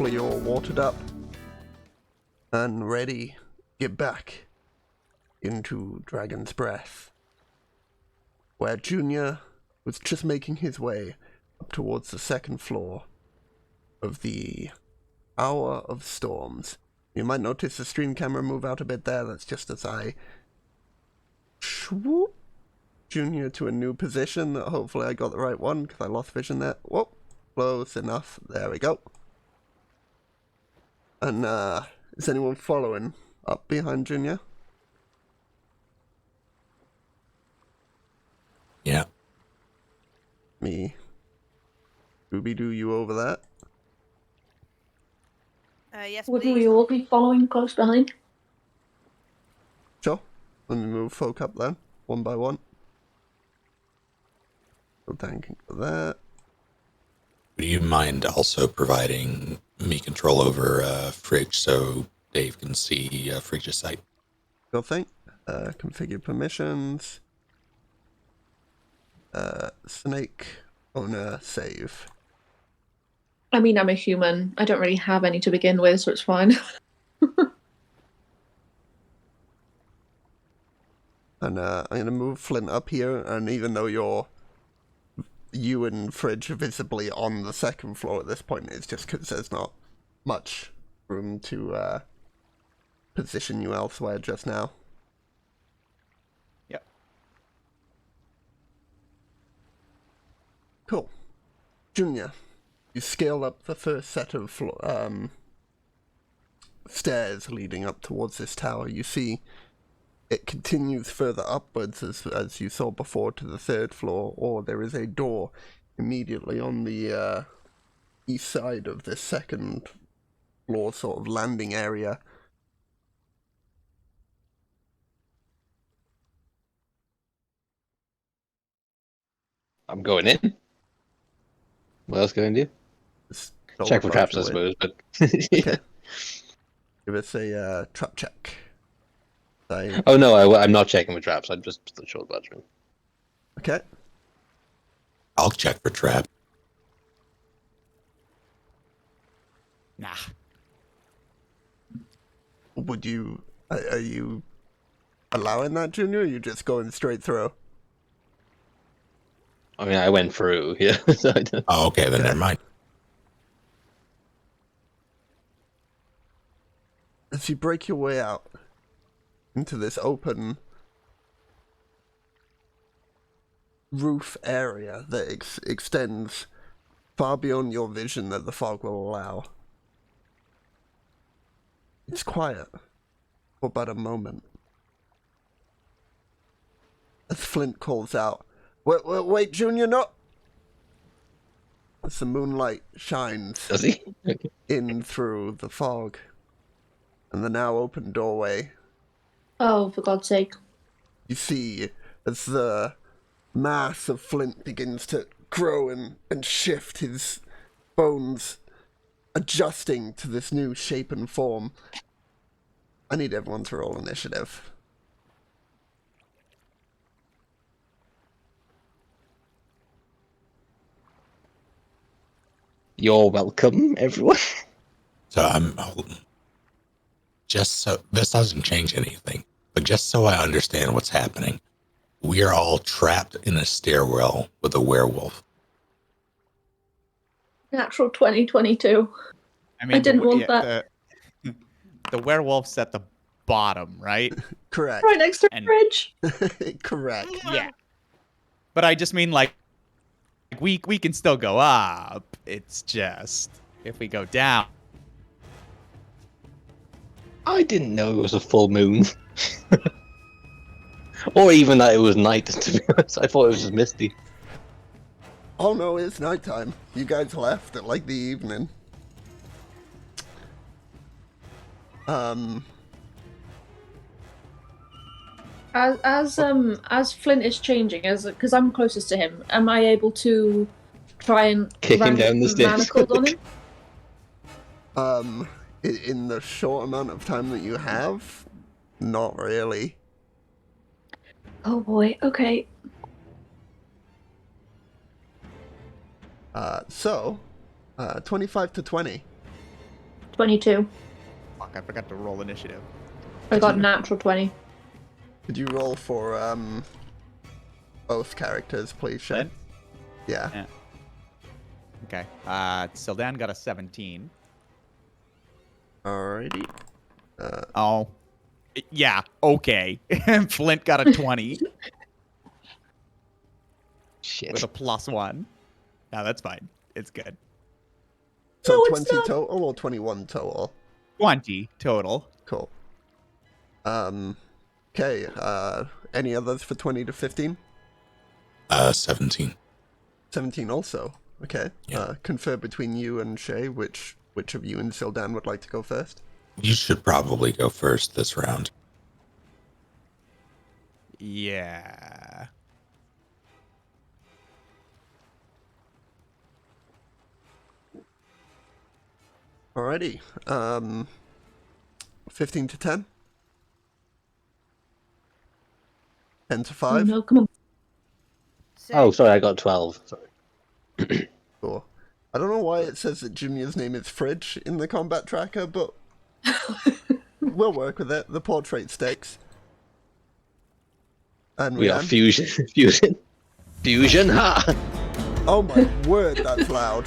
hopefully you're all watered up and ready to get back into Dragon's Breath, where Junior was just making his way up towards the second floor of the Hour of Storms. You might notice the stream camera move out a bit there. That's just as I swoop Junior to a new position. Hopefully I got the right one, because I lost vision there. Whoop, close enough. There we go. And, is anyone following up behind Junior? Yeah. Me. Scooby-Doo, you over that? Yes, Wouldn't please. we all be following close behind? Sure. Let me move folk up then, one by one. So thank you for that. Would you mind also providing me control over Fridge so Dave can see Fridge's site? Sure thing. Configure permissions. Snake owner save. I mean, I'm a human. I don't really have any to begin with, so it's fine. And I'm gonna move Flint up here, and even though you and Fridge are visibly on the second floor at this point, it's just because there's not much room to position you elsewhere just now. Yep. Cool. Junior, you scale up the first set of stairs leading up towards this tower. You see it continues further upwards as you saw before to the third floor, or there is a door immediately on the east side of this second floor sort of landing area. I'm going in. What else can I do? Just Check for about traps, I your way. suppose, but... Okay. Give us a trap check. Oh no, I'm not checking for traps. I'm just the short bedroom. Okay. I'll check for trap. Nah. Would you... Are you allowing that, Junior, or are you just going straight through? I mean, I went through, yeah. So I don't... Oh, okay, then never mind. As you break your way out into this open roof area that extends far beyond your vision that the fog will allow, it's quiet for but a moment. As Flint calls out, wait, Junior, no! As the moonlight shines Does he? Okay. in through the fog and the now open doorway, Oh, for God's sake. you see as the mass of Flint begins to grow and shift, his bones adjusting to this new shape and form. I need everyone to roll initiative. You're welcome, everyone. So just so this doesn't change anything, but just so I understand what's happening, we are all trapped in a stairwell with a werewolf. Natural 2022. I mean, didn't want that. The werewolf's at the bottom, right? Correct. Right next to the And- fridge. Correct. Yeah. But I just mean, like we can still go up. It's just if we go down. I didn't know it was a full moon. Or even that it was night, to be honest. I thought it was just misty. Oh no, it's nighttime. You guys left at like the evening. As Flint is changing, because I'm closest to him, am I able to try and Kick him land down the stairs. manacled on him? In the short amount of time that you have, not really. Oh boy, okay. So, 25 to 20. 22. Fuck, I forgot to roll initiative. I got natural 20. Could you roll for both characters, please, Shay? Flint? Yeah. Yeah. Okay. Sildan got a 17. Alrighty. Oh. Yeah, okay. Flint got a 20 Shit. with a +1. No, that's fine. It's good. So No, it's 20 not. total or 21 total? 20 total. Cool. Okay, any others for 20 to 15? 17. 17 also. Okay. Yeah. Confer between you and Shay which of you and Sildan would like to go first. You should probably go first this round. Yeah. Alrighty. 15 to 10? 10 to 5? Oh, no, come on. Oh, sorry, I got 12. Sorry. Cool. I don't know why it says that Junior's name is Fridge in the combat tracker, but we'll work with it. The portrait sticks. And We are Rianne? Fusion, ha! Oh my word, that's loud.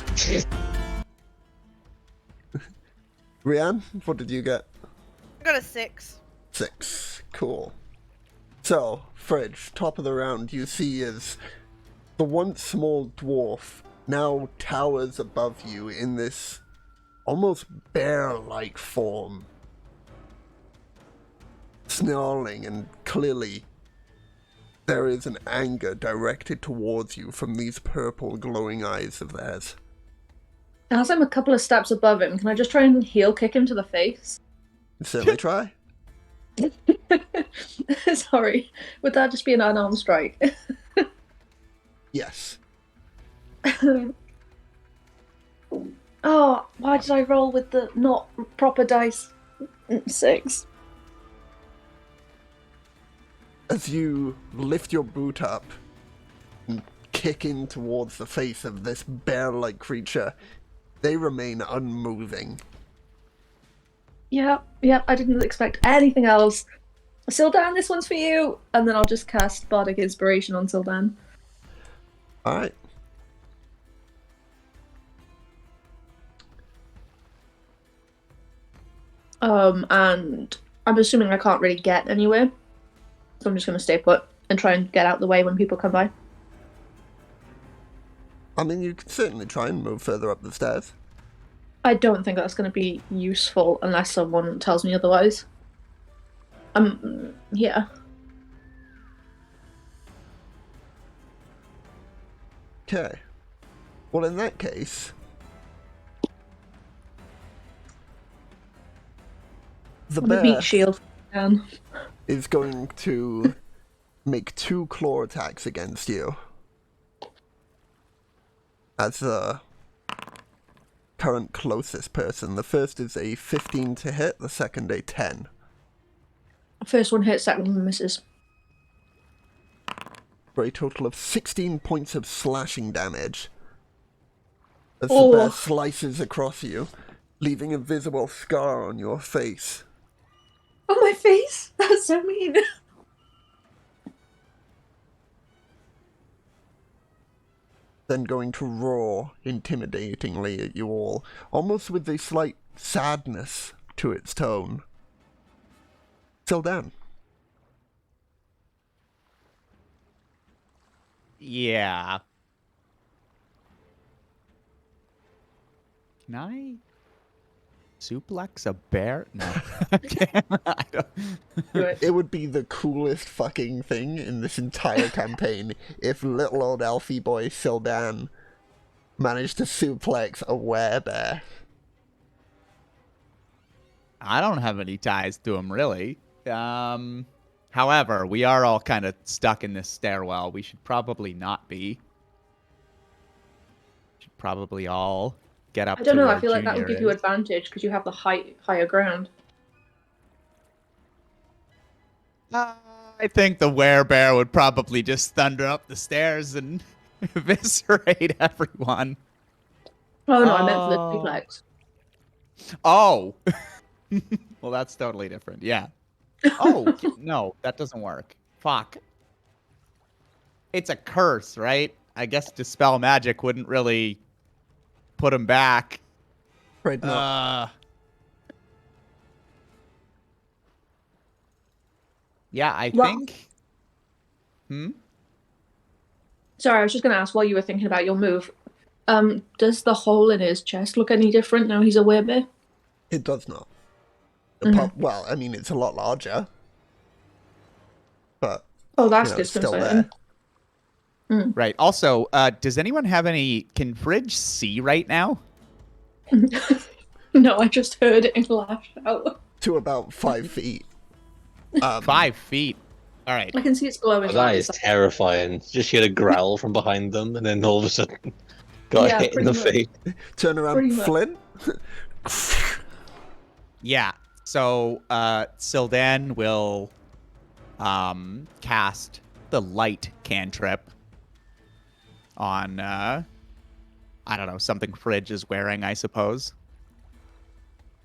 Rianne, what did you get? I got a 6. 6. Cool. So, Fridge, top of the round, you see is the once small dwarf now towers above you in this almost bear-like form. Snarling, and clearly there is an anger directed towards you from these purple glowing eyes of theirs. As I'm a couple of steps above him, can I just try and heel kick him to the face? Certainly try. Sorry, would that just be an unarmed strike? Yes. Oh, why did I roll with the not proper dice? 6. As you lift your boot up and kick in towards the face of this bear-like creature, they remain unmoving. Yep, I didn't expect anything else. Sildan, this one's for you! And then I'll just cast Bardic Inspiration on Sildan. Alright. And I'm assuming I can't really get anywhere. So I'm just going to stay put and try and get out the way when people come by. I mean, you can certainly try and move further up the stairs. I don't think that's going to be useful unless someone tells me otherwise. Yeah. Okay. Well, in that case, the I'm a bear meat shield. is going to make 2 claw attacks against you. As the current closest person. The first is a 15 to hit, the second a 10. First one hits, second one misses. For a total of 16 points of slashing damage. As Oh. the bear slices across you, leaving a visible scar on your face. Oh, my face! That's so mean. Then going to roar intimidatingly at you all, almost with a slight sadness to its tone. Sildan. Yeah. Can I suplex a bear? No. I don't. Do it. It would be the coolest fucking thing in this entire campaign if little old elfie boy Sildan managed to suplex a werebear. I don't have any ties to him, really. However, we are all kind of stuck in this stairwell. We should probably not be. Should probably all get up. I don't to know, where I feel like that would Junior give you is. advantage because you have the higher ground. I think the werebear would probably just thunder up the stairs and eviscerate everyone. Oh no, I meant for the Oh. suplex. Oh! Well, that's totally different. Yeah. Oh, no, that doesn't work. Fuck. It's a curse, right? I guess Dispel Magic wouldn't really put him back. Right now. Yeah, I Well- think... Sorry, I was just going to ask while you were thinking about your move. Does the hole in his chest look any different now he's a werebear? It does not. Mhm. Well, I mean, it's a lot larger. But, Oh, that's it's still disconcerting. there. Right. Also, does anyone have any... Can Fridge see right now? No, I just heard it and lashed out. To about 5 feet. 5 feet. All right. I can see it's glowing That is lights. terrifying. Just hear a growl from behind them, and then all of a sudden, got Yeah, hit in the pretty face. Turn around, Pretty much. Flint. Yeah. So, Sildan will cast the light cantrip on, I don't know, something Fridge is wearing, I suppose.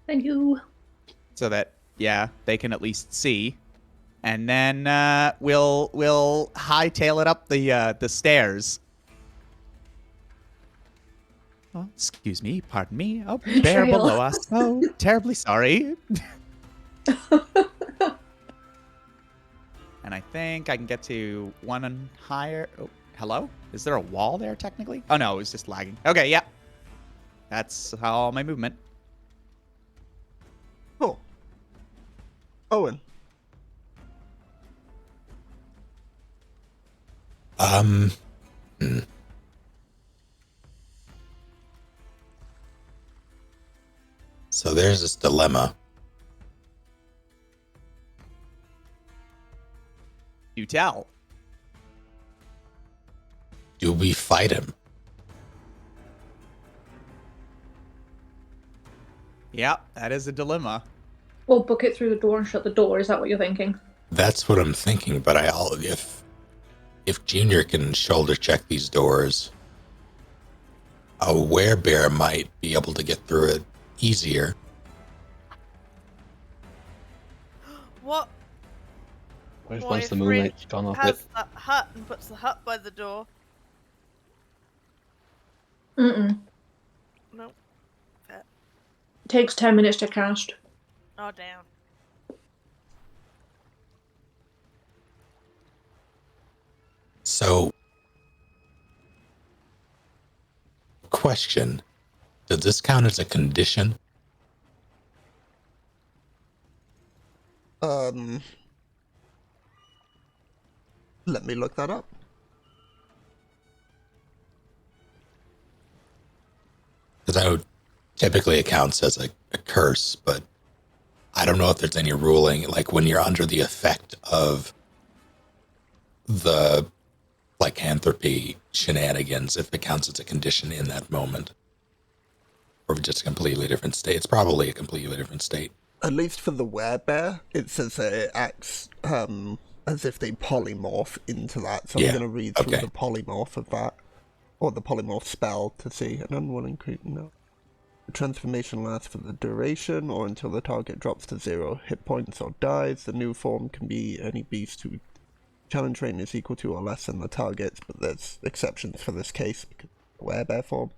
Thank you. So that, yeah, they can at least see. And then we'll hightail it up the stairs. Oh, excuse me, pardon me. Oh, bear Betrayal. below us. Oh, terribly sorry. And I think I can get to one higher. Oh, hello? Is there a wall there technically? Oh no, it was just lagging. Okay, yeah. That's all my movement. Oh. Owen. So there's this dilemma. You tell. Do we fight him? Yeah, that is a dilemma. Or book it through the door and shut the door. Is that what you're thinking? That's what I'm thinking, but if Junior can shoulder check these doors, a werebear might be able to get through it easier. What? Where's What once if the moonlight's gone off has it? that hut and puts the hut by the door? Mm-mm. No. Fair. Takes 10 minutes to cast. Oh, damn. So, question, does this count as a condition? Let me look that up. Because I know typically it counts as a curse, but I don't know if there's any ruling, like when you're under the effect of the lycanthropy shenanigans, if it counts as a condition in that moment. Or if it's just a completely different state. It's probably a completely different state. At least for the werebear, it says that it acts as if they polymorph into that. So Yeah, I'm going to read through okay. the polymorph of that, or the polymorph spell to see an unwilling creature. No. The transformation lasts for the duration, or until the target drops to 0 hit points or dies. The new form can be any beast whose challenge rating is equal to or less than the target's, but there's exceptions for this case because of the werebear form.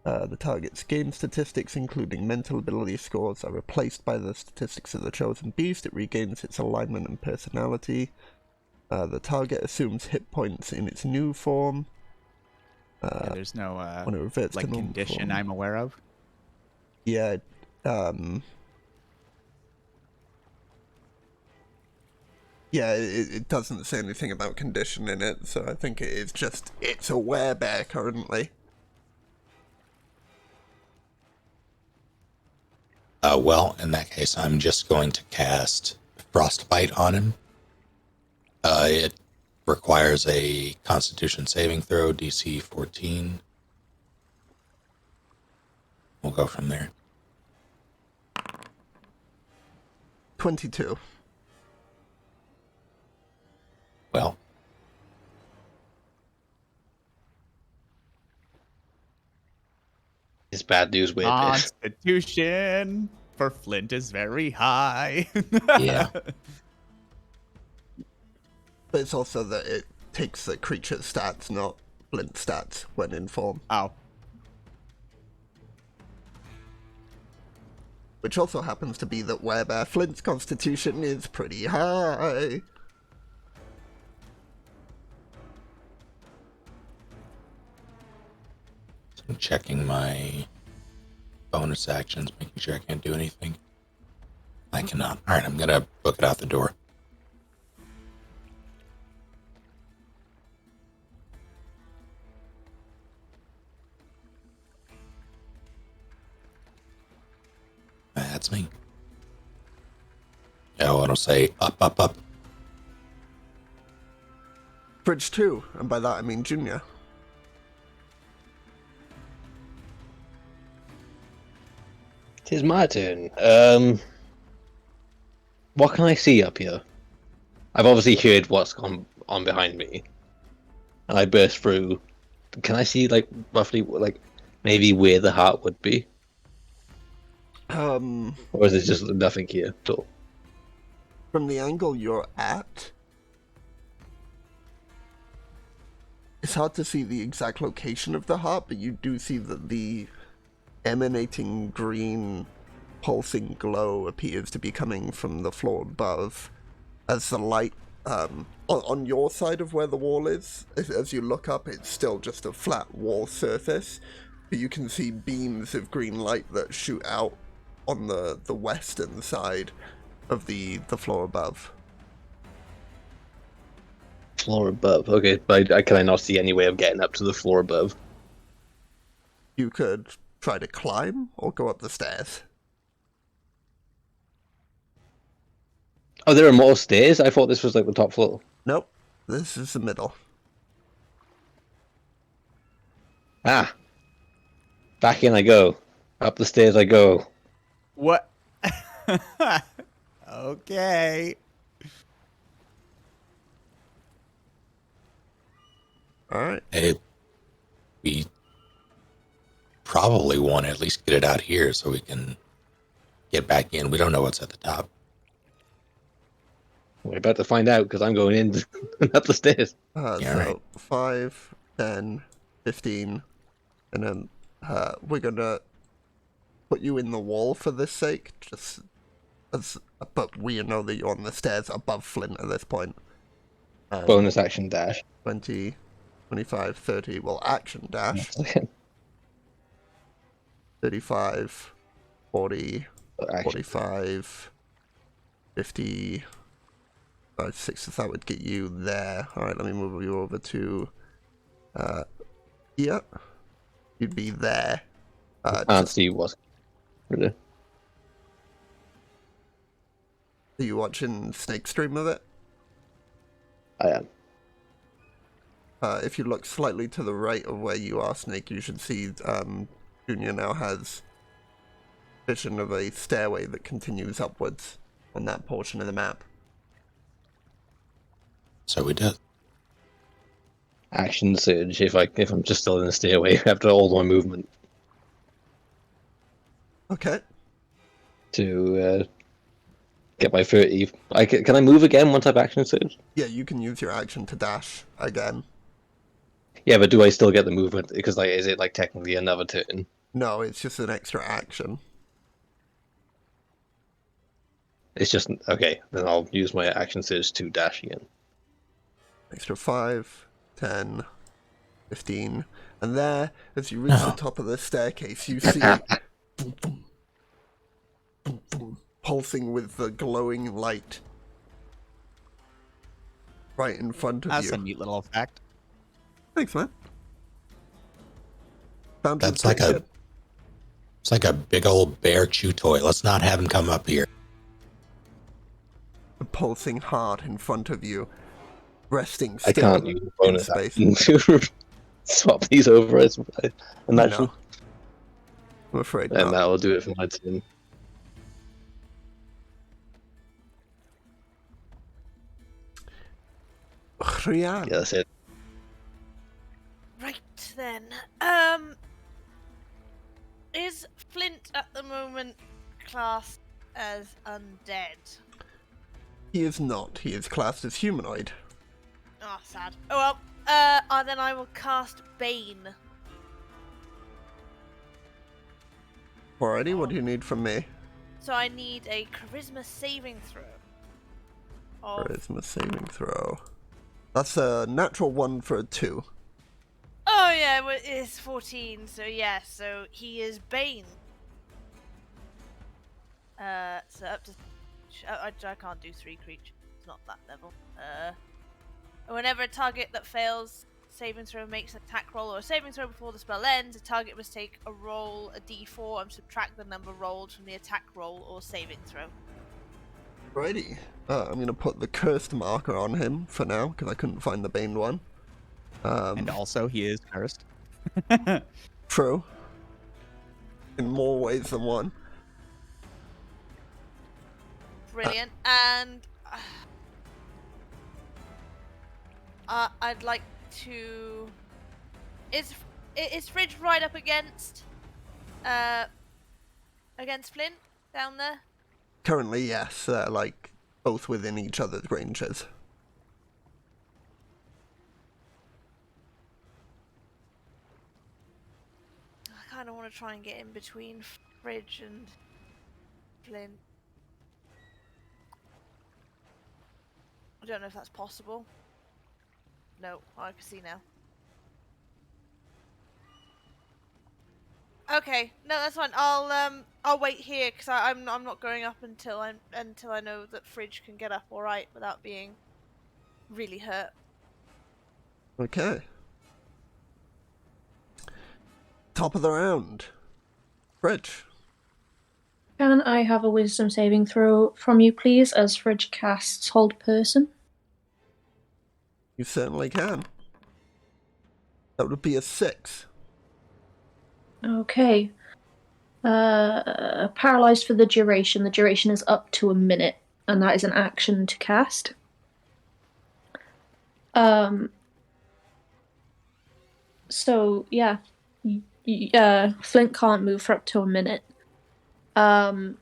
The target's game statistics, including mental ability scores, are replaced by the statistics of the chosen beast. It regains its alignment and personality. The target assumes hit points in its new form. Yeah, there's no When it reverts like to normal condition form. I'm aware of. Yeah, yeah, it doesn't say anything about condition in it, so I think it is just, it's a werebear currently. Well, in that case, I'm just going to cast Frostbite on him. It requires a Constitution saving throw, DC 14. We'll go from there. 22. Well, This bad news weird bit. Constitution for Flint is very high. Yeah. But it's also that it takes the creature's stats, not Flint stats, when in form. Oh. Which also happens to be that Werebear Flint's constitution is pretty high. So I'm checking my bonus actions, making sure I can't do anything. I cannot. Alright, I'm gonna book it out the door. That's me. Oh, it'll say up, up, up. Bridge 2, and by that I mean Junior. Tis my turn. What can I see up here? I've obviously heard what's gone on behind me, and I burst through. Can I see, like, roughly, like, maybe where the heart would be? Or is it just nothing here at all? From the angle you're at, it's hard to see the exact location of the heart, but you do see that the emanating green pulsing glow appears to be coming from the floor above, as the light on your side of where the wall is, as you look up, it's still just a flat wall surface, but you can see beams of green light that shoot out on the western side of the floor above. Floor above. Okay, but can I not see any way of getting up to the floor above? You could try to climb or go up the stairs. Oh, there are more stairs? I thought this was like the top floor. Nope, this is the middle. Ah. Back in I go. Up the stairs I go. What? Okay. Alright. Hey, we probably want to at least get it out here so we can get back in. We don't know what's at the top. We're about to find out because I'm going in up the stairs. Yeah, So right. 5, 10, 15, and then we're gonna put you in the wall for this sake, just as, but we know that you're on the stairs above Flint at this point. Bonus action dash. 20, 25, 30, well, action dash. 35, 40, Action. 45, 50, 6, that would get you there. Alright, let me move you over to here. You'd be there. Can't see what's really. Are you watching Snake stream of it? I am. If you look slightly to the right of where you are, Snake, you should see Junior now has vision of a stairway that continues upwards on that portion of the map. So we did. Action surge if I'm just still in the stairway after all my movement Okay. to get my 30. Can I move again once I've action surged? Yeah, you can use your action to dash again. Yeah, but do I still get the movement? Because like, is it like technically another turn? No, it's just an extra action. It's just okay. Then I'll use my action surge to dash again. Extra 5, 10, 15. And there, as you reach the top of the staircase, you see boom, boom, boom, boom, pulsing with the glowing light right in front of That's you. a neat little effect. Thanks, man. Sounds That's pretty like good. It's like a big old bear chew toy. Let's not have him come up here. A pulsing heart in front of you, resting still I can't use in bonus space. action to swap these over as imagine. No. I'm afraid And not. that will do it for my turn. Rhiannon. Yeah, that's it. undead? He is not. He is classed as humanoid. Oh, sad. Oh well. Then I will cast Bane. Alrighty, what do you need from me? So I need a Charisma saving throw. Charisma saving throw. That's a natural 1 for a 2. Oh yeah, well, it's 14. So yeah, so he is Bane. So up to. I can't do 3 creatures. It's not that level. Whenever a target that fails saving throw makes an attack roll or a saving throw before the spell ends, the target must take a roll, a d4, and subtract the number rolled from the attack roll or saving throw. Righty. I'm going to put the cursed marker on him for now, because I couldn't find the Bane one. And also, he is cursed. True. In more ways than one. Brilliant. And I'd like to. Is Fridge right up against Flint down there? Currently, yes. They're, like, both within each other's ranges. I kind of want to try and get in between Fridge and Flint. I don't know if that's possible. No, I can see now. Okay, no, that's fine. I'll wait here because I'm not going up until I know that Fridge can get up all right without being really hurt. Okay. Top of the round. Fridge. Can I have a wisdom saving throw from you, please, as Fridge casts Hold Person? You certainly can. That would be a 6. Okay. Paralyzed for the duration. The duration is up to a minute, and that is an action to cast. So, yeah. Flint can't move for up to a minute. Can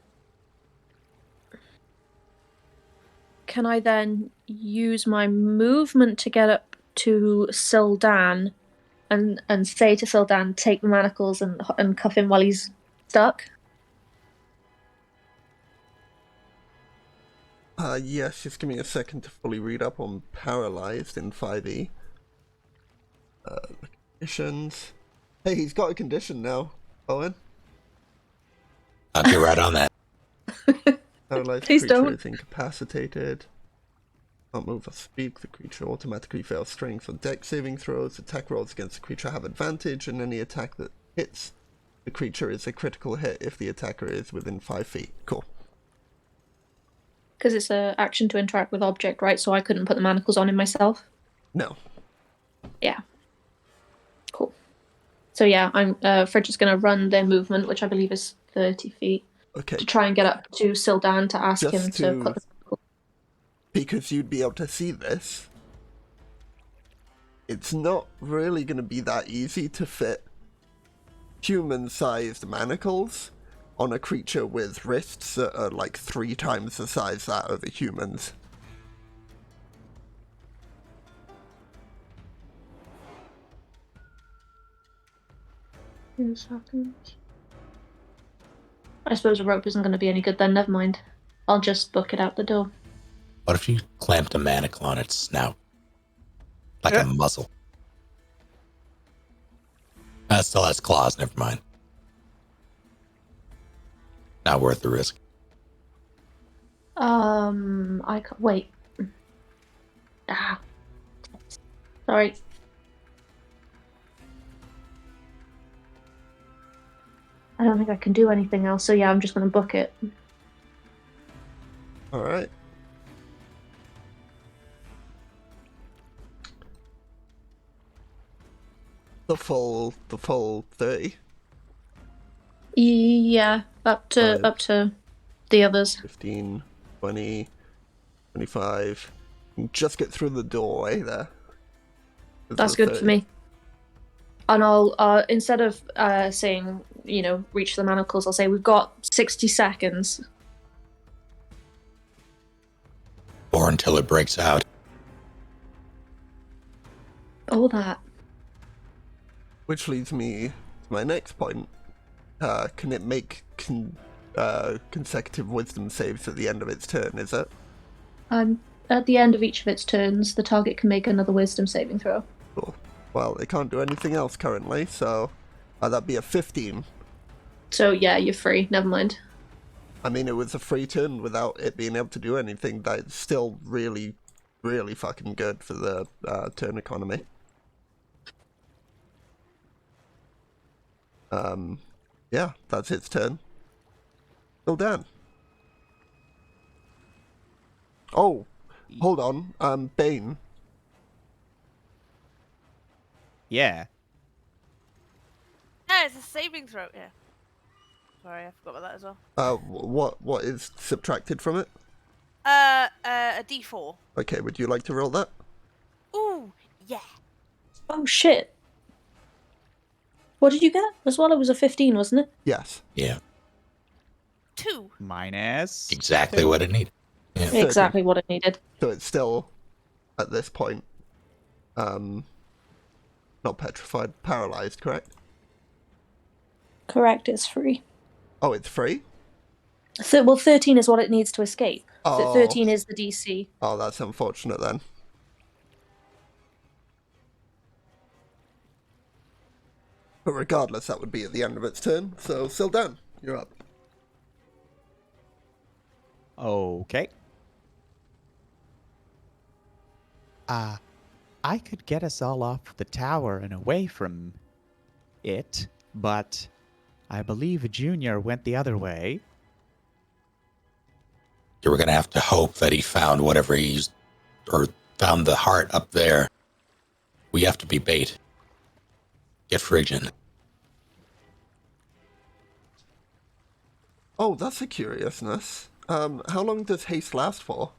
I then use my movement to get up to Sildan and say to Sildan, take the manacles and cuff him while he's stuck? Yes, just give me a second to fully read up on Paralyzed in 5e. Conditions. Hey, he's got a condition now, Owen. I'll get right on that. Paralyzed Please creature don't. is incapacitated. Can't move or speak. The creature automatically fails strength or dex saving throws. Attack rolls against the creature have advantage, and any attack that hits the creature is a critical hit if the attacker is within 5 feet. Cool. Because it's an action to interact with object, right? So I couldn't put the manacles on him myself? No. Yeah. Cool. So yeah, Fridge is going to run their movement, which I believe is 30 feet, Okay. to try and get up to Sildan to ask him to put the... Because you'd be able to see this, it's not really going to be that easy to fit human-sized manacles on a creature with wrists that are like 3 times the size that of a human's. I suppose a rope isn't going to be any good then, never mind. I'll just book it out the door. What if you clamped a manacle on its snout? Like a muzzle. That still has claws, never mind. Not worth the risk. I can't... Wait. Sorry. I don't think I can do anything else, so yeah, I'm just going to book it. Alright. The full 30? Yeah, up to the others. 15, 20, 25. Just get through the doorway there. That's good for me. And I'll, instead of saying, reach the manacles, I'll say we've got 60 seconds. or until it breaks out. All that. Which leads me to my next point. Can it make consecutive wisdom saves at the end of its turn, is it? At the end of each of its turns, the target can make another wisdom saving throw. Cool. Well, it can't do anything else currently, so that'd be a 15. So yeah, you're free. Never mind. I mean, it was a free turn without it being able to do anything. That's still really, really fucking good for the turn economy. Yeah, that's its turn. Still down. Oh, hold on. Bane. Yeah. Yeah, it's a saving throw. Yeah. Sorry, I forgot about that as well. What is subtracted from it? A D4. Okay, would you like to roll that? Ooh, yeah. Oh shit. What did you get? As well, it was a 15, wasn't it? Yes. Yeah, 2. Minus. exactly what it needed. Yeah. 13. Exactly what it needed. So it's still, at this point, not petrified, paralyzed, correct? Correct, it's free. Oh, it's free? Well, 13 is what it needs to escape. Oh. 13 is the DC. Oh, that's unfortunate then. But regardless, that would be at the end of its turn. So, Sildan, you're up. Okay. I could get us all off the tower and away from it, but I believe Junior went the other way. You were going to have to hope that he found whatever he's, or found the heart up there. We have to be bait. Get Phrygian. Oh, that's a curiousness. How long does haste last for?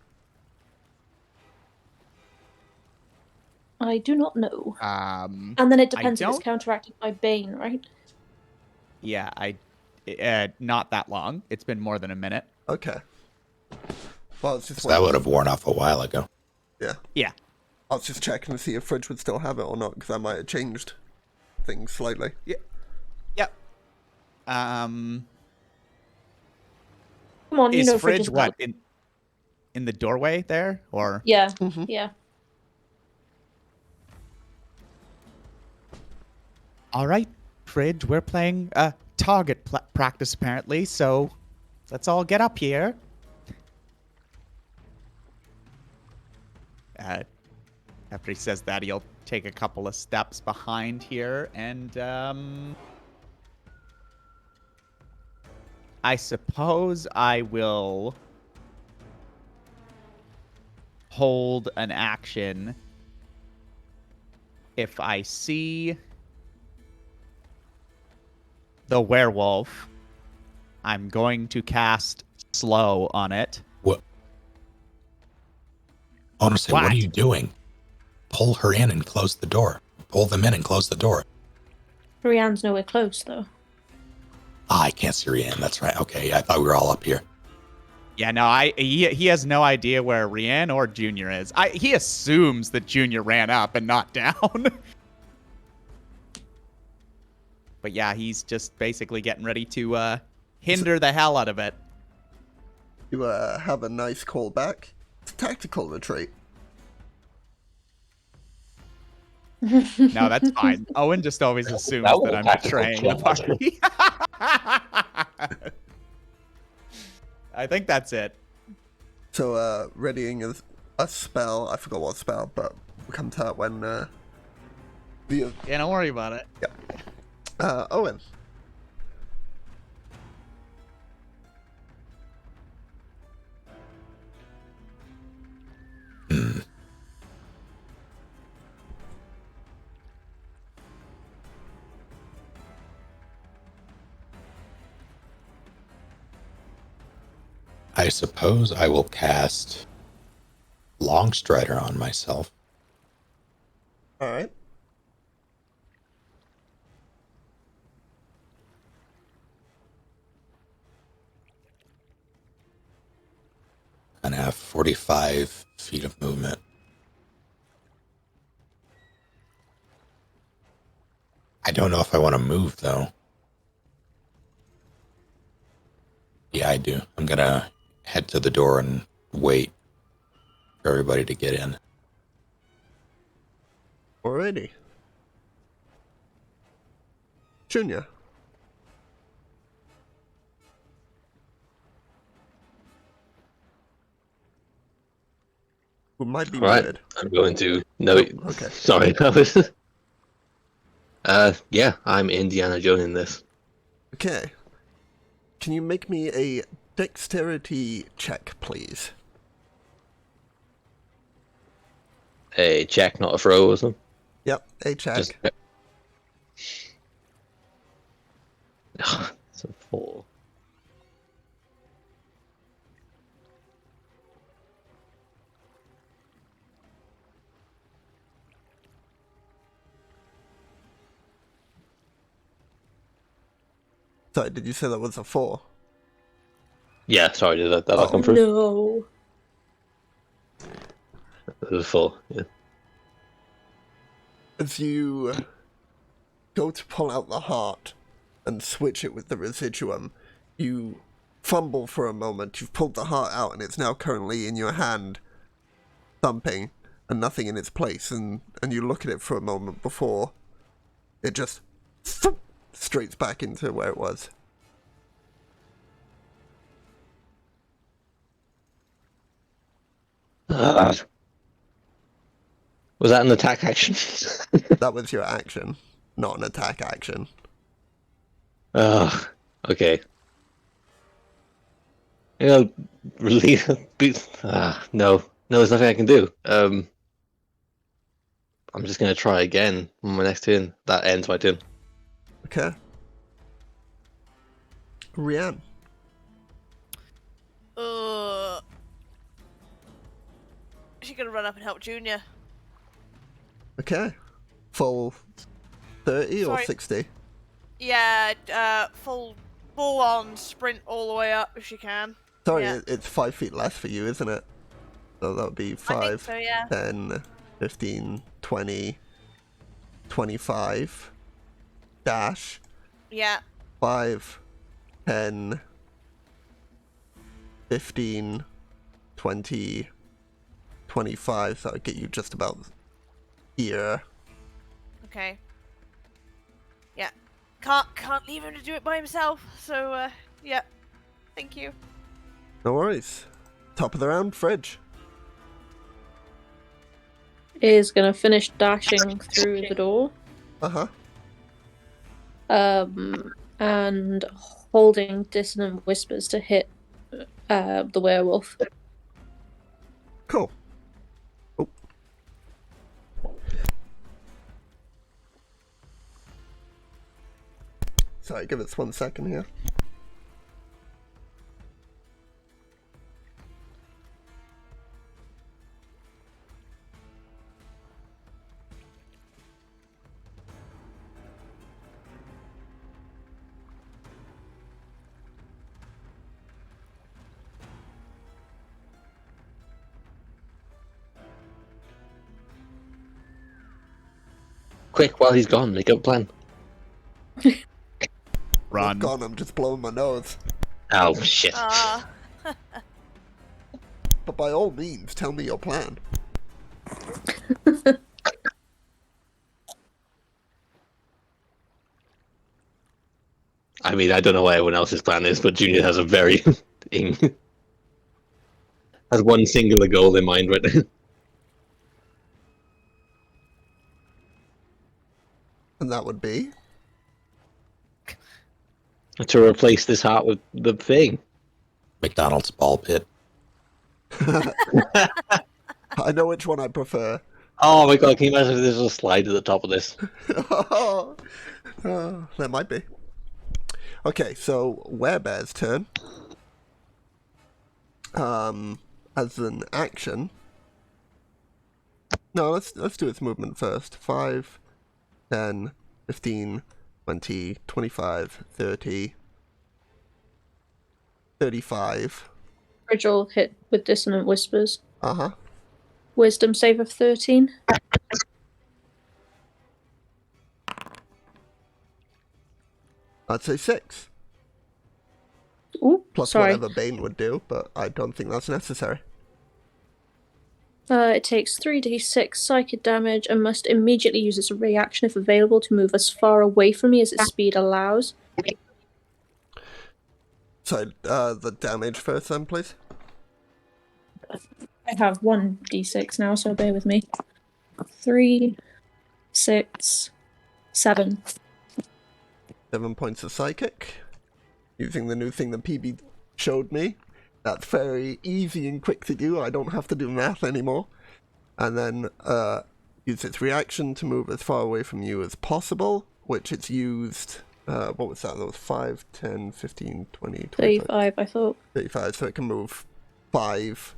I do not know. And And then it depends if don't- it's counteracted by Bane, right? Yeah, not that long. It's been more than a minute. Okay. Well, it's just So that would have worn off a while ago. Yeah. Yeah. I was just checking to see if Fridge would still have it or not, because I might have changed things slightly. Yep. Come on, you Is know Fridge is what valid. in the doorway there, or? Yeah, Mhm. yeah. All right, Fridge. We're playing target practice apparently, so let's all get up here. After he says that, he'll take a couple of steps behind here, and I suppose I will hold an action if I see the werewolf. I'm going to cast slow on it. What? Honestly, what What? are you doing? Pull her in and close the door. Pull them in and close the door. Brienne's nowhere close, though. Ah, I can't see Rianne. That's right. Okay, I thought we were all up here. Yeah, no, he has no idea where Rianne or Junior is. He assumes that Junior ran up and not down. But yeah, he's just basically getting ready to hinder the hell out of it. You have a nice call back. It's a tactical retreat. No, that's fine. Owen just always assumes That was that a I'm tactical betraying the challenge. party. I think that's it. So, readying a spell. I forgot what spell, but we'll come to that when, Yeah, don't worry about it. Owen. I suppose I will cast Longstrider on myself. Alright. And have 45 feet of movement. I don't know if I want to move, though. Yeah, I do. I'm going to head to the door and wait for everybody to get in. Alrighty. Junior. Who might be All right, muted. I'm going to. No, Oh, okay. sorry, that was. Yeah, I'm Indiana Jones in this. Okay. Can you make me a dexterity check, please? A check, not a throw, or something. Yep, a check. Just. It's a 4. Sorry, did you say that was a 4? Yeah, sorry, did that not Oh. come through? No. It was a 4. Yeah. As you go to pull out the heart and switch it with the residuum, you fumble for a moment. You've pulled the heart out and it's now currently in your hand, thumping, and nothing in its place. And you look at it for a moment before it just straight back into where it was. Was that an attack action? That was your action, not an attack action. Okay. You know, relieve. No, there's nothing I can do. I'm just gonna try again on my next turn. That ends my turn. Okay. Rianne. She's gonna run up and help Junior. Okay. Full 30 or Sorry. 60? Yeah, full on sprint all the way up if she can. Sorry, Yeah. it's 5 feet less for you, isn't it? So that would be 5, I think so, yeah. 10, 15, 20, 25, dash, Yeah. 5, 10, 15, 20, 25. So that would get you just about here. Okay. Yeah. Can't leave him to do it by himself. So yeah. Thank you. No worries. Top of the round, Fridge. Is gonna finish dashing through the door. Uh-huh. And holding dissonant whispers to hit the werewolf. Cool. Oh. Sorry, give us 1 second here. Quick, while he's gone, make up a plan. Run. God, I'm just blowing my nose. Oh shit. But by all means, tell me your plan. I mean, I don't know what everyone else's plan is, but Junior has a very has one singular goal in mind right now. And that would be? To replace this heart with the thing. McDonald's ball pit. I know which one I prefer. Oh my god, can you imagine if there's a slide at the top of this? There might be. Okay, so Werebear's turn. As an action. No, let's do its movement first. 5, 10, 15, 20, 25, 30, 35. Frigil hit with Dissonant Whispers. Uh-huh. Wisdom save of 13. I'd say 6. Ooh, Plus sorry. whatever Bane would do, but I don't think that's necessary. It takes 3d6 psychic damage and must immediately use its reaction if available to move as far away from me as its speed allows. So, the damage first then, please. I have 1d6 now, so bear with me. 3, 6, 7. 7 points of psychic. Using the new thing that PB showed me. That's very easy and quick to do. I don't have to do math anymore. And then use its reaction to move as far away from you as possible, which it's used... what was that? That was 5, 10, 15, 20, 25. 35, I thought. 35, so it can move 5.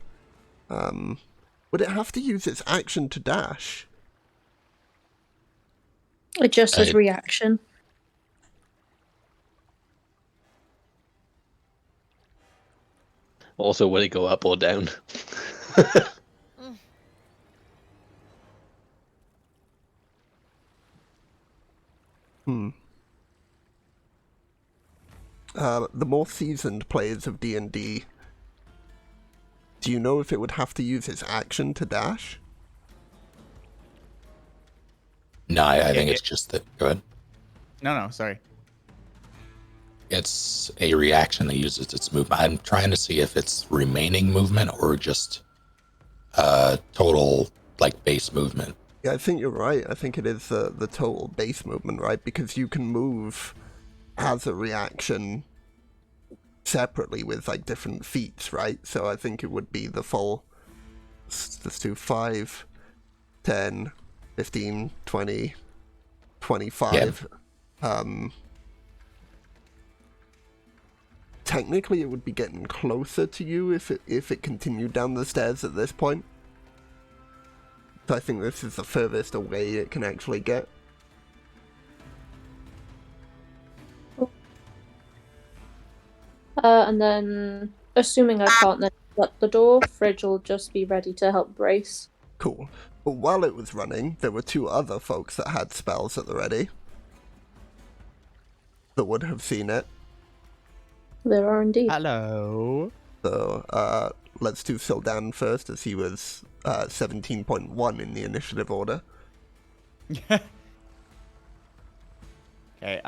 Would it have to use its action to dash? It just says reaction. Also, will it go up or down? The more seasoned players of D&D, do you know if it would have to use its action to dash? No, I think it's just that. Go ahead. No, sorry. It's a reaction that uses its movement. I'm trying to see if it's remaining movement or just total like base movement. Yeah, I think you're right. I think it is the total base movement, right? Because you can move as a reaction separately with like different feats, right? So I think it would be the full. Let's do 5, 10, 15, 20, 25. Yeah. Technically, it would be getting closer to you if it continued down the stairs at this point. So I think this is the furthest away it can actually get. And then, assuming I can't then shut the door, Fridge will just be ready to help brace. Cool. But while it was running, there were 2 other folks that had spells at the ready. That would have seen it. There are indeed. Hello. So, let's do Sildan first, as he was 17.1 in the initiative order. Okay,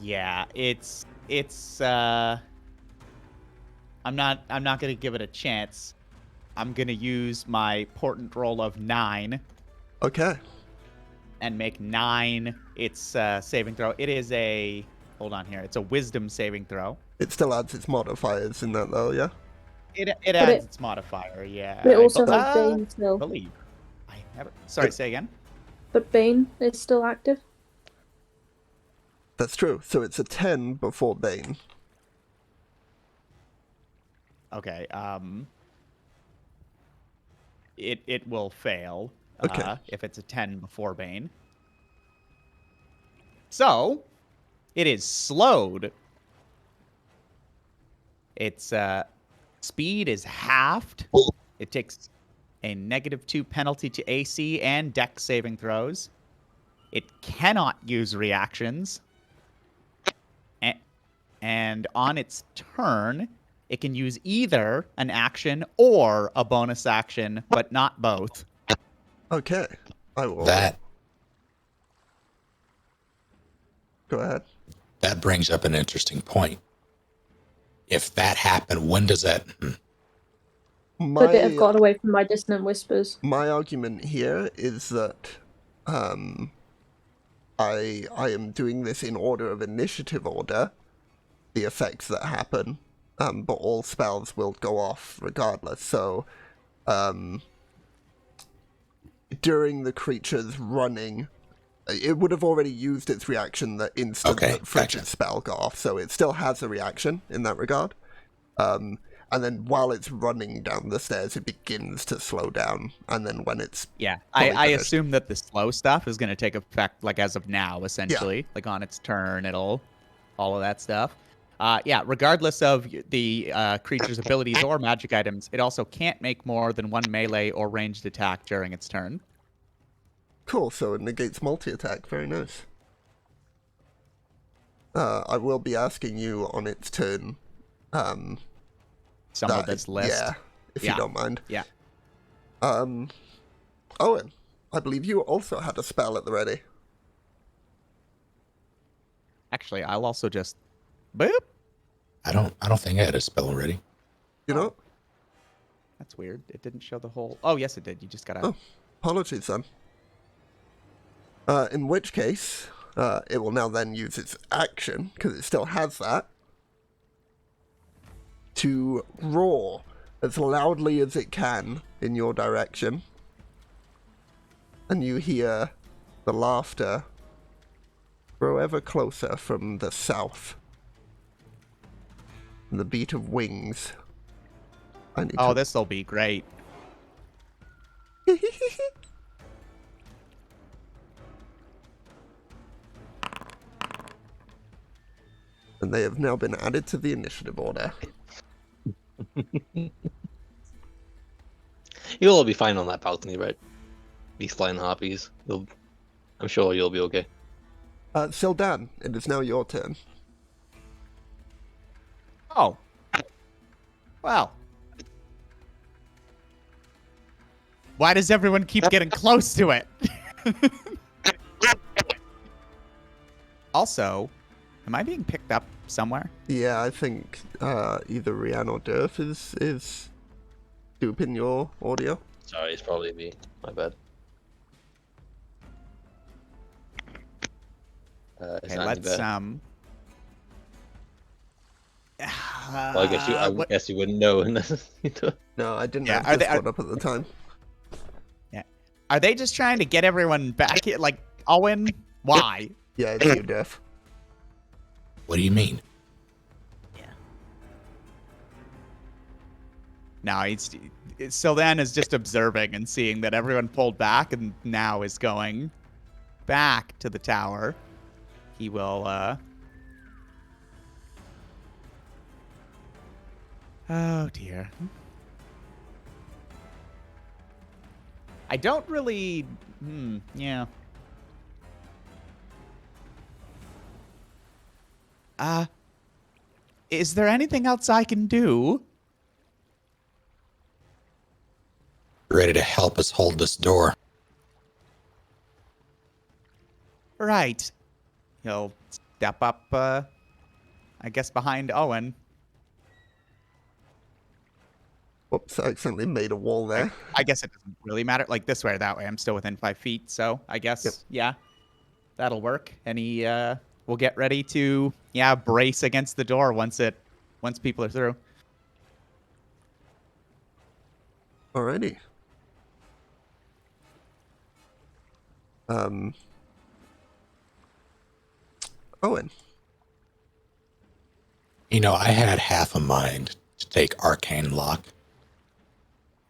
yeah, it's I'm not gonna give it a chance. I'm gonna use my portent roll of 9. Okay. And make 9 its saving throw. It is a hold on here. It's a wisdom saving throw. It still adds its modifiers in that though, yeah? It adds its modifier, yeah. But it also has Bane still. I believe. I never. Sorry, say again. But Bane is still active. That's true. So it's a 10 before Bane. Okay. It will fail. Okay. If it's a 10 before Bane. So, it is slowed. Its speed is halved. It takes a -2 penalty to AC and Dex saving throws. It cannot use reactions. And on its turn, it can use either an action or a bonus action, but not both. Okay. I will. Go ahead. That brings up an interesting point. If that happened, when does that... Could it have got away from my dissonant whispers? My argument here is that I am doing this in order of initiative order, the effects that happen, but all spells will go off regardless. So, during the creature's running, it would have already used its reaction the instant that Fridge's spell got off, so it still has a reaction in that regard. And then while it's running down the stairs, it begins to slow down, and then when it's... Yeah, I assume that the slow stuff is going to take effect, like, as of now, essentially. Yeah. Like, on its turn, all of that stuff. Yeah, regardless of the creature's abilities or magic items, it also can't make more than one melee or ranged attack during its turn. Cool, so it negates multi-attack. Very nice. I will be asking you on its turn. Some of this list. Yeah, if you don't mind. Yeah. Owen, I believe you also had a spell at the ready. Actually, I'll also just boop. I don't think I had a spell already. You know? That's weird. It didn't show the whole. Oh, yes, it did. You just gotta. Oh, apologies then. In which case, it will now then use its action, because it still has that, to roar as loudly as it can in your direction. And you hear the laughter grow ever closer from the south. And the beat of wings. Oh, this'll be great. And they have now been added to the initiative order. You'll all be fine on that balcony, right? These flying harpies. I'm sure you'll be okay. Sildan, it is now your turn. Oh. Well. Why does everyone keep getting close to it? Also, am I being picked up somewhere? Yeah, I think either Rian or Durf is duping your audio. Sorry, it's probably me. My bad. Okay, let's well, I guess you wouldn't know unless you do. No, I didn't Yeah, have Discord up at the time. Yeah. Are they just trying to get everyone back here? Like, Owen? Why? Yeah, it's you, Durf. What do you mean? No, Sildan is just observing and seeing that everyone pulled back and now is going back to the tower. He will, oh, dear. I don't really... yeah. Is there anything else I can do? Ready to help us hold this door? Right. He'll step up, I guess, behind Owen. Whoops, I accidentally made a wall there. I guess it doesn't really matter. Like, this way or that way, I'm still within 5 feet, so I guess, yeah, that'll work. And he, will get ready to, brace against the door once people are through. Alrighty. Owen. You know, I had half a mind to take Arcane Lock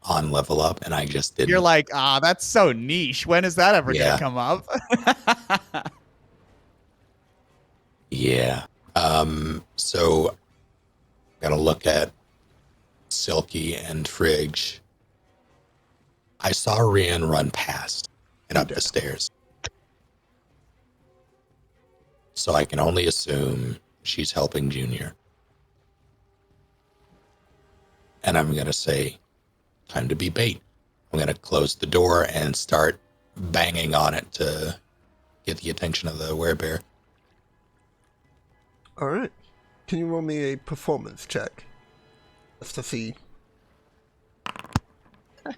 on level up, and I just didn't. You're like, that's so niche. When is that ever Yeah. gonna come up? Yeah. So gotta look at Silky and Frigg. I saw Rian run past and up the stairs. So I can only assume she's helping Junior. And I'm gonna say, time to be bait. I'm gonna close the door and start banging on it to get the attention of the werebear. Alright. Can you roll me a performance check? Just to see.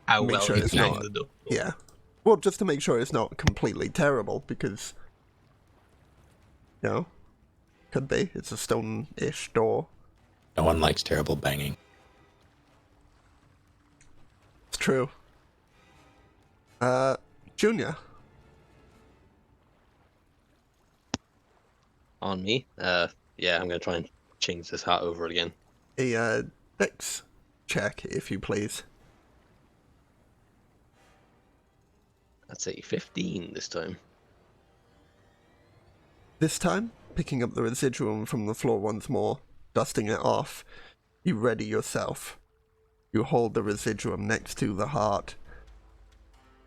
How Make well sure you it's bang not. the door. Yeah. Well, just to make sure it's not completely terrible, because, you know, could be. It's a stone-ish door. No one likes terrible banging. It's true. Junior. On me? Yeah, I'm gonna try and change this hat over again. A, dex check, if you please. That's a 15 this time. This time, picking up the residuum from the floor once more, dusting it off, you ready yourself. You hold the residuum next to the heart,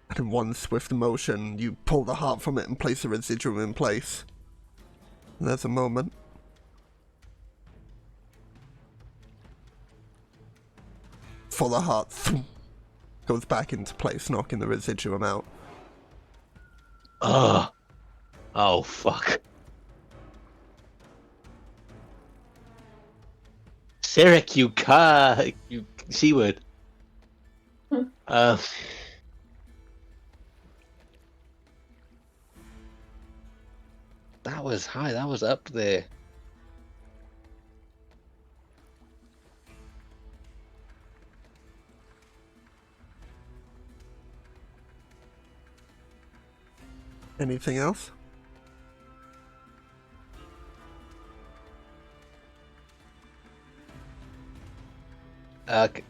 and in one swift motion, you pull the heart from it and place the residuum in place. And there's a moment. For the heart goes back into place, knocking the residuum out. Oh, fuck. Syric, you C-word. That was high, that was up there. Anything else?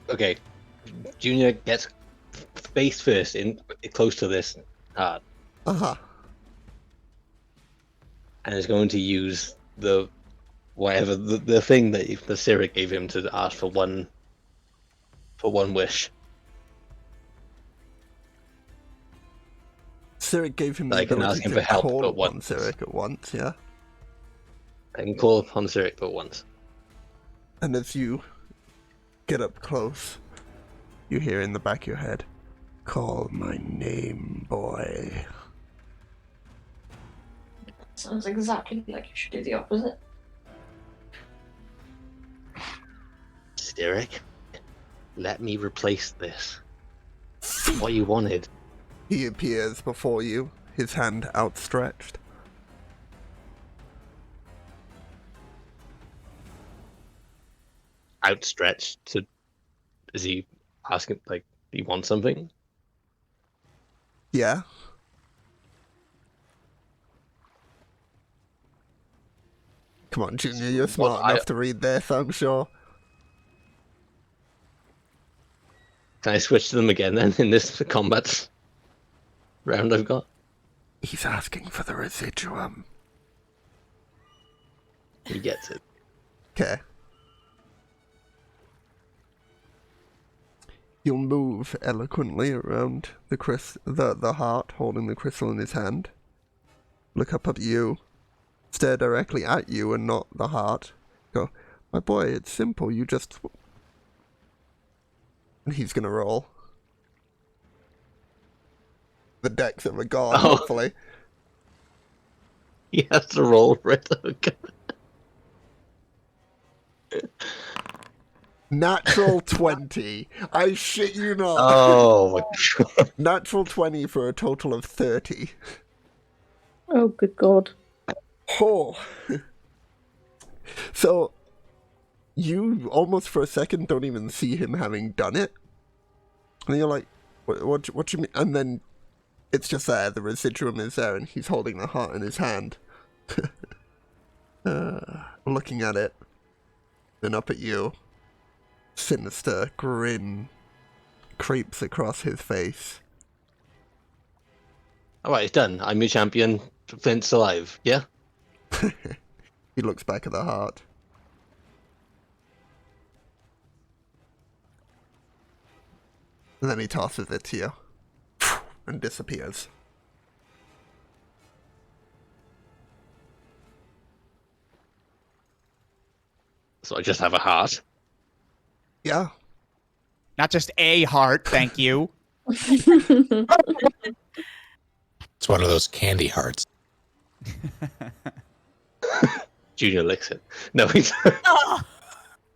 Okay. Junior gets face first in close to this heart. Uh-huh. And is going to use the thing that the Syric gave him to ask for one wish. Syric gave him the I can ability ask him to for help call but upon once. Syric at once, yeah? I can call upon Syric but once. And as you get up close, you hear in the back of your head, "Call my name, boy." Sounds exactly like you should do the opposite. Syric, let me replace this. What you wanted. He appears before you, his hand outstretched. Outstretched to... Is he asking, like, he wants something? Yeah? Come on, Junior, you're smart enough to read this, I'm sure. Can I switch to them again then in this combat round I've got? He's asking for the residuum. He gets it. Okay. You'll move eloquently around the heart, holding the crystal in his hand. Look up at you. Stare directly at you and not the heart. Go, "My boy, it's simple, you just..." And he's gonna roll. The decks of a god, hopefully. He has to roll for it. Okay. Natural 20. I shit you not. Oh my god. Natural 20 for a total of 30. Oh, good God. Oh. So, you almost for a second don't even see him having done it. And you're like, what do you mean? And then it's just there, the residuum is there, and he's holding the heart in his hand. Looking at it. Then up at you. Sinister grin creeps across his face. Alright, it's done. I'm your champion. Flint's alive, yeah? He looks back at the heart. And then he tosses it to you. And disappears. So I just have a heart. Yeah. Not just a heart, thank you. It's one of those candy hearts. Junior licks it. No, he's...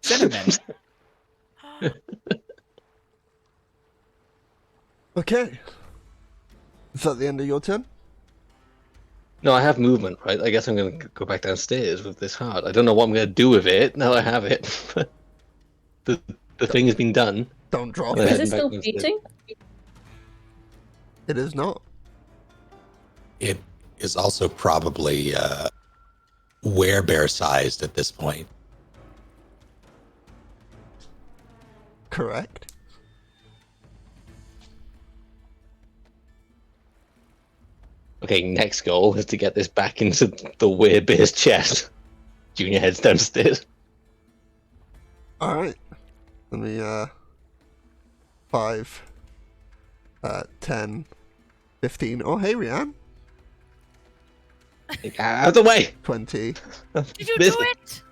Cinnamon. Okay. Is that the end of your turn? No, I have movement, right? I guess I'm going to go back downstairs with this heart. I don't know what I'm going to do with it. Now I have it. the thing has been done. Don't drop Is Is it. it still beating? It is not. It is also probably werebear sized at this point. Correct. Okay, next goal is to get this back into the werebear's chest. Junior heads downstairs. Alright. Let me, 5, 10, 15. Oh, hey, Rianne. Out of the way! 20, Did you Busy. do it?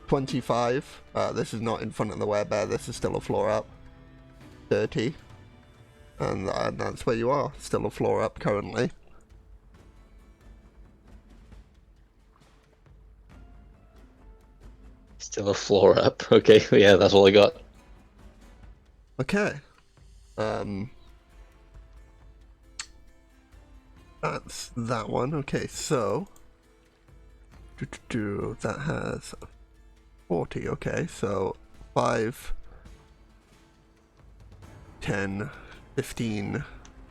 25. This is not in front of the werebear. This is still a floor up. 30. And that's where you are. Still a floor up currently. Still a floor up. Okay, yeah, that's all I got. Okay. That's that one. Okay, so that has 40. Okay, so 5, 10, 15,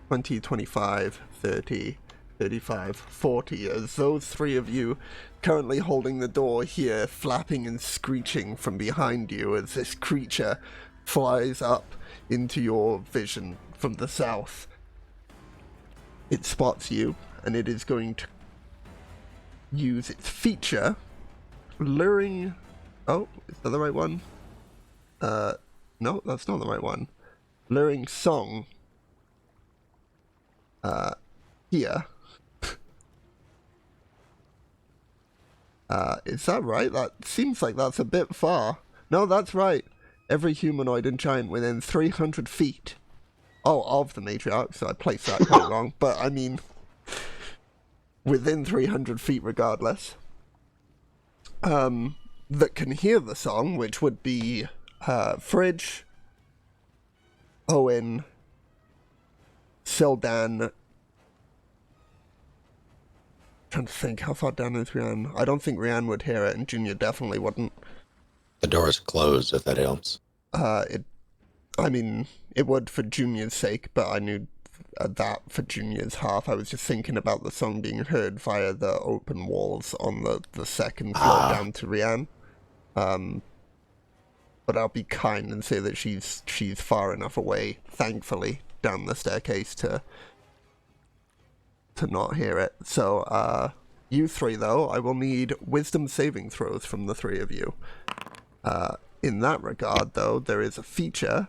20, 25, 30, 35, 40. As those three of you currently holding the door hear flapping and screeching from behind you as this creature flies up into your vision from the south. It spots you, and it is going to use its feature, luring... Oh, is that the right one? No, that's not the right one. Luring song. Here. Is that right? That seems like that's a bit far. No, that's right. Every humanoid and giant within 300 feet. Oh, of the matriarch, so I placed that quite wrong. But, I mean, within 300 feet regardless. That can hear the song, which would be Fridge, Owen, Sildan. Trying to think, how far down is Rianne? I don't think Rianne would hear it, and Junior definitely wouldn't. The door is closed, if that helps. I mean, it would for Junior's sake, but I knew that for Junior's half. I was just thinking about the song being heard via the open walls on the second floor down to Rianne. But I'll be kind and say that she's far enough away, thankfully, down the staircase to not hear it. So, you three, though, I will need wisdom saving throws from the three of you. In that regard, though, there is a feature.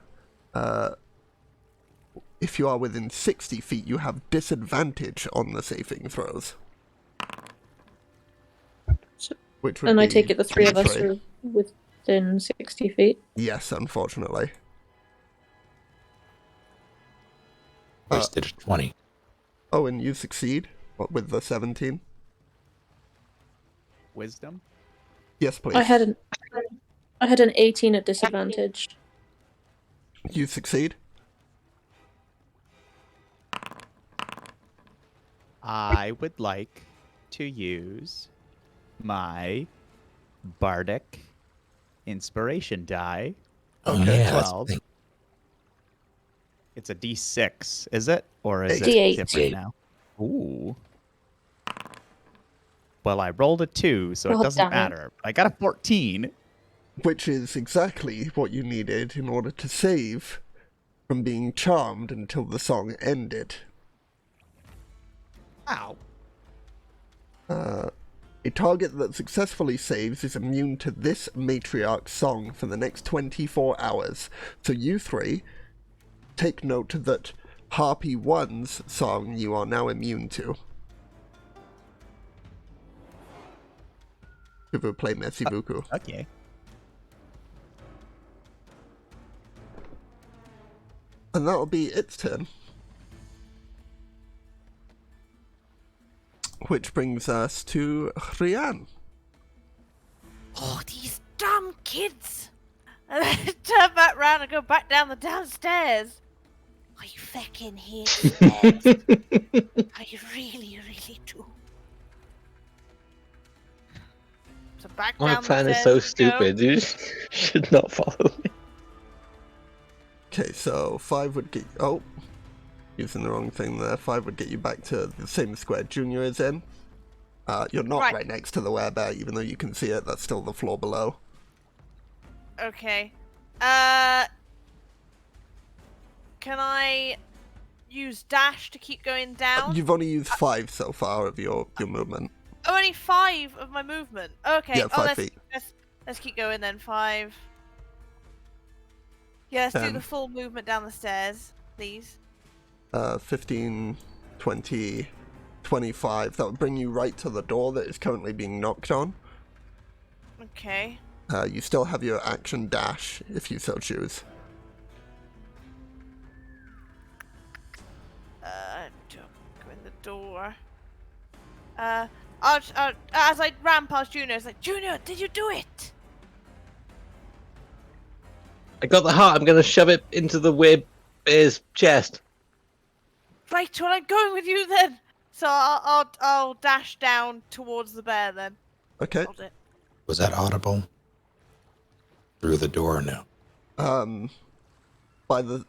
If you are within 60 feet, you have disadvantage on the saving throws. Which would And I be take it the three of us three. are within 60 feet. Yes, unfortunately. Wasted 20. Oh, and you succeed? What, with the 17? Wisdom? Yes, please. I had an 18 at disadvantage. You succeed? I would like to use my bardic inspiration die. Oh, Okay, yeah. That's 12. the thing. It's a D6, is it? Or is it D8. different now? Ooh. Well, I rolled a 2, so Oh, it doesn't damn it. matter. I got a 14. Which is exactly what you needed in order to save from being charmed until the song ended. Ow. A target that successfully saves is immune to this matriarch song for the next 24 hours. So you three, take note that Harpy 1's song you are now immune to. If we play Merci beaucoup. Okay. And that'll be its turn. Which brings us to Rianne. Oh, these dumb kids! And then turn back round and go back down the downstairs. I fucking hate stairs. I really, really do. So back My down the plan is stairs so we go. stupid. You should not follow me. Okay, so 5 would get... Oh, using the wrong thing there. 5 would get you back to the same square Junior is in. You're not right next to the werebear, even though you can see it. That's still the floor below. Okay. Can I use dash to keep going down? You've only used 5 so far of your movement. Oh, only 5 of my movement. Okay. Yeah, 5 let's, feet. Let's keep going then. 5. Yeah, let's do 10. the full movement down the stairs, please. 15, 20, 25. That would bring you right to the door that is currently being knocked on. Okay. You still have your action dash if you so choose. Go in the door. As I ran past Junior, it's like, Junior, did you do it? I got the heart. I'm going to shove it into the weird bear's chest. Right, well, I'm going with you then. So I'll dash down towards the bear then. Okay. Hold it. Was that audible? Through the door or no? By the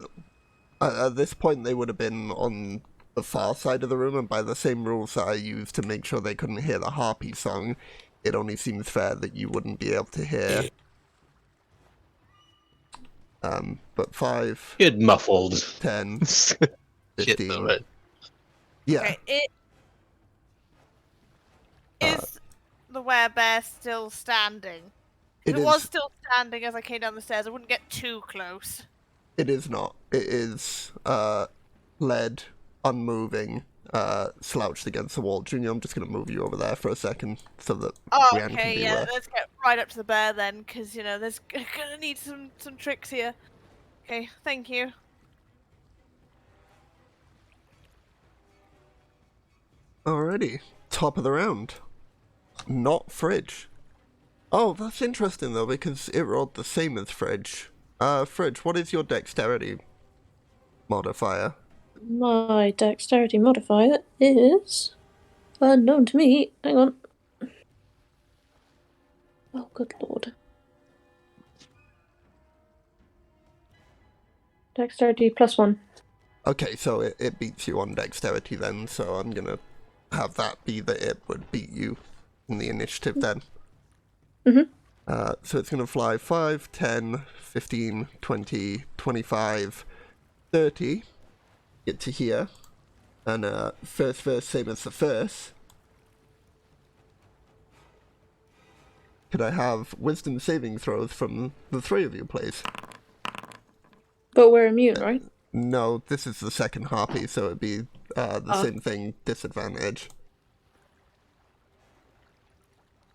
at this point they would have been on the far side of the room, and by the same rules that I used to make sure they couldn't hear the harpy song, it only seems fair that you wouldn't be able to hear. But 5, Good muffled. 10, Shit, 15. damn it. Yeah. Okay, is the werebear still standing? If it was still standing as I came down the stairs, I wouldn't get too close. It is not. It is led, unmoving, slouched against the wall. Junior, I'm just going to move you over there for a second so that Brienne can Okay, be yeah, with. let's get right up to the bear then, because, there's gonna need some tricks here. Okay, thank you. Alrighty. Top of the round. Not Fridge. Oh, that's interesting though, because it rolled the same as Fridge. Fridge, what is your dexterity modifier? My dexterity modifier is unknown to me. Hang on. Oh, good lord. Dexterity +1. Okay, so it beats you on dexterity then, so I'm gonna have that be that it would beat you in the initiative then. Mm-hmm. So it's gonna fly 5, 10, 15, 20, 25, 30. Get to here. And first verse, same as the first. Could I have wisdom saving throws from the 3 of you, please? But we're immune, right? No, this is the second harpy, so it'd be the same thing, disadvantage.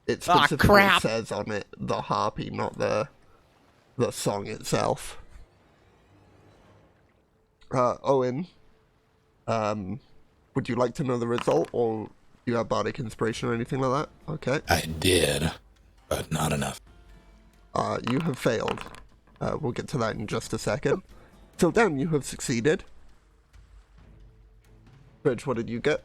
It specifically says on it the harpy, not the song itself. Owen, would you like to know the result, or do you have bardic inspiration or anything like that? Okay. I did, but not enough. You have failed. We'll get to that in just a second. Till then, you have succeeded. Bridge, what did you get?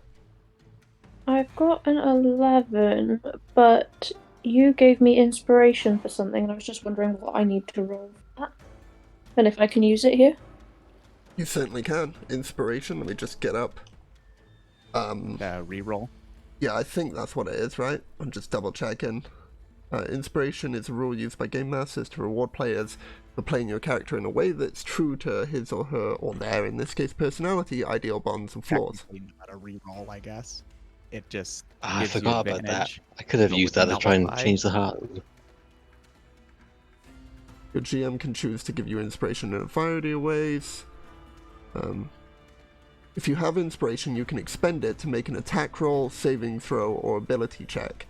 I've got an 11, but you gave me inspiration for something, and I was just wondering what I need to roll for that. And if I can use it here? You certainly can. Inspiration, let me just get up. Reroll. Yeah, I think that's what it is, right? I'm just double checking. Inspiration is a rule used by game masters to reward players for playing your character in a way that's true to his or her, or their, in this case, personality, ideal bonds, and flaws. Not a reroll, I guess. It just. I gives you forgot about that. advantage. I could have Roll used with that to try and nullify. change the heart. Your GM can choose to give you inspiration in a variety of ways. If you have inspiration, you can expend it to make an attack roll, saving throw, or ability check.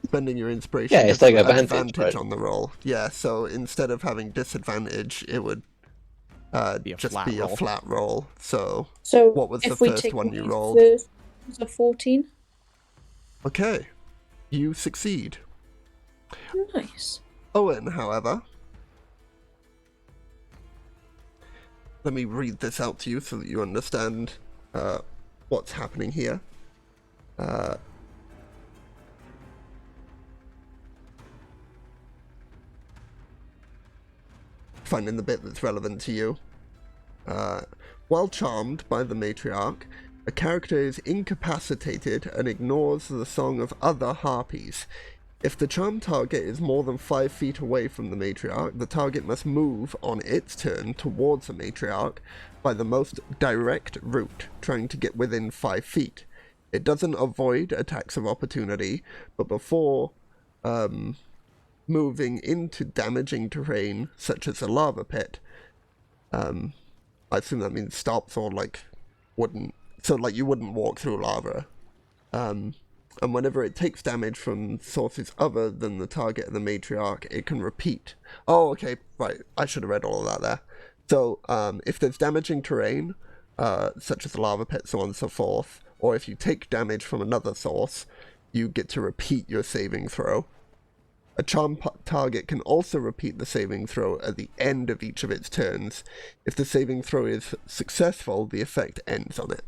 Spending your inspiration Yeah, it's gives like you advantage, right? on the roll. Yeah, so instead of having disadvantage, it would just be a flat roll. So what was the if we first take one my you rolled? First, it was a 14. Okay, you succeed. Nice. Owen, however, let me read this out to you so that you understand what's happening here. Finding the bit that's relevant to you. While charmed by the matriarch, a character is incapacitated and ignores the song of other harpies. If the charmed target is more than 5 feet away from the matriarch, the target must move on its turn towards the matriarch by the most direct route, trying to get within 5 feet. It doesn't avoid attacks of opportunity, but before moving into damaging terrain, such as a lava pit, I assume that means stops or wouldn't. So you wouldn't walk through lava. And whenever it takes damage from sources other than the target of the matriarch, it can repeat. Oh, okay, right. I should have read all of that there. So, if there's damaging terrain, such as a lava pit, so on and so forth, or if you take damage from another source, you get to repeat your saving throw. A charm target can also repeat the saving throw at the end of each of its turns. If the saving throw is successful, the effect ends on it.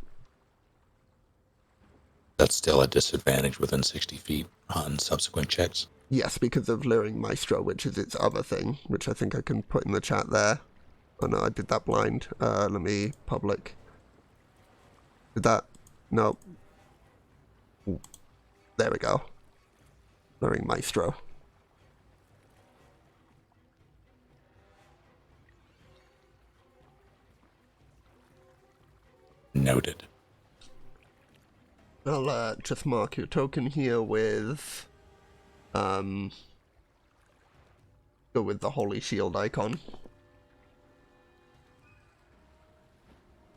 That's still a disadvantage within 60 feet on subsequent checks. Yes, because of Luring Maestro, which is its other thing, which I think I can put in the chat there. Oh no, I did that blind. Let me public. Did that? No. Ooh. There we go. Luring Maestro. Noted. I'll just mark your token here with go with the Holy Shield icon.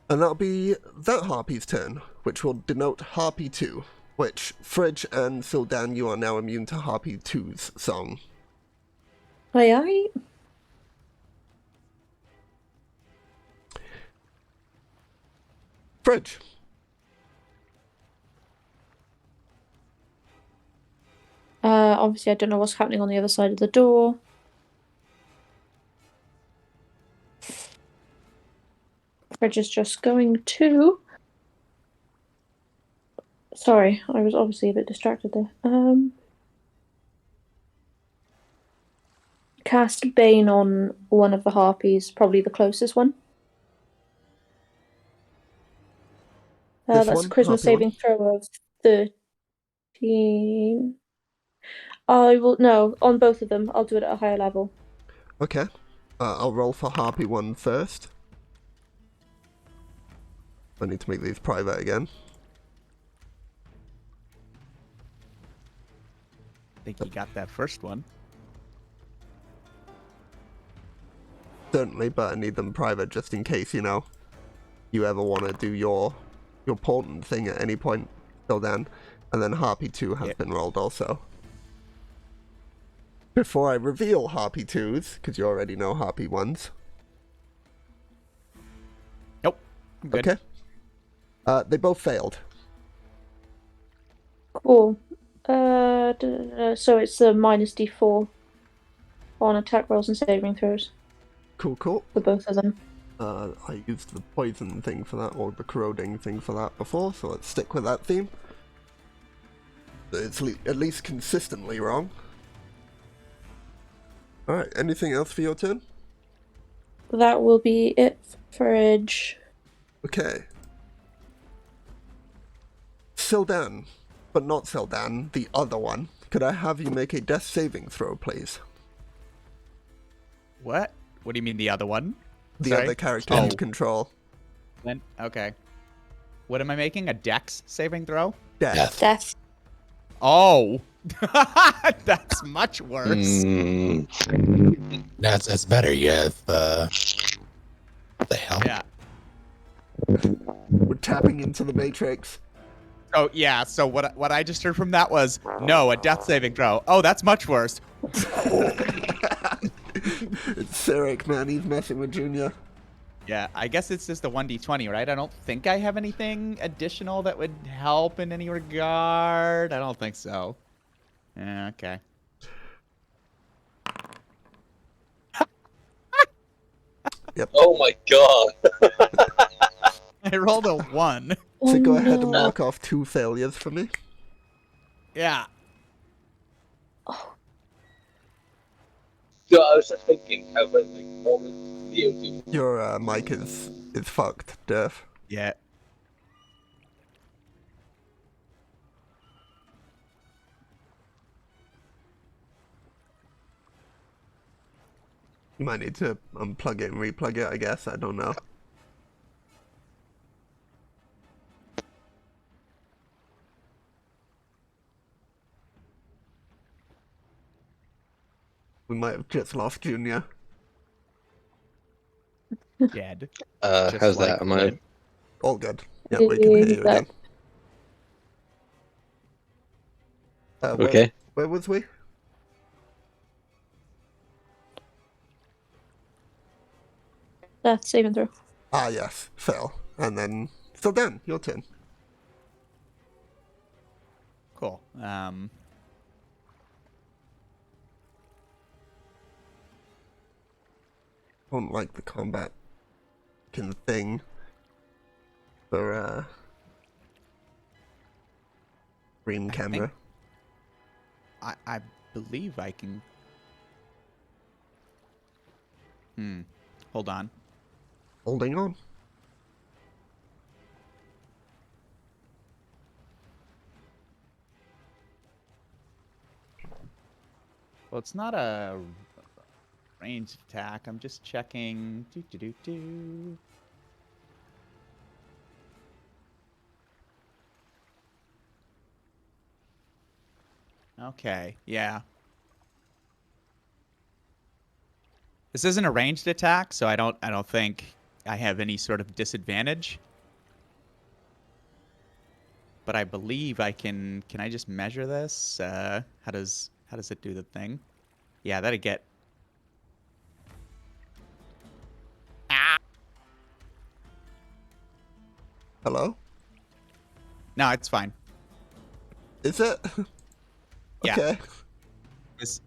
And that'll be that Harpy's turn, which will denote Harpy 2, which Fridge and Sildan, you are now immune to Harpy 2's song. Aye aye. Fridge. Obviously I don't know what's happening on the other side of the door. Fridge is just going to... Sorry, I was obviously a bit distracted there. Cast Bane on one of the harpies, probably the closest one. This That's one? a charisma Harpy saving one? throw of 13. I will... No, on both of them. I'll do it at a higher level. Okay. I'll roll for Harpy 1 first. I need to make these private again. I think you got that first one. Certainly, but I need them private just in case, you know, you ever want to do your portent thing at any point till then. And then Harpy 2 has been rolled also. Before I reveal Harpy 2's, because you already know Harpy 1's. Nope. I'm good. Okay. They both failed. Cool. So it's a minus D4 on attack rolls and saving throws Cool, cool. for both of them. I used the poison thing for that, or the corroding thing for that before, so let's stick with that theme. It's at least consistently wrong. Alright, anything else for your turn? That will be it for Edge. Okay. Sildan, but not Sildan, the other one. Could I have you make a death saving throw, please? What? What do you mean the other one? The Sorry? other character Oh. you control. Then okay. What am I making? A dex saving throw? Death. Death. Oh. That's much worse. That's better. You have what the hell? Yeah. We're tapping into the Matrix. Oh yeah, so what I just heard from that was no, a death saving throw. Oh, that's much worse. It's Syric, man. He's messing with Junior. Yeah, I guess it's just a 1d20, right? I don't think I have anything additional that would help in any regard. I don't think so. Yeah, okay. Yep. Oh my god. I rolled a 1. So go ahead and no. mark off 2 failures for me. Yeah. So I was just thinking, how about like what would Leo do? Your mic is fucked, Def. Yeah. You might need to unplug it and replug it, I guess. I don't know. We might have just lost Junior. Dead. How's Just like that? Am I? Flint. All good. Yeah, we can hear you again. Okay. Where was we? Death saving throw. Ah, yes. Fail. And then... So Dan, your turn. Cool. Don't like the combat thing for stream camera. I believe I can. Hold on. Holding on. Well, it's not a ranged attack. I'm just checking. Okay, yeah. This isn't a ranged attack, so I don't think I have any sort of disadvantage. But I believe I can I just measure this? How does it do the thing? Yeah, that'd get. Hello? No, it's fine. Is it? Yeah. Okay.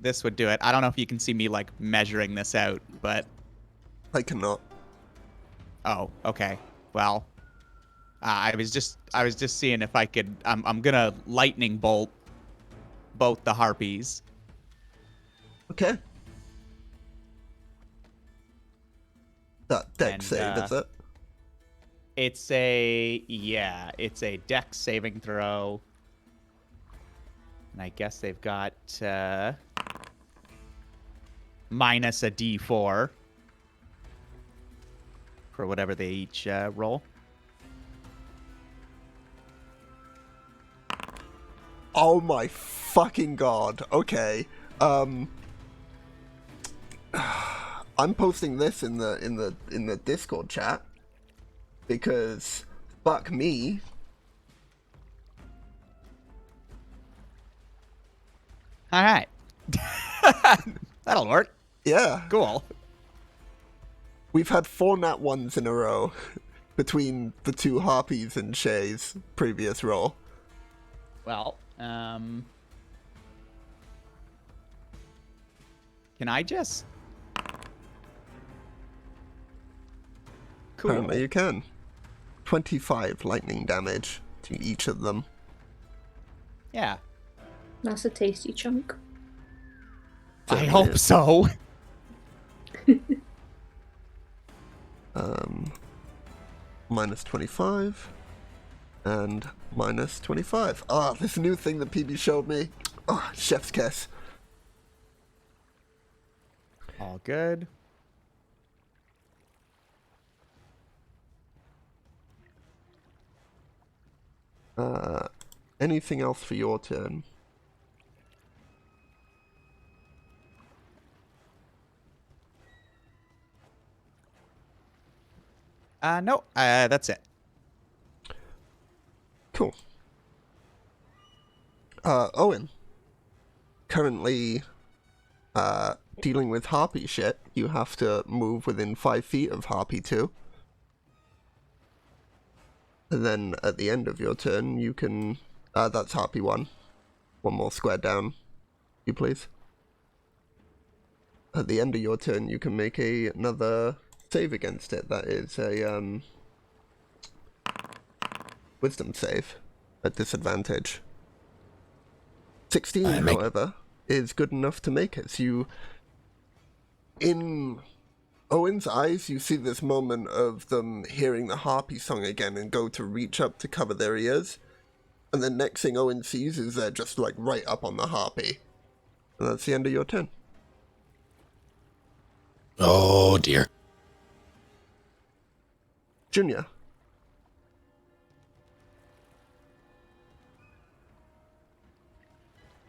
This would do it. I don't know if you can see me like measuring this out, but I cannot. oh, okay. Well, I was just seeing if I could. I'm gonna lightning bolt both the harpies. Okay. That deck And, save, is it? It's a dex saving throw. And I guess they've got minus a d4 for whatever they each roll. Oh my fucking god. Okay. I'm posting this in the Discord chat because fuck me. All right. That'll work. Yeah. Cool. We've had 4 nat 1s in a row between the 2 harpies and Shay's previous roll. Well, can I just... Cool. Apparently you can. 25 lightning damage to each of them. Yeah. That's a tasty chunk. I hope so. Minus 25 and minus 25. Ah, this new thing that PB showed me. Oh, chef's kiss. All good. Anything else for your turn? No, that's it. Cool. Owen. Currently, dealing with harpy shit, you have to move within 5 feet of harpy 2. And then at the end of your turn, you can... that's harpy 1. One more square down, you please. At the end of your turn, you can make another save against it. That is a wisdom save at disadvantage. 16, however, is good enough to make it. So you, in Owen's eyes, you see this moment of them hearing the harpy song again and go to reach up to cover their ears. And the next thing Owen sees is they're just like right up on the harpy. And that's the end of your turn. Oh dear. Junior.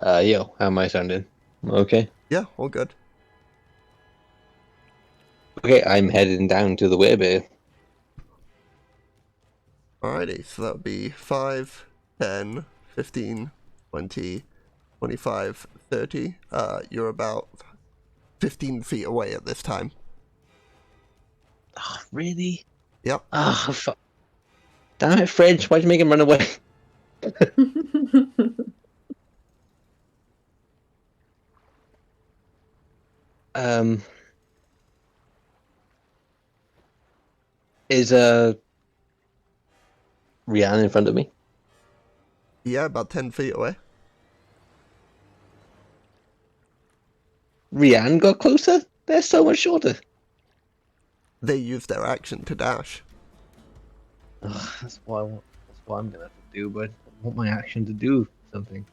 Yo, how am I sounding? Okay. Yeah, all good. Okay, I'm heading down to the Werebear. Alrighty, so that would be 5, 10, 15, 20, 25, 30. You're about 15 feet away at this time. Oh, really? Yep. Ah, fuck. Damn it, Fridge. Why'd you make him run away? Is Rianne in front of me? Yeah, about 10 feet away. Rianne got closer? They're so much shorter. They use their action to dash. Ugh, that's what I'm gonna have to do, but I want my action to do something.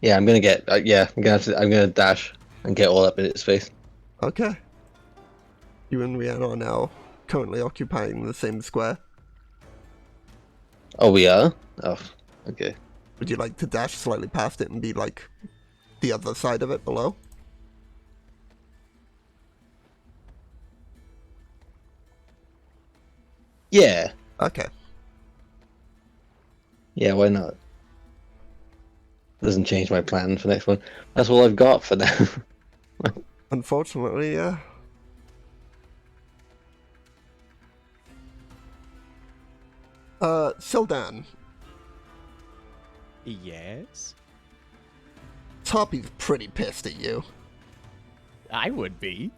Yeah, I'm gonna get. I'm gonna dash and get all up in its face. Okay. You and Rihanna are now currently occupying the same square. Oh, we are. Oh, okay. Would you like to dash slightly past it and be like the other side of it below? Yeah. Okay. Yeah. Why not? Doesn't change my plan for next one. That's all I've got for now. Unfortunately, yeah. Sildan, Yes? Toppy's pretty pissed at you. I would be.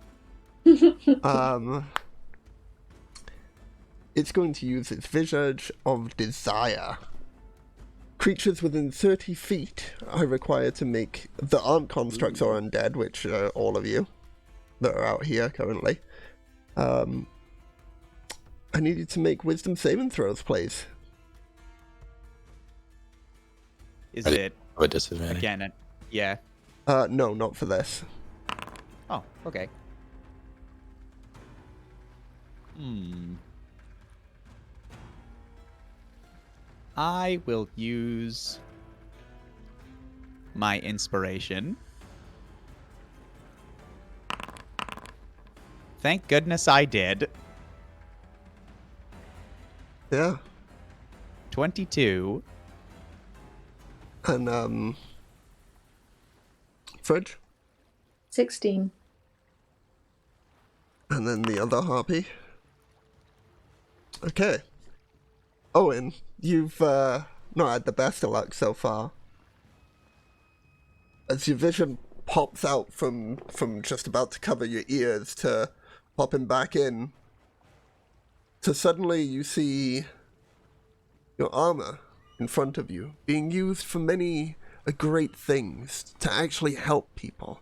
It's going to use its Visage of Desire. Creatures within 30 feet are required to make... The armed constructs are undead, which are all of you that are out here currently. I need you to make wisdom saving throws, please. Is it, With disadvantage. again, yeah. No, not for this. Oh, okay. I will use my inspiration. Thank goodness I did. Yeah. 22. And, Fridge? 16. And then the other harpy. Okay. Owen, you've not had the best of luck so far. As your vision pops out from just about to cover your ears to popping back in, to suddenly you see your armor in front of you being used for many great things to actually help people.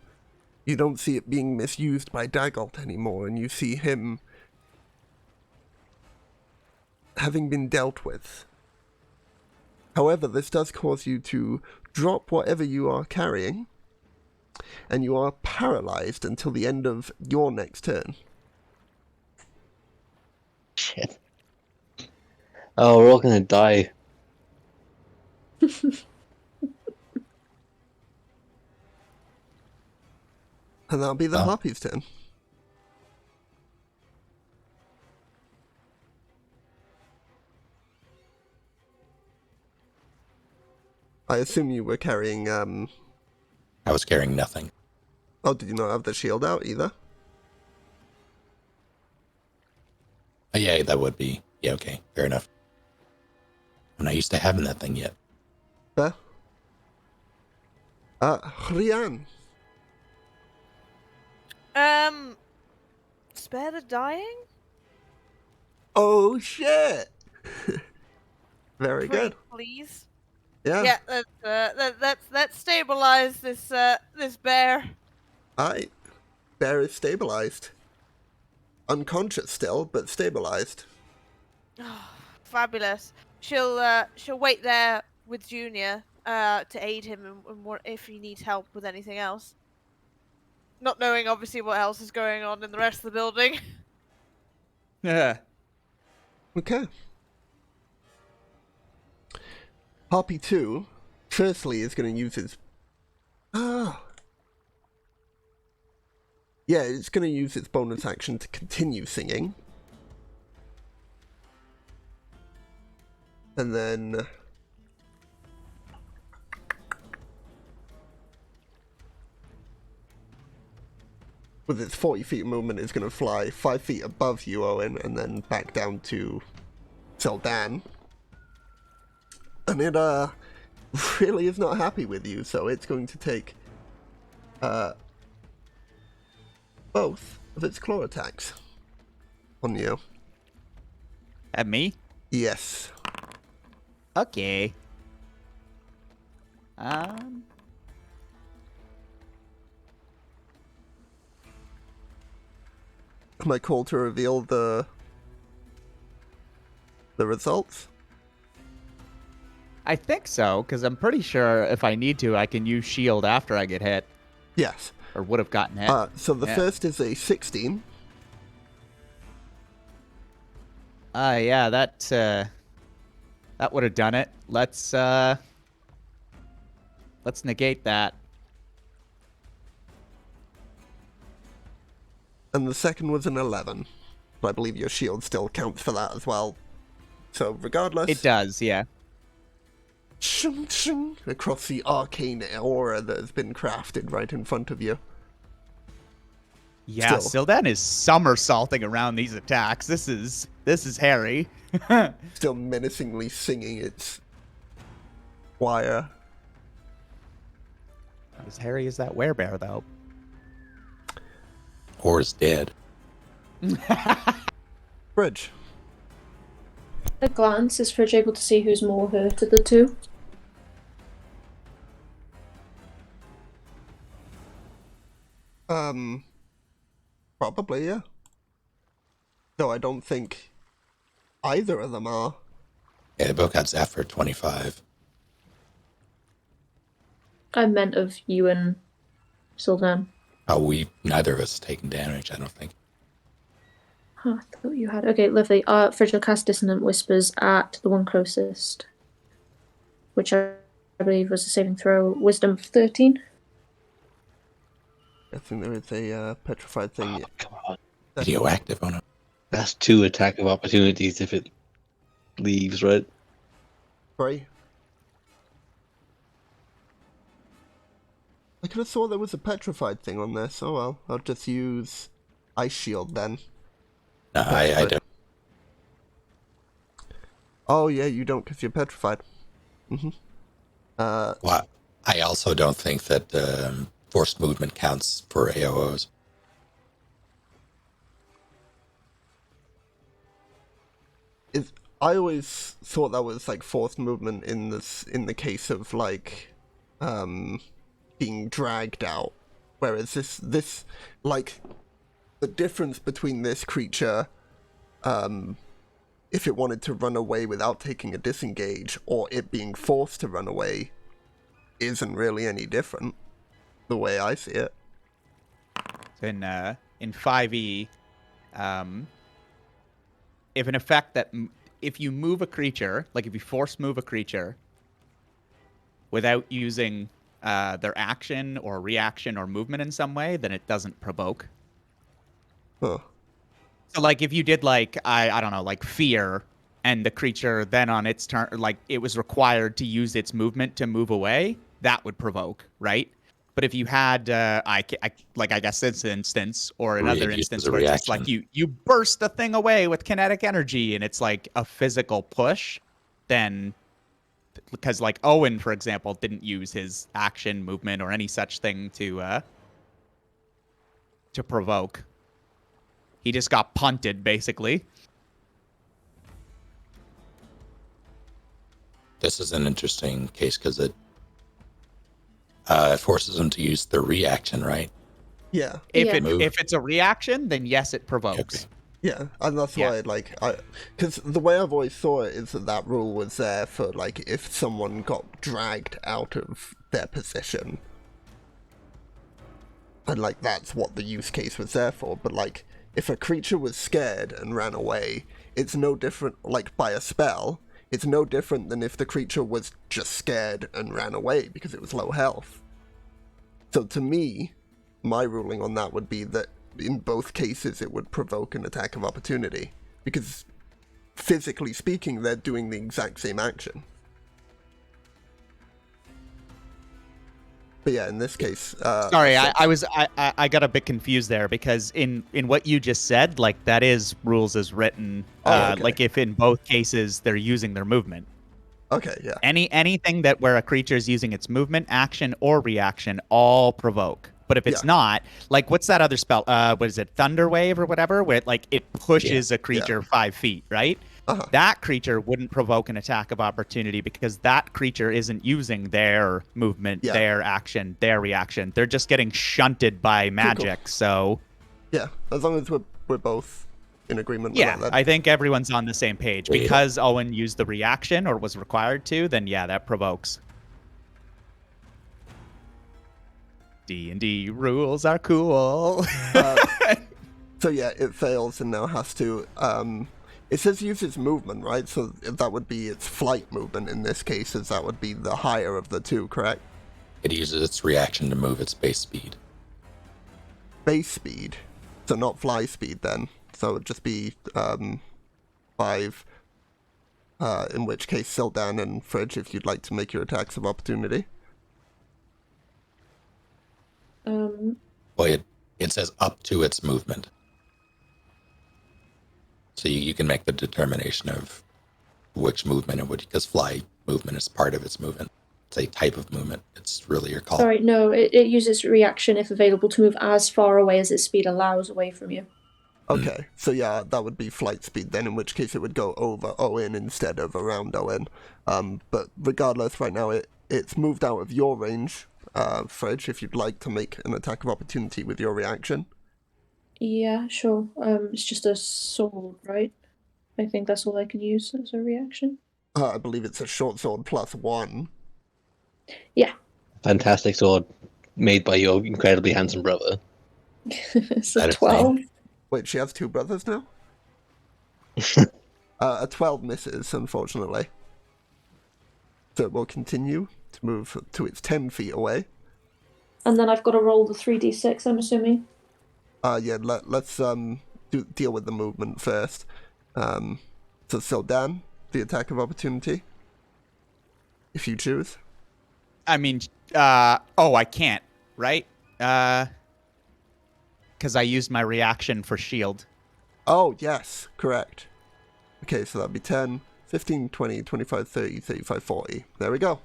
You don't see it being misused by Dagult anymore, and you see him having been dealt with. However, this does cause you to drop whatever you are carrying, and you are paralyzed until the end of your next turn. Shit. Oh, we're all gonna die. And that'll be the Oh. harpy's turn. I assume you were carrying, I was carrying nothing. Oh, did you not have the shield out either? Oh, yeah, that would be. Yeah, okay. Fair enough. I'm not used to having that thing yet. Fair. Rian. Spare the dying? Oh, shit! Very Pray, good. please. Yeah. Yeah, let's stabilize this this bear. Alright. Bear is stabilized. Unconscious still, but stabilized. Fabulous. She'll wait there with Junior to aid him if he needs help with anything else. Not knowing obviously what else is going on in the rest of the building. Yeah. Okay. Harpy 2, firstly, is going to use his... Yeah, it's going to use its bonus action to continue singing. And then... with its 40 feet of movement, it's going to fly 5 feet above you, Owen, and then back down to Seldan. And it, really is not happy with you, so it's going to take, both of its claw attacks on you. At me? Yes. Okay. Am I called to reveal the results? I think so, because I'm pretty sure if I need to, I can use shield after I get hit, Yes. or would have gotten hit. So the first is a 16. Yeah, that would have done it. Let's negate that. And the second was an 11. But I believe your shield still counts for that as well. So regardless... It does, yeah. Shing, shing, across the arcane aura that has been crafted right in front of you. Yeah, Still. Sildan is somersaulting around these attacks. This is hairy. Still menacingly singing its choir. Not as hairy as that werebear, though. Or is dead. Bridge. At a glance, is Fridge able to see who's more hurt of the two? Probably, yeah. Though I don't think either of them are. Yeah, they both got zapped for 25. I meant of you and Sylvan. Oh, neither of us taken damage, I don't think. Huh, I thought you had. Okay, lovely. Fridge will cast Dissonant Whispers at the one closest, which I believe was a saving throw. Wisdom 13. I think there is a petrified thing. Oh, come on. Radioactive on it. That's 2 attack of opportunities if it leaves, right? Right? I could have thought there was a petrified thing on this. Oh well, I'll just use Ice Shield then. No, I don't. Oh yeah, you don't because you're petrified. Well, I also don't think that forced movement counts for AOOs. I always thought that was like forced movement in the case of like being dragged out, whereas this like the difference between this creature if it wanted to run away without taking a disengage or it being forced to run away isn't really any different the way I see it. So in 5e, if an effect that if you move a creature, like if you force move a creature without using their action or reaction or movement in some way, then it doesn't provoke. Huh. So like if you did like I don't know, like fear, and the creature then on its turn, like it was required to use its movement to move away, that would provoke, right? But if you had I guess this instance or another Read instance as a where it's just like reaction. you burst the thing away with kinetic energy and it's like a physical push, then because like Owen, for example, didn't use his action, movement, or any such thing to provoke. He just got punted, basically. This is an interesting case because it forces them to use the reaction, right? Yeah. If it's a reaction, then yes, it provokes. Okay. Yeah, and that's Yeah. why, because the way I've always thought it is that rule was there for, like, if someone got dragged out of their position. And, like, that's what the use case was there for. But, like, if a creature was scared and ran away, it's no different, like, by a spell, it's no different than if the creature was just scared and ran away because it was low health. So to me, my ruling on that would be that in both cases it would provoke an attack of opportunity, because physically speaking, they're doing the exact same action. But yeah, in this case, sorry, I got a bit confused there, because in what you just said, like, that is rules as written. Okay. Like, if in both cases they're using their movement. Okay, yeah. Anything that where a creature is using its movement, action, or reaction all provoke. But if it's not, like, what's that other spell? What is it, Thunder Wave or whatever? Where it pushes a creature 5 feet, right? Uh-huh. That creature wouldn't provoke an attack of opportunity, because that creature isn't using their movement, their action, their reaction. They're just getting shunted by magic. Cool. So yeah, as long as we're both in agreement with that. I think everyone's on the same page. Because Owen used the reaction, or was required to, then that provokes. D&D rules are cool. So yeah, it fails and now has to... it says uses movement, right? So that would be its flight movement in this case, as that would be the higher of the two, correct? It uses its reaction to move its base speed. Base speed? So not fly speed then? So it would just be 5, in which case Sildan and Fridge, if you'd like to make your attacks of opportunity. Well, it says up to its movement. So you can make the determination of which movement it would, because fly movement is part of its movement. It's a type of movement. It's really your call. Sorry, no, it uses reaction if available to move as far away as its speed allows away from you. Okay, so yeah, that would be flight speed then, in which case it would go over Owen instead of around Owen. But regardless, right now it's moved out of your range, Fridge, if you'd like to make an attack of opportunity with your reaction. Yeah, sure. It's just a sword, right? I think that's all I can use as a reaction. I believe it's a short sword +1. Yeah. Fantastic sword made by your incredibly handsome brother. It's a 12. Wait, she has 2 brothers now? A 12 misses, unfortunately. So it will continue to move to its 10 feet away. And then I've got to roll the 3d6, I'm assuming. Yeah, let's deal with the movement first. So Sildan, the attack of opportunity, if you choose. I mean, I can't, right? Because I used my reaction for shield. Oh, yes, correct. Okay, so that'd be 10, 15, 20, 25, 30, 35, 40. There we go.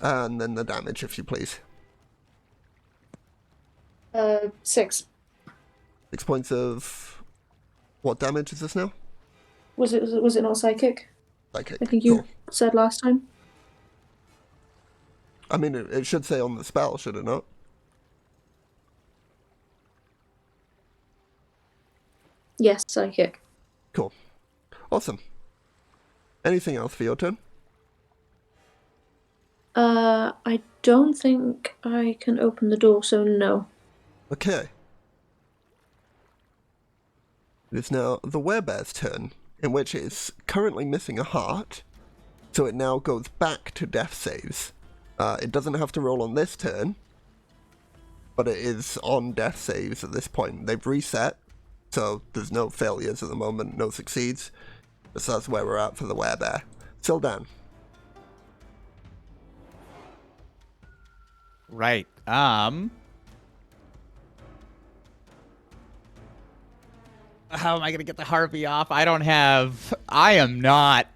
And then the damage, if you please. 6. 6 points of... What damage is this now? Was it not psychic? Psychic. I think you said last time. I mean, it should say on the spell, should it not? Yes, psychic. Cool. Awesome. Anything else for your turn? I don't think I can open the door, so no. Okay. It is now the werebear's turn, in which it is currently missing a heart, so it now goes back to death saves. It doesn't have to roll on this turn, but it is on death saves at this point. They've reset, so there's no failures at the moment, no succeeds. So that's where we're at for the werebear. Sildan. Right. How am I gonna get the harpy off? I am not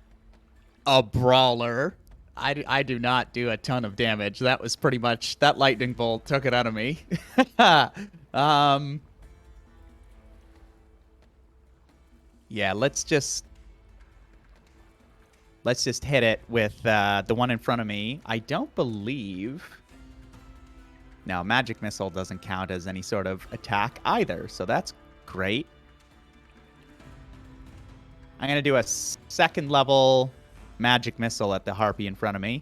a brawler. I do not do a ton of damage. That was pretty much, that lightning bolt took it out of me. Yeah, let's just hit it with the one in front of me. I don't believe... Now, magic missile doesn't count as any sort of attack either, so that's great. I'm going to do a second level magic missile at the harpy in front of me.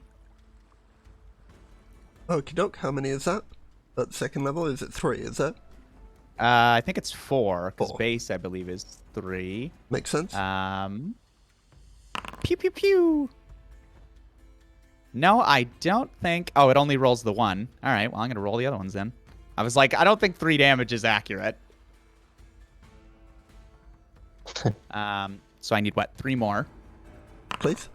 Okie doke, how many is that? At second level, is it 3, is it? I think it's 4, because base, I believe, is 3. Makes sense. Pew, pew, pew. No, I don't think... Oh, it only rolls the 1. All right, well, I'm going to roll the other ones then. I was like, I don't think 3 damage is accurate. So I need, what, 3 more? Please.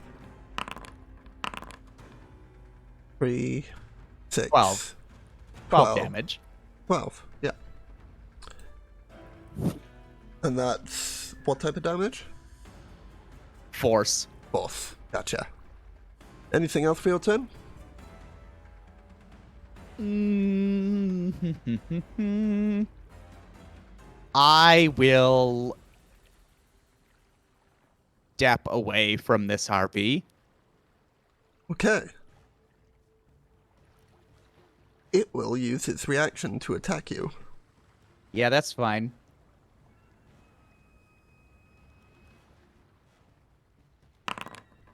3, 6. 12. 12 damage. 12, yeah. And that's what type of damage? Force. Force. Gotcha. Anything else for your turn? I will step away from this RV. Okay. It will use its reaction to attack you. Yeah, that's fine.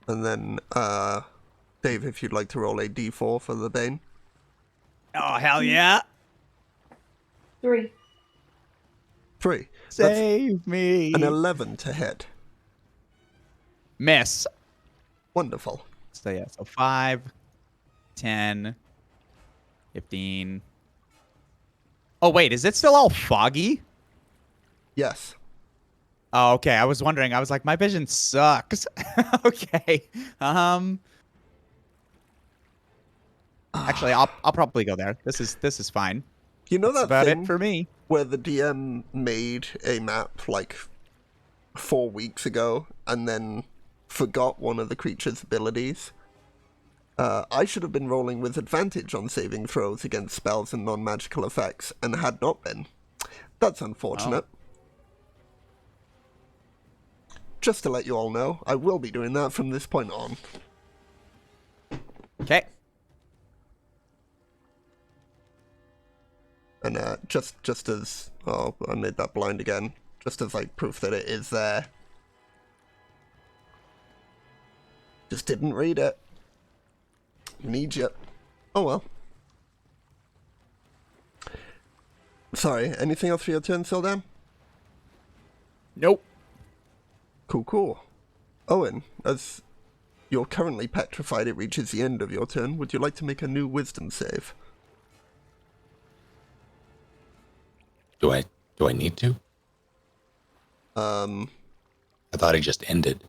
And then, Dave, if you'd like to roll a d4 for the Bane. Oh, hell yeah. 3. 3. Save me. An 11 to hit. Miss. Wonderful. So yeah, so 5, 10, 15. Oh, wait, is it still all foggy? Yes. Oh, okay. I was wondering. I was like, my vision sucks. Okay. Actually, I'll probably go there. This is fine. You know That's that about thing it for me. where the DM made a map like 4 weeks ago and then forgot one of the creature's abilities? I should have been rolling with advantage on saving throws against spells and non-magical effects, and had not been. That's unfortunate. Oh. Just to let you all know, I will be doing that from this point on. Okay. And just as... Oh, I made that blind again. Just as, like, proof that it is there. Just didn't read it. Need you. Oh well. Sorry, anything else for your turn, Sildan? Nope. Cool. Owen, as you're currently petrified, it reaches the end of your turn. Would you like to make a new wisdom save? Do I need to? Um, I thought it just ended.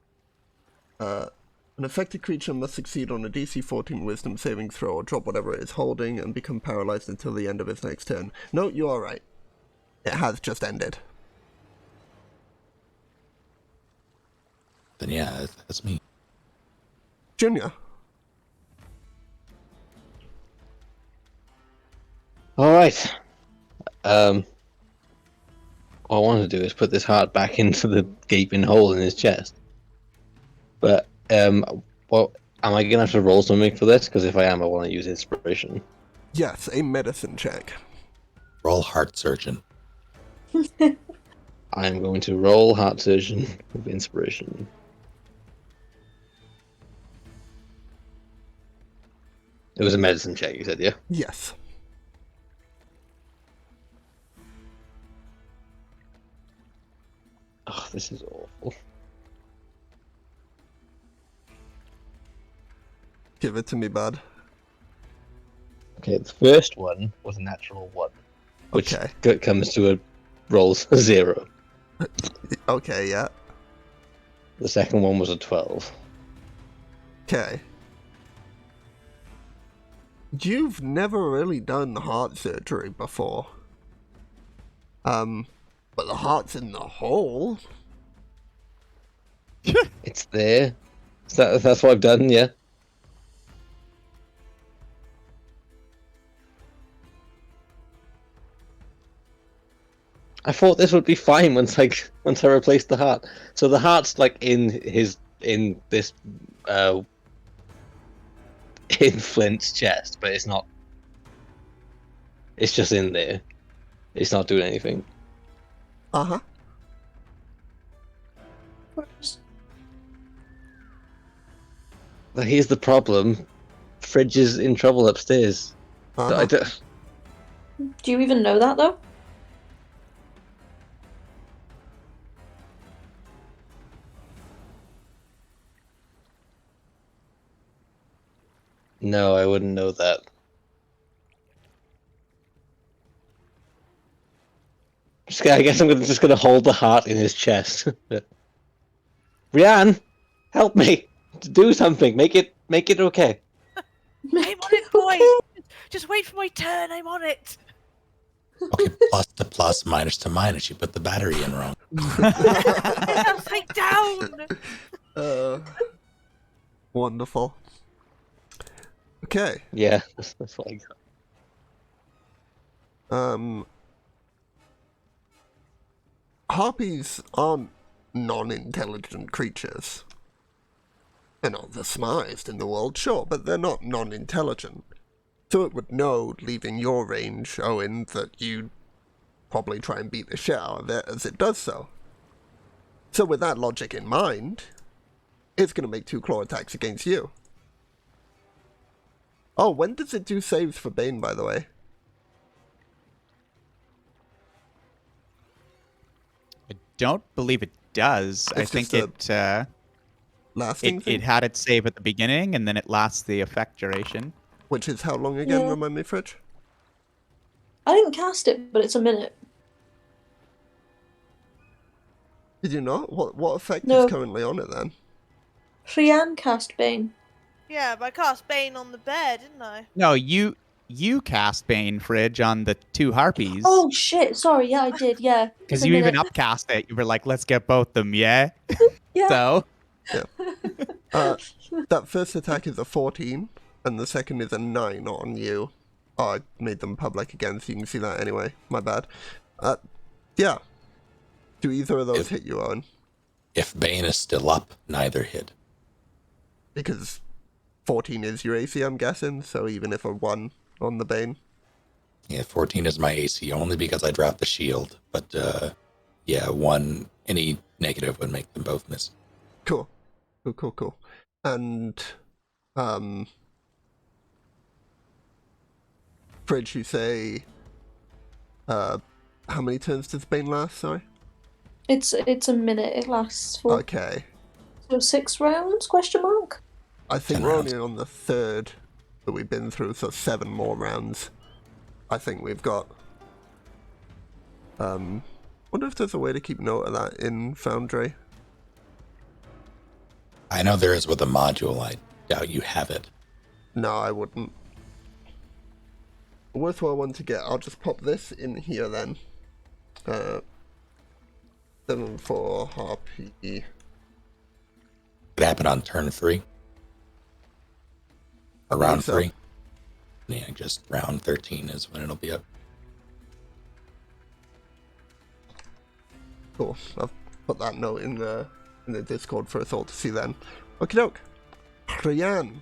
An affected creature must succeed on a DC 14 wisdom saving throw or drop whatever it is holding and become paralyzed until the end of its next turn. No, you are right. It has just ended. Then yeah, that's me. Junior. All right. What I want to do is put this heart back into the gaping hole in his chest. But well, am I gonna have to roll something for this? Because if I am, I want to use inspiration. Yes, a medicine check. Roll heart surgeon. I am going to roll heart surgeon with inspiration. It was a medicine check, you said, yeah? Yes. Oh, this is awful. Give it to me, bud. Okay, the first one was a natural 1, which Okay. comes to a rolls 0. Okay, yeah. The second one was a 12. Okay. You've never really done heart surgery before. But the heart's in the hole. It's there. That's what I've done, yeah. I thought this would be fine once I replaced the heart. So the heart's like in this in Flint's chest, but it's not. It's just in there. It's not doing anything. Uh-huh. But here's the problem. Fridge is in trouble upstairs. Uh-huh. Do you even know that, though? No, I wouldn't know that. I guess I'm just gonna hold the heart in his chest. Rianne, help me! Do something. Make it okay. I'm on it, boys. Just wait for my turn. I'm on it. Okay, plus to plus, minus to minus. You put the battery in wrong. It's upside down. Wonderful. Okay. Yeah, that's what I got. Harpies aren't non-intelligent creatures. They're not the smartest in the world, sure, but they're not non-intelligent. So it would know, leaving your range, Owen, that you'd probably try and beat the shit out of it as it does so. So with that logic in mind, it's going to make 2 claw attacks against you. Oh, when does it do saves for Bane, by the way? I don't believe it does. I It's think just Lasting thing? it had its save at the beginning, and then it lasts the effect duration. Which is how long again, Yeah. remind me, Fridge? I didn't cast it, but it's a minute. Did you not? What effect No. is currently on it then? Rianne cast Bane. Yeah, but I cast Bane on the bear, didn't I? No, you cast Bane, Fridge, on the 2 harpies. Oh shit! Sorry, yeah, I did. Yeah, Because It's a you even minute. upcast it. You were like, let's get both them, yeah? Yeah. So, That first attack is a 14, and the second is a 9 on you. Oh, I made them public again, so you can see that anyway. My bad. Yeah. Do either of those hit you, Owen? If Bane is still up, neither hit. Because 14 is your AC, I'm guessing, so even if a 1 on the Bane. Yeah, 14 is my AC only because I dropped the shield. But yeah, 1, any negative would make them both miss. Cool. Cool. And, Fridge, you say, how many turns does Bane last, sorry? It's a minute. It lasts for Okay. 6 rounds? Question mark. I think 10 we're rounds. only on the 3rd that we've been through, so 7 more rounds. I think we've got. Wonder if there's a way to keep note of that in Foundry. I know there is with a module. I doubt you have it. No, I wouldn't. A worthwhile one to get. I'll just pop this in here then. 7 for Harpy. It happened on turn 3. Or round so. 3. Yeah, just round 13 is when it'll be up. Cool. I've put that note in the Discord for us all to see then. Okie doke. Rianne.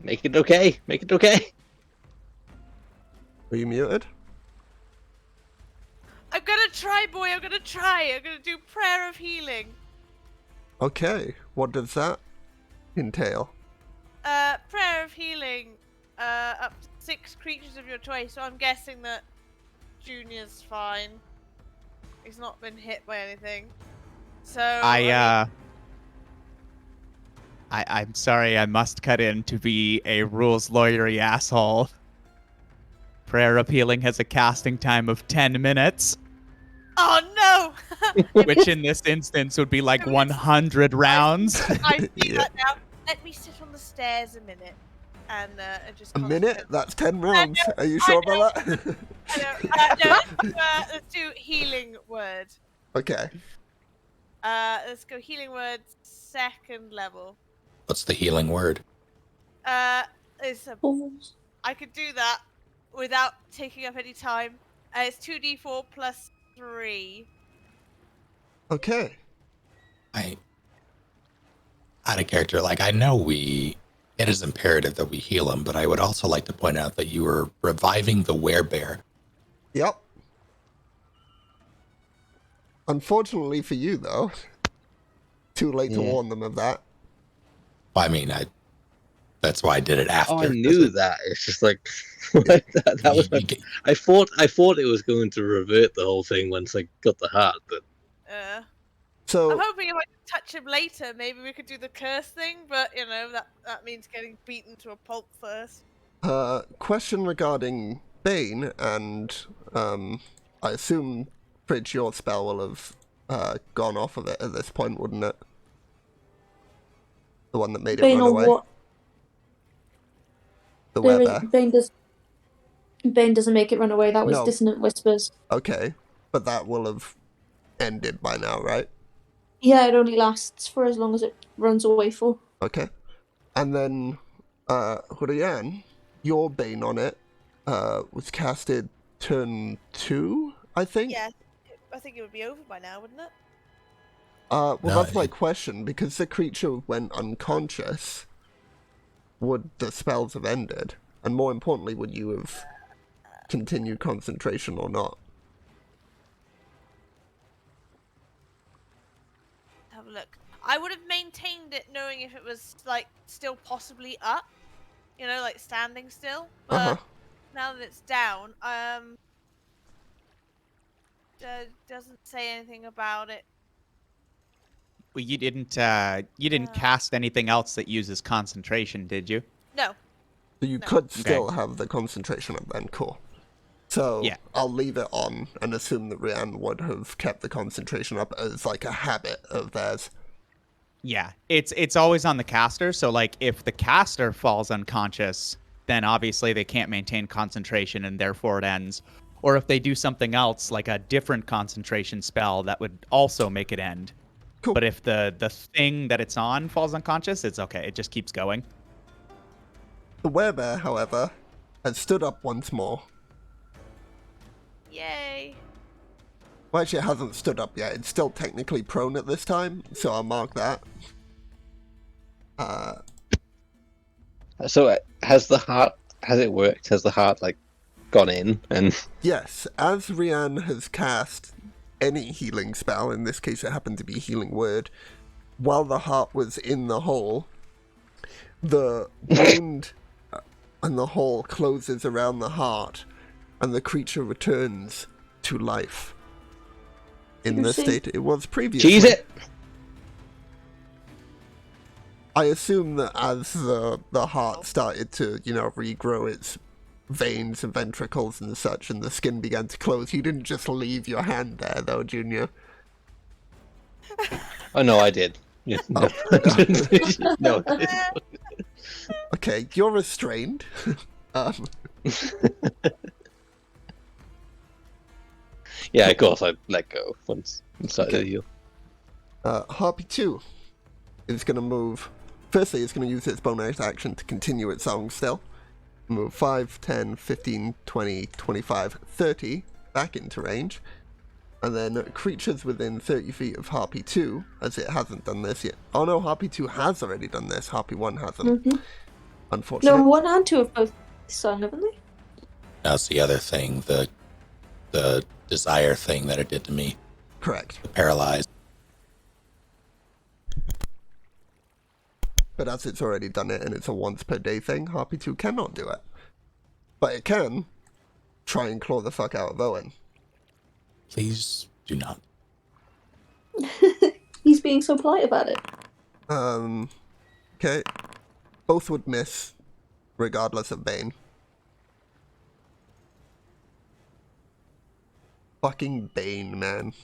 Make it okay. Make it okay. Are you muted? I'm gonna try, boy. I'm gonna try. I'm gonna do prayer of healing. Okay. What does that entail? Prayer of healing. Up to 6 creatures of your choice. So I'm guessing that Junior's fine. He's not been hit by anything. So I'm sorry, I must cut in to be a rules lawyery asshole. Prayer of Healing has a casting time of 10 minutes, Oh no! which in this instance would be like 100 rounds. I see Yeah. that now. Let me sit on the stairs a minute and just. A minute? That's 10 rounds. know, Are you I sure know. about that? No, let's do healing word. Okay. Let's go healing word 2nd level. What's the healing word? It's a, Balls. I could do that without taking up any time. It's 2d4 plus 3. Okay. Out of character, like I know it is imperative that we heal him, but I would also like to point out that you were reviving the werebear. Yep. Unfortunately for you, though, too late to Yeah. warn them of that. I mean, that's why I did it after. Oh, I knew that. It's just like that was. I thought it was going to revert the whole thing once I got the heart, but So I'm hoping if I can touch him later, maybe we could do the curse thing, but that means getting beaten to a pulp first. question regarding Bane, and I assume Fridge, your spell will have gone off of it at this point, wouldn't it? The one that made it Bane run or away. what? The werebear. Bane doesn't make it run away. That was No. Dissonant Whispers. Okay, but that will have ended by now, right? Yeah, it only lasts for as long as it runs away for. Okay. And then, Hurian, your Bane on it was casted turn 2, I think? Yeah, I think it would be over by now, wouldn't it? Well, No, that's my question. Because the creature went unconscious, would the spells have ended? And more importantly, would you have continued concentration or not? Have a look. I would have maintained it knowing if it was, like, still possibly up. Like, standing still. But Uh-huh. now that it's down, doesn't say anything about it. Well, you didn't cast anything else that uses concentration, did you? No. So you No. could still have the concentration up then, cool. So Yeah. I'll leave it on and assume that Rian would have kept the concentration up as like a habit of theirs. Yeah, it's always on the caster. So like, if the caster falls unconscious, then obviously they can't maintain concentration and therefore it ends. Or if they do something else, like a different concentration spell, that would also make it end. Cool. But if the thing that it's on falls unconscious, it's okay. It just keeps going. The werebear, however, has stood up once more. Yay. Well, actually, it hasn't stood up yet. It's still technically prone at this time, so I'll mark that. So has it worked? Has the heart like gone in and Yes, as Rian has cast any healing spell, in this case it happened to be Healing Word, while the heart was in the hole, the wound and the hole closes around the heart, and the creature returns to life in the state it was previously. cheese it? I assume that as the heart started to, regrow its veins and ventricles and such, and the skin began to close, you didn't just leave your hand there, though, Junior. Oh no, I did. Yeah, no. No. Okay, you're restrained. Yeah, of course I let go once inside the heal. Harpy 2 is going to move. Firstly, it's going to use its bonus action to continue its song still. Move 5, 10, 15, 20, 25, 30 back into range. And then creatures within 30 feet of Harpy 2, as it hasn't done this yet. Oh no, Harpy 2 has already done this. Harpy 1 hasn't. Mm-hmm. Unfortunately. No, 1 and 2 have both sung, haven't they? That's the other thing, the desire thing that it did to me. Correct. The paralyzed. But as it's already done it and it's a once per day thing, Harpy 2 cannot do it. But it can try and claw the fuck out of Owen. Please do not. He's being so polite about it. Okay. Both would miss, regardless of Bane. Fucking Bane, man.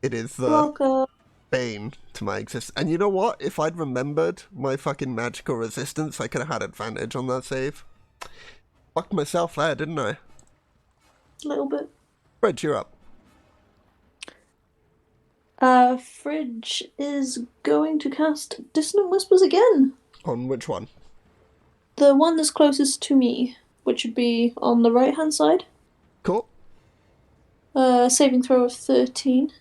It is the Welcome. bane to my existence. And you know what? If I'd remembered my fucking magical resistance, I could have had advantage on that save. Fucked myself there, didn't I? A little bit. Fred, you're up. Fridge is going to cast Dissonant Whispers again. On which one? The one that's closest to me, which would be on the right-hand side. Cool. Saving throw of 13.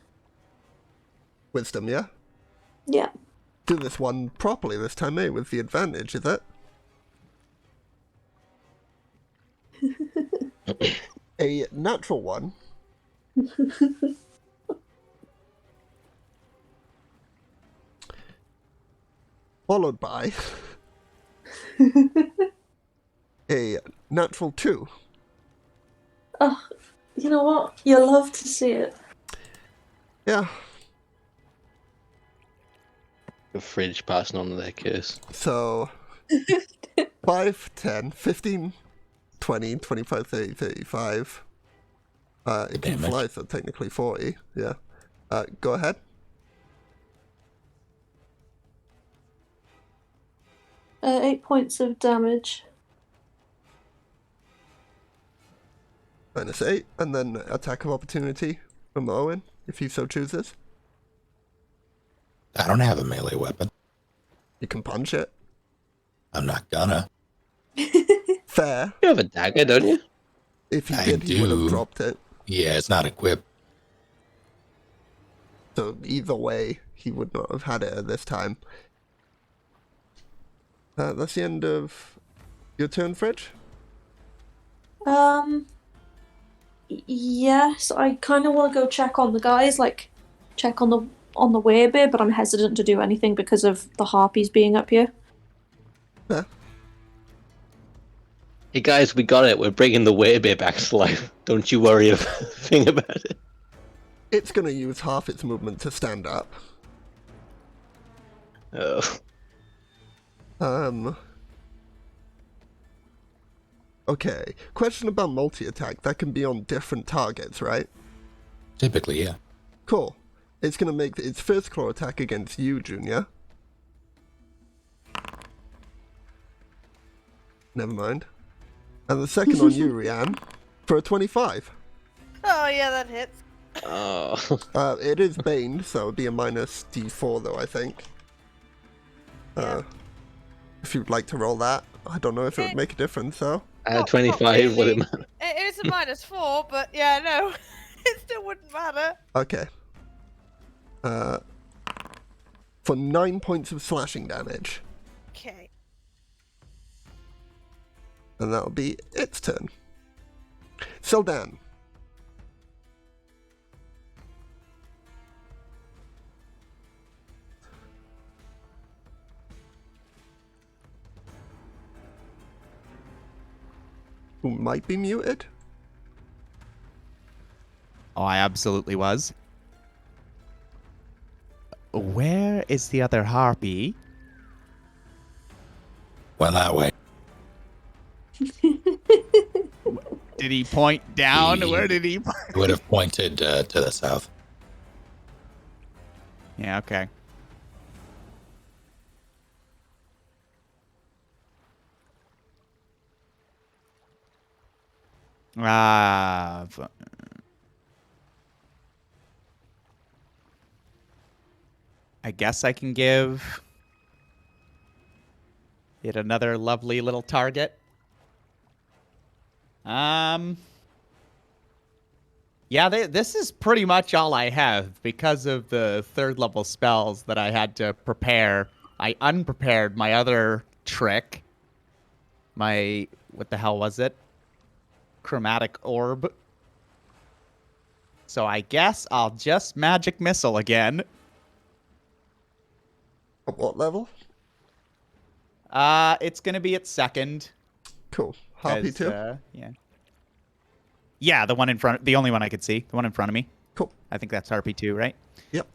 Wisdom, yeah? Yeah. Do this one properly this time, eh? With the advantage, is it? A natural one. Followed by a natural 2. Oh, you know what? You'll love to see it. Yeah. The fridge passing on their curse. So 5, 10, 15, 20, 25, 30, 35. It can Damage. fly, so technically 40. Yeah. Go ahead. Uh, 8 points of damage. -8, and then attack of opportunity from Owen, if he so chooses. I don't have a melee weapon. You can punch it. I'm not gonna. Fair. You have a dagger, don't you? If he I did, he would have do. dropped it. Yeah, it's not equipped. So either way, he would not have had it at this time. That's the end of your turn, Fridge. Yes, I kind of want to go check on the guys, like check on the werebear, but I'm hesitant to do anything because of the harpies being up here. Yeah. Hey guys, we got it. We're bringing the werebear back to life. Don't you worry a thing about it. It's going to use half its movement to stand up. Oh. Okay. Question about multi-attack. That can be on different targets, right? Typically, yeah. Cool. It's going to make its first claw attack against you, Junior. Never mind. And the second on you, Rianne, for a 25. Oh yeah, that hits. Oh. It is Bane, so it would be a minus D4 though, I think. If you'd like to roll that. I don't know if it would make a difference, though. I had Not 25, would it really. matter? It is a -4, but yeah, no, it still wouldn't matter. Okay. For 9 points of slashing damage. Okay. And that'll be its turn. Sildan. Who might be muted? Oh, I absolutely was. Where is the other harpy? Went that way. Did he point down? He- Where did he? It would have pointed to the south. Yeah, okay. I guess I can give it another lovely little target. Yeah, this is pretty much all I have because of the third level spells that I had to prepare. I unprepared my other trick. What the hell was it? Chromatic orb. So I guess I'll just magic missile again. At what level? It's gonna be at second. Cool. Harpy 'cause, too? yeah. Yeah, the one in front, the only one I could see, the one in front of me. Cool. I think that's RP2, right? Yep.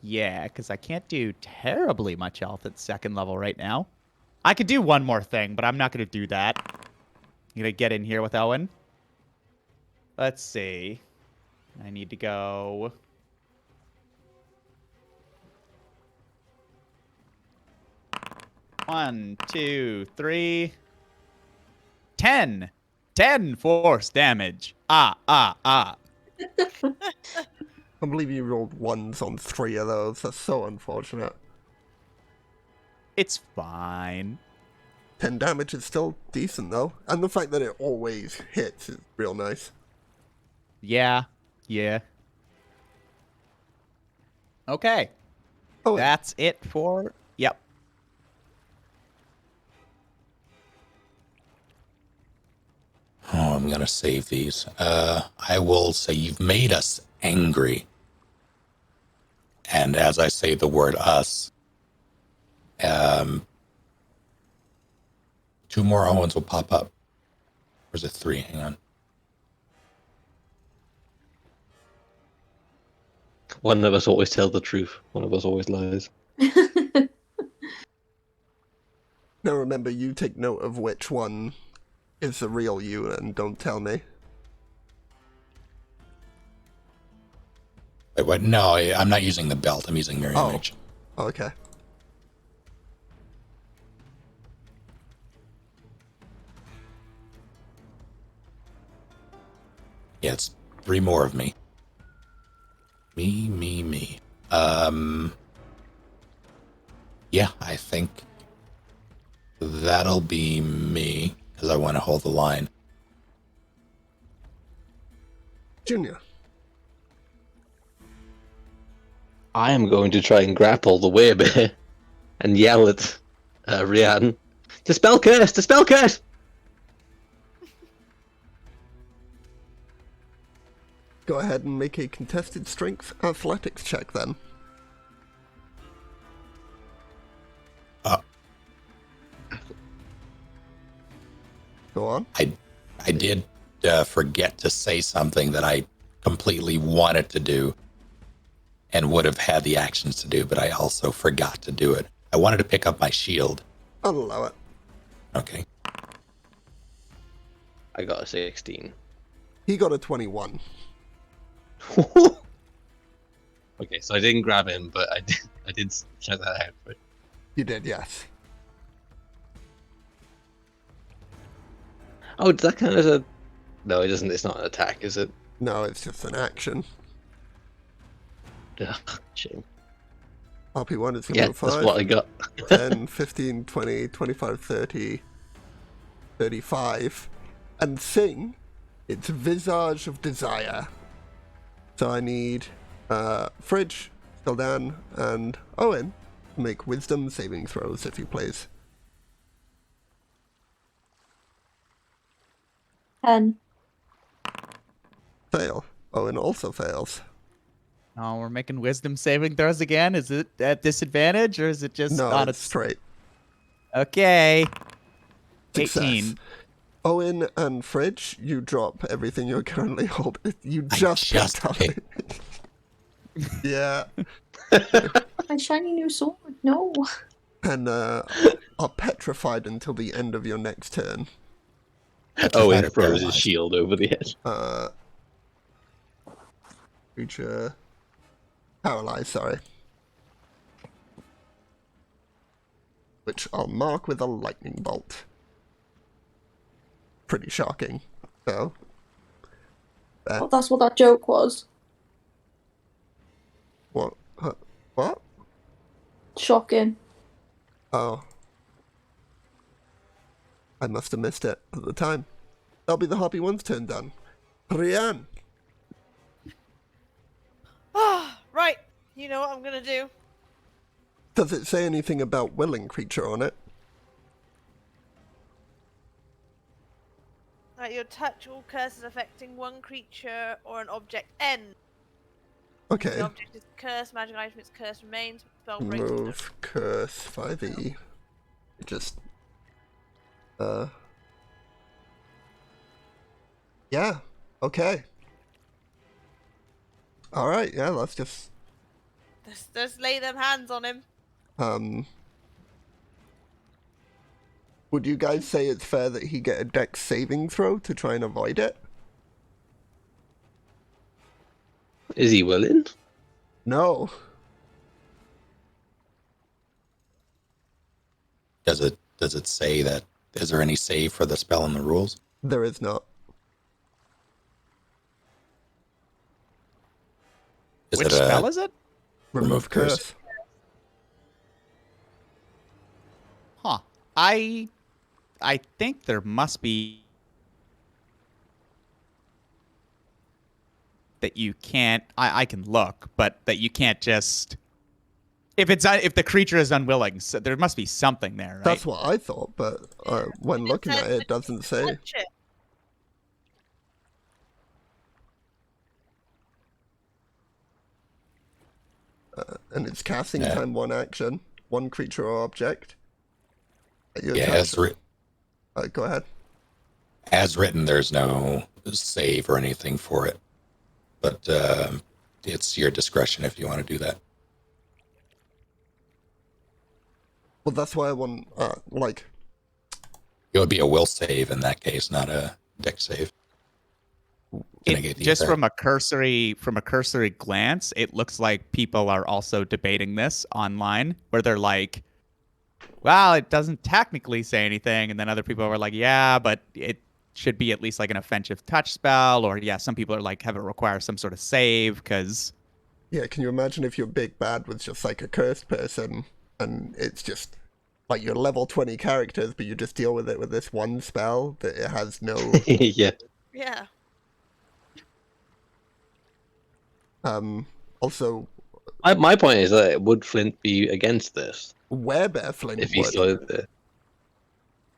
Yeah, because I can't do terribly much health at second level right now. I could do one more thing, but I'm not gonna do that. I'm gonna get in here with Owen. Let's see. I need to go. One, 2, 3. 10. 10 force damage. I believe you rolled ones on 3 of those. That's so unfortunate. It's fine. 10 damage is still decent, though. And the fact that it always hits is real nice. Yeah. Yeah. Okay. Oh, That's it for... Yep. Oh, I'm gonna save these. I will say you've made us angry. And as I say the word us, 2 more Owens will pop up. Or is it 3? Hang on. One of us always tells the truth. One of us always lies. Now remember, you take note of which one is the real you and don't tell me. Wait, what? No, I'm not using the belt. I'm using mirror image. Okay. Yeah, it's 3 more of me. Me. Yeah, I think that'll be me, because I want to hold the line. Junior. I am going to try and grapple the Werebear and yell at Rian. Dispel curse! Dispel curse! Go ahead and make a contested strength athletics check then. Go on. I did forget to say something that I completely wanted to do and would have had the actions to do, but I also forgot to do it. I wanted to pick up my shield. I'll allow it. Okay. I got a 16. He got a 21. Okay, so I didn't grab him, but I did check that out. But You did, yes. oh, does that count as a? No, it doesn't. It's not an attack, is it? No, it's just an action. Ugh, shame. RP1 is Yeah, level 5. that's what I got. 10, 15, 20, 25, 30, 35. And Thing, it's Visage of Desire. So I need Fridge, Stildan, and Owen to make wisdom saving throws, if you please. 10. Fail. Owen also fails. Oh, we're making wisdom saving throws again? Is it at disadvantage, or is it just No, on it's its... straight. Okay. Success. 18. Owen and Fridge, you drop everything you're currently holding. You just just picked up. picked- Yeah. My shiny new sword. No. And are petrified until the end of your next turn. Owen Petrified, throws his paralyzed. shield over the edge. Creature paralyzed, sorry. Which I'll mark with a lightning bolt. Pretty shocking. So, Well, that's what that joke was. what? Huh, what? Shocking. Oh. I must have missed it at the time. That'll be the Harpy One's turn done. Rian! Right. You know what I'm gonna do. Does it say anything about willing creature on it? Your touch all curses affecting one creature or an object end. Okay. The object is cursed, magic item, its curse remains, spell breaks. Move, curse, 5e. Just, yeah, okay. Alright, yeah, let's just, Just lay them hands on him. would you guys say it's fair that he get a dex saving throw to try and avoid it? Is he willing? No. Does it say that? Is there any save for the spell in the rules? There is not. Which spell is it? Remove curse. Huh. I think there must be that you can't. I can look, but that you can't just. If the creature is unwilling, so there must be something there, right? That's what I thought, but when looking at it, it doesn't say. Touch it. And it's casting Yeah. time 1 action, 1 creature or object. At your Yeah, turn. Go ahead. as written, there's no save or anything for it. But it's your discretion if you want to do that. Well, that's why I want, It would be a will save in that case, not a dex save. Just from a cursory glance, it looks like people are also debating this online, where they're like, well, it doesn't technically say anything, and then other people are like, yeah, but it should be at least like an offensive touch spell, or yeah, some people are like, have it require some sort of save, because... Yeah, can you imagine if your big bad was just like a cursed person, and it's just like your level 20 characters, but you just deal with it with this one spell that it has no... Yeah. Yeah. Also... My point is that would Flint be against this? Werebear Flint If he would. saw it there.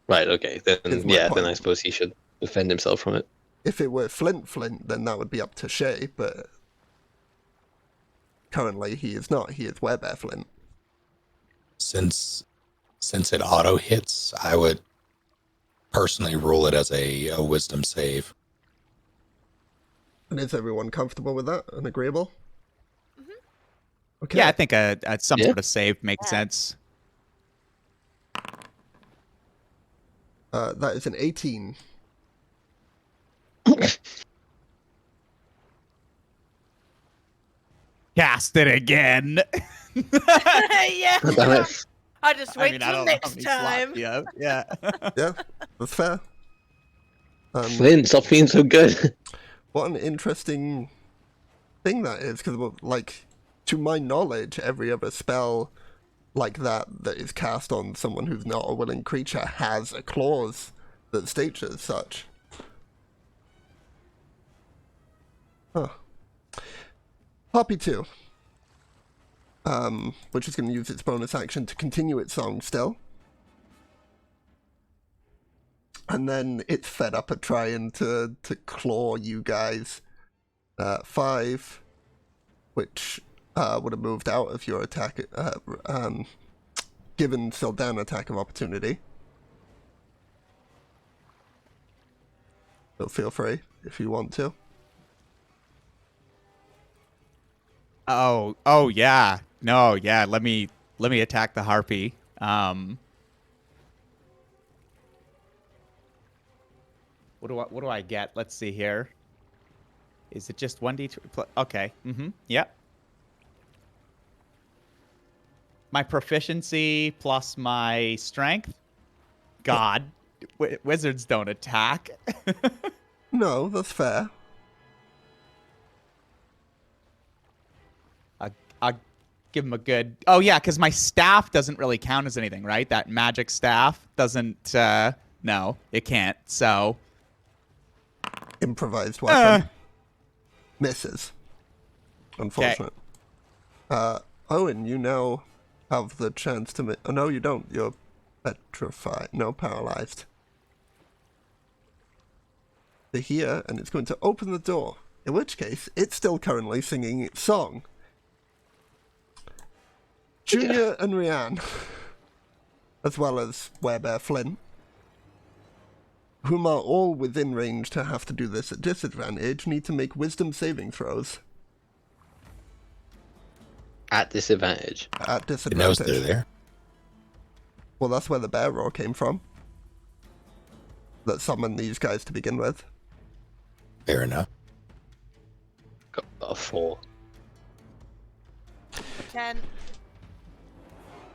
Right, okay. Is Then, my yeah, point. then I suppose he should defend himself from it. If it were Flint, then that would be up to Shay, but currently he is not. He is Werebear Flint. Since it auto hits, I would personally rule it as a wisdom save. And is everyone comfortable with that and agreeable? Okay. Yeah, I think some Yeah. sort of save makes sense. That is an 18. Cast it again. Yeah. Damn it. I just wait I till don't know how next many slots time. you have. Yeah. Yeah, that's fair. Flint, stop being so good. What an interesting thing that is, because, like, to my knowledge, every other spell like that is cast on someone who's not a willing creature has a clause that states as such. Huh. Harpy 2. Which is going to use its bonus action to continue its song still. And then it's fed up at trying to claw you guys. 5, which would have moved out of your attack, given Sildan attack of opportunity. So feel free if you want to. Oh yeah. No, yeah. Let me attack the harpy. What do I get? Let's see here. Is it just 1d2? Okay. Yep. My proficiency plus my strength. God, wizards don't attack. No, that's fair. I'll give him a good... Oh, yeah, because my staff doesn't really count as anything, right? That magic staff doesn't... No, it can't, so... Improvised weapon. Misses. Unfortunate. Owen, you now have the chance to... Oh, no, you don't. You're petrified. No, paralyzed. They're here, and it's going to open the door. In which case, it's still currently singing its song. Junior and Rianne, as well as Werebear Flint, whom are all within range to have to do this at disadvantage, need to make wisdom saving throws. At disadvantage. At It disadvantage. knows they're there. Well, that's where the bear roar came from. That summoned these guys to begin with. Fair enough. Got a 4. 10.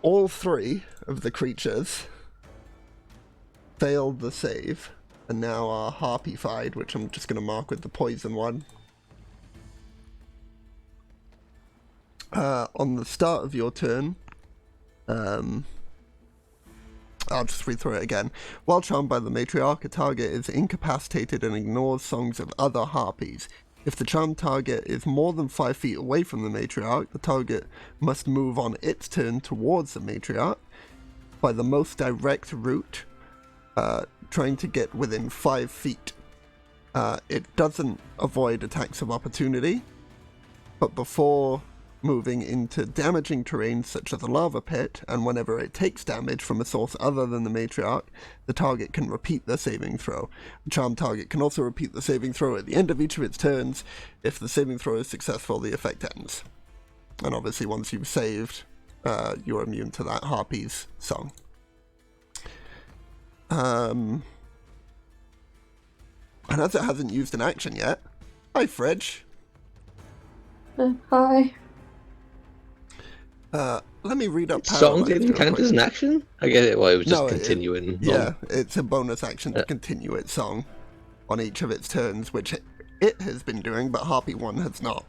All 3 of the creatures failed the save, and now are harpified, which I'm just going to mark with the poison one. On the start of your turn, I'll just read through it again. While charmed by the matriarch, a target is incapacitated and ignores songs of other harpies. If the charmed target is more than 5 feet away from the matriarch, the target must move on its turn towards the matriarch by the most direct route, trying to get within 5 feet. It doesn't avoid attacks of opportunity, but before moving into damaging terrain such as a lava pit, and whenever it takes damage from a source other than the matriarch, the target can repeat the saving throw. The charmed target can also repeat the saving throw at the end of each of its turns. If the saving throw is successful, the effect ends. And obviously once you've saved, you're immune to that Harpy's song. And as it hasn't used an action yet, hi Fridge. Hi. Let me read up Song Paralyzed didn't real count quick. as an action? I get it, well, it was just No, continuing. Yeah, it's a bonus action to continue its song on each of its turns, which it has been doing, but Harpy 1 has not.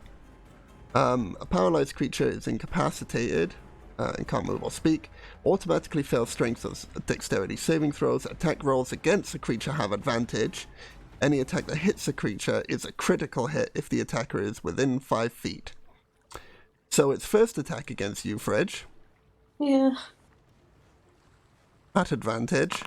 A paralyzed creature is incapacitated and can't move or speak, automatically fails strength or dexterity saving throws. Attack rolls against the creature have advantage. Any attack that hits a creature is a critical hit if the attacker is within 5 feet. So its first attack against you, Fridge, Yeah. at advantage.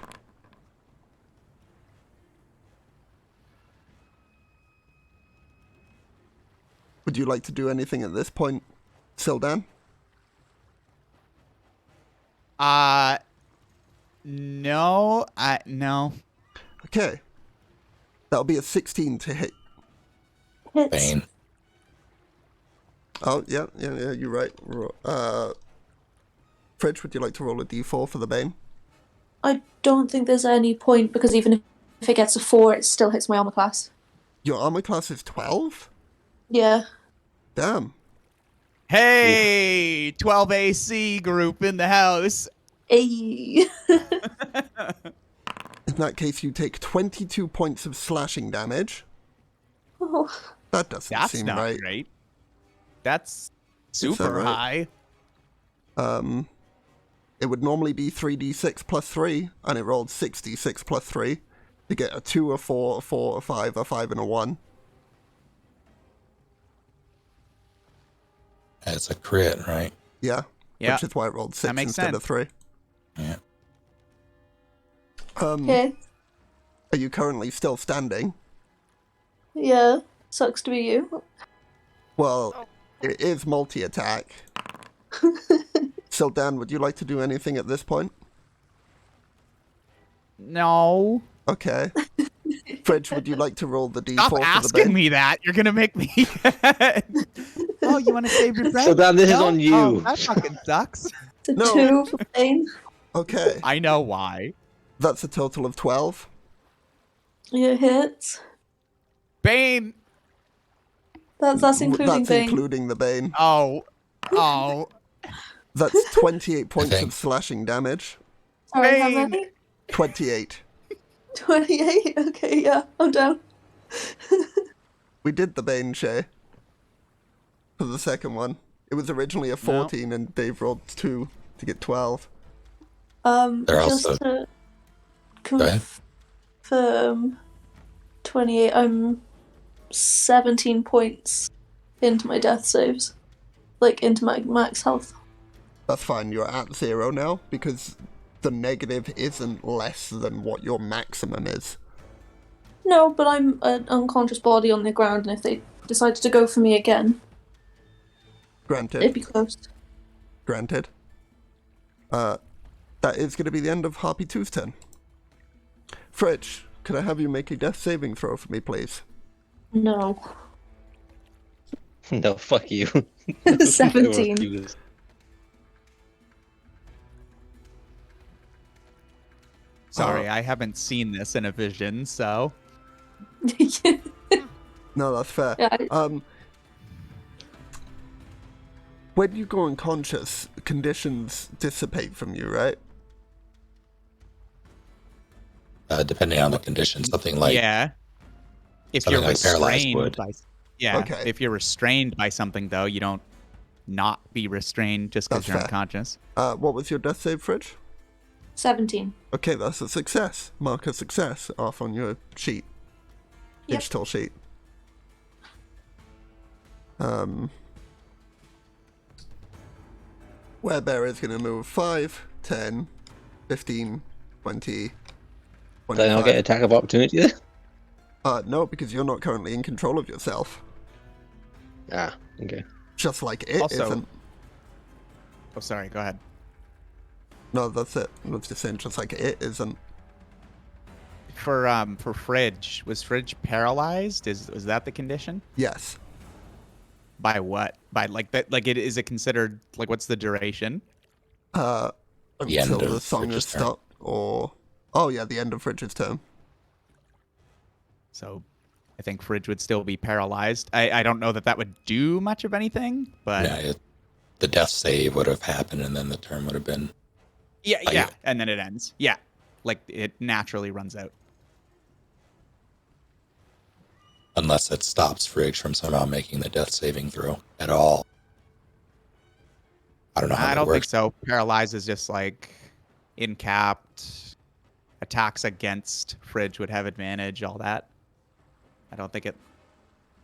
Would you like to do anything at this point, Sildan? No. No. Okay. That'll be a 16 to hit. Hits. Bane. Oh, yeah, you're right. Fridge, would you like to roll a d4 for the Bane? I don't think there's any point, because even if it gets a 4, it still hits my armor class. Your armor class is 12? Yeah. Damn. Hey, 12 AC group in the house. Ayy. In that case, you take 22 points of slashing damage. Oh. That doesn't That's seem not right. great. That's that super right? high. It would normally be 3d6 plus 3, and it rolled 6d6 plus 3 to get a 2, a 4, a 4, a 5, a 5, and a 1. It's a crit, right? Yeah. Yeah. Which is why it rolled 6 makes instead of 3. Yeah. Okay. Are you currently still standing? Yeah. Sucks to be you. Well, it is multi-attack. So, Dan, would you like to do anything at this point? No. Okay. Fridge, would you like to roll the d4 Stop for the asking Bane? me that. You're gonna make me. Oh, you want to save your breath? So Dan, this is No? on you. Oh, that fucking sucks. It's a No. 2 for Bane. Okay. I know why. That's a total of 12. Yeah, hits. Bane. That's including That's Bane. including the Bane. Oh. Oh. That's 28 points Okay. of slashing damage. Sorry, how Bane. many? 28. 28? Okay, yeah, I'm down. We did the Bane, Shay. For the second one. It was originally a 14 and Dave rolled 2 to get 12. They're Just also- to Go ahead. confirm, 28, I'm 17 points into my death saves. Like, into my max health. That's fine, you're at 0 now, because the negative isn't less than what your maximum is. No, but I'm an unconscious body on the ground, and if they decided to go for me again, Granted. it'd be close. Granted. That is going to be the end of Harpy 2's turn. Fridge, could I have you make a death saving throw for me, please? No. No, fuck you. 17. Sorry, I haven't seen this in a vision, so. No, that's fair. Yeah, When you go unconscious, conditions dissipate from you, right? Depending on the condition, something like Yeah. If something you're like paralyzed restrained would. by. Yeah. Okay. If you're restrained by something, though, you don't not be restrained just because That's you're fair. unconscious. What was your death save, Fridge? 17. Okay, that's a success. Mark a success off on your sheet. Yep. Digital sheet. Werebear is going to move 5, 10, 15, 20, 25. Then I'll get attack of opportunity there. No, because you're not currently in control of yourself. Ah, okay. Just like it Also- isn't. Oh, sorry. Go ahead. No, that's it. I was just saying, just like it isn't. For Fridge, was Fridge paralyzed? Was that the condition? Yes. By what? By like that? Like it is it considered like what's the duration? The Until end the of song Fridge's is turn. stopped, or... Oh, yeah, the end of Fridge's turn. So I think Fridge would still be paralyzed. I don't know that would do much of anything, but Yeah, the death save would have happened, and then the turn would have been. yeah, and then it ends. Yeah, like it naturally runs out. Unless it stops Friggs from somehow making the death saving throw at all. I don't know how I that don't think works. so. Paralyzed is just like incapped. Attacks against Fridge would have advantage, all that. I don't think it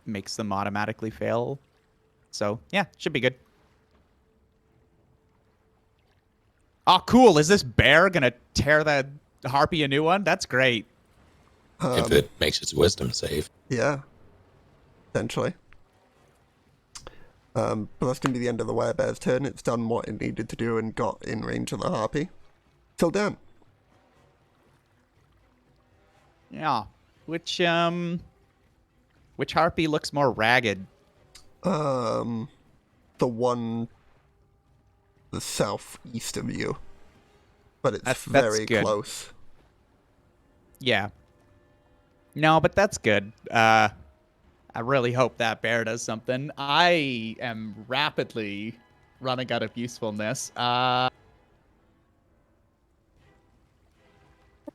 makes them automatically fail. So, yeah, should be good. Oh, cool. Is this bear going to tear the harpy a new one? That's great. If it makes its wisdom save. Yeah. Essentially. But that's going to be the end of the werebear's turn. It's done what it needed to do and got in range of the harpy. Till Dan. Yeah. Which harpy looks more ragged? The one the southeast of you. But it's That's very good. close. Yeah. No, but that's good. I really hope that bear does something. I am rapidly running out of usefulness. At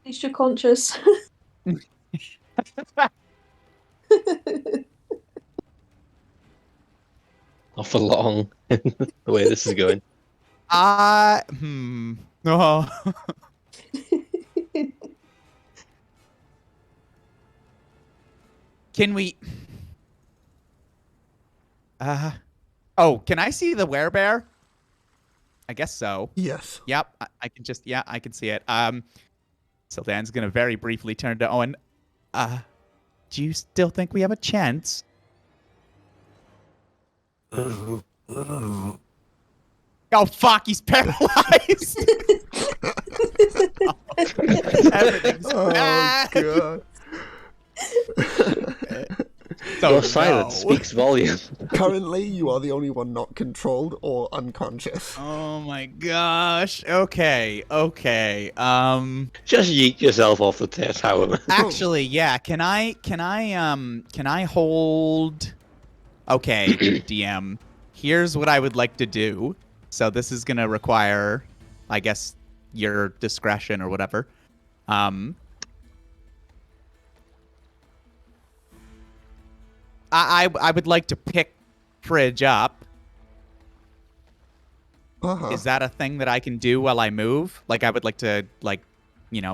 least you're conscious. Not for long. The way this is going. Oh. Can we... Oh, can I see the werebear? I guess so. Yes. Yep, I can just... Yeah, I can see it. So Dan's gonna very briefly turn to Owen. Do you still think we have a chance? Oh, fuck, he's paralyzed! Everything's Oh, bad! God. So Your silence no. speaks volumes. Currently, you are the only one not controlled or unconscious. Oh my gosh. Okay. Just yeet yourself off the tower. Actually, yeah. Can I hold? Okay, DM. Here's what I would like to do. So this is gonna require, I guess, your discretion or whatever. I would like to pick Fridge up. Uh-huh. Is that a thing that I can do while I move? Like, I would like to, like,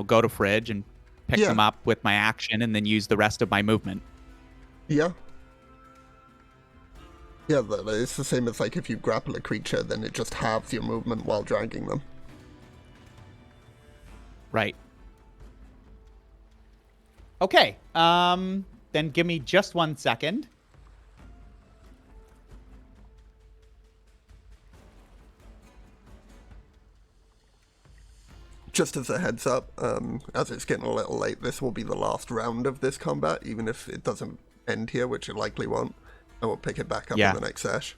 go to Fridge and pick Yeah. them up with my action and then use the rest of my movement. Yeah. Yeah, it's the same as like if you grapple a creature, then it just halves your movement while dragging them. Right. Okay. Then give me just 1 second. Just as a heads up, as it's getting a little late, this will be the last round of this combat, even if it doesn't end here, which it likely won't. And we'll pick it back up Yeah. in the next sesh.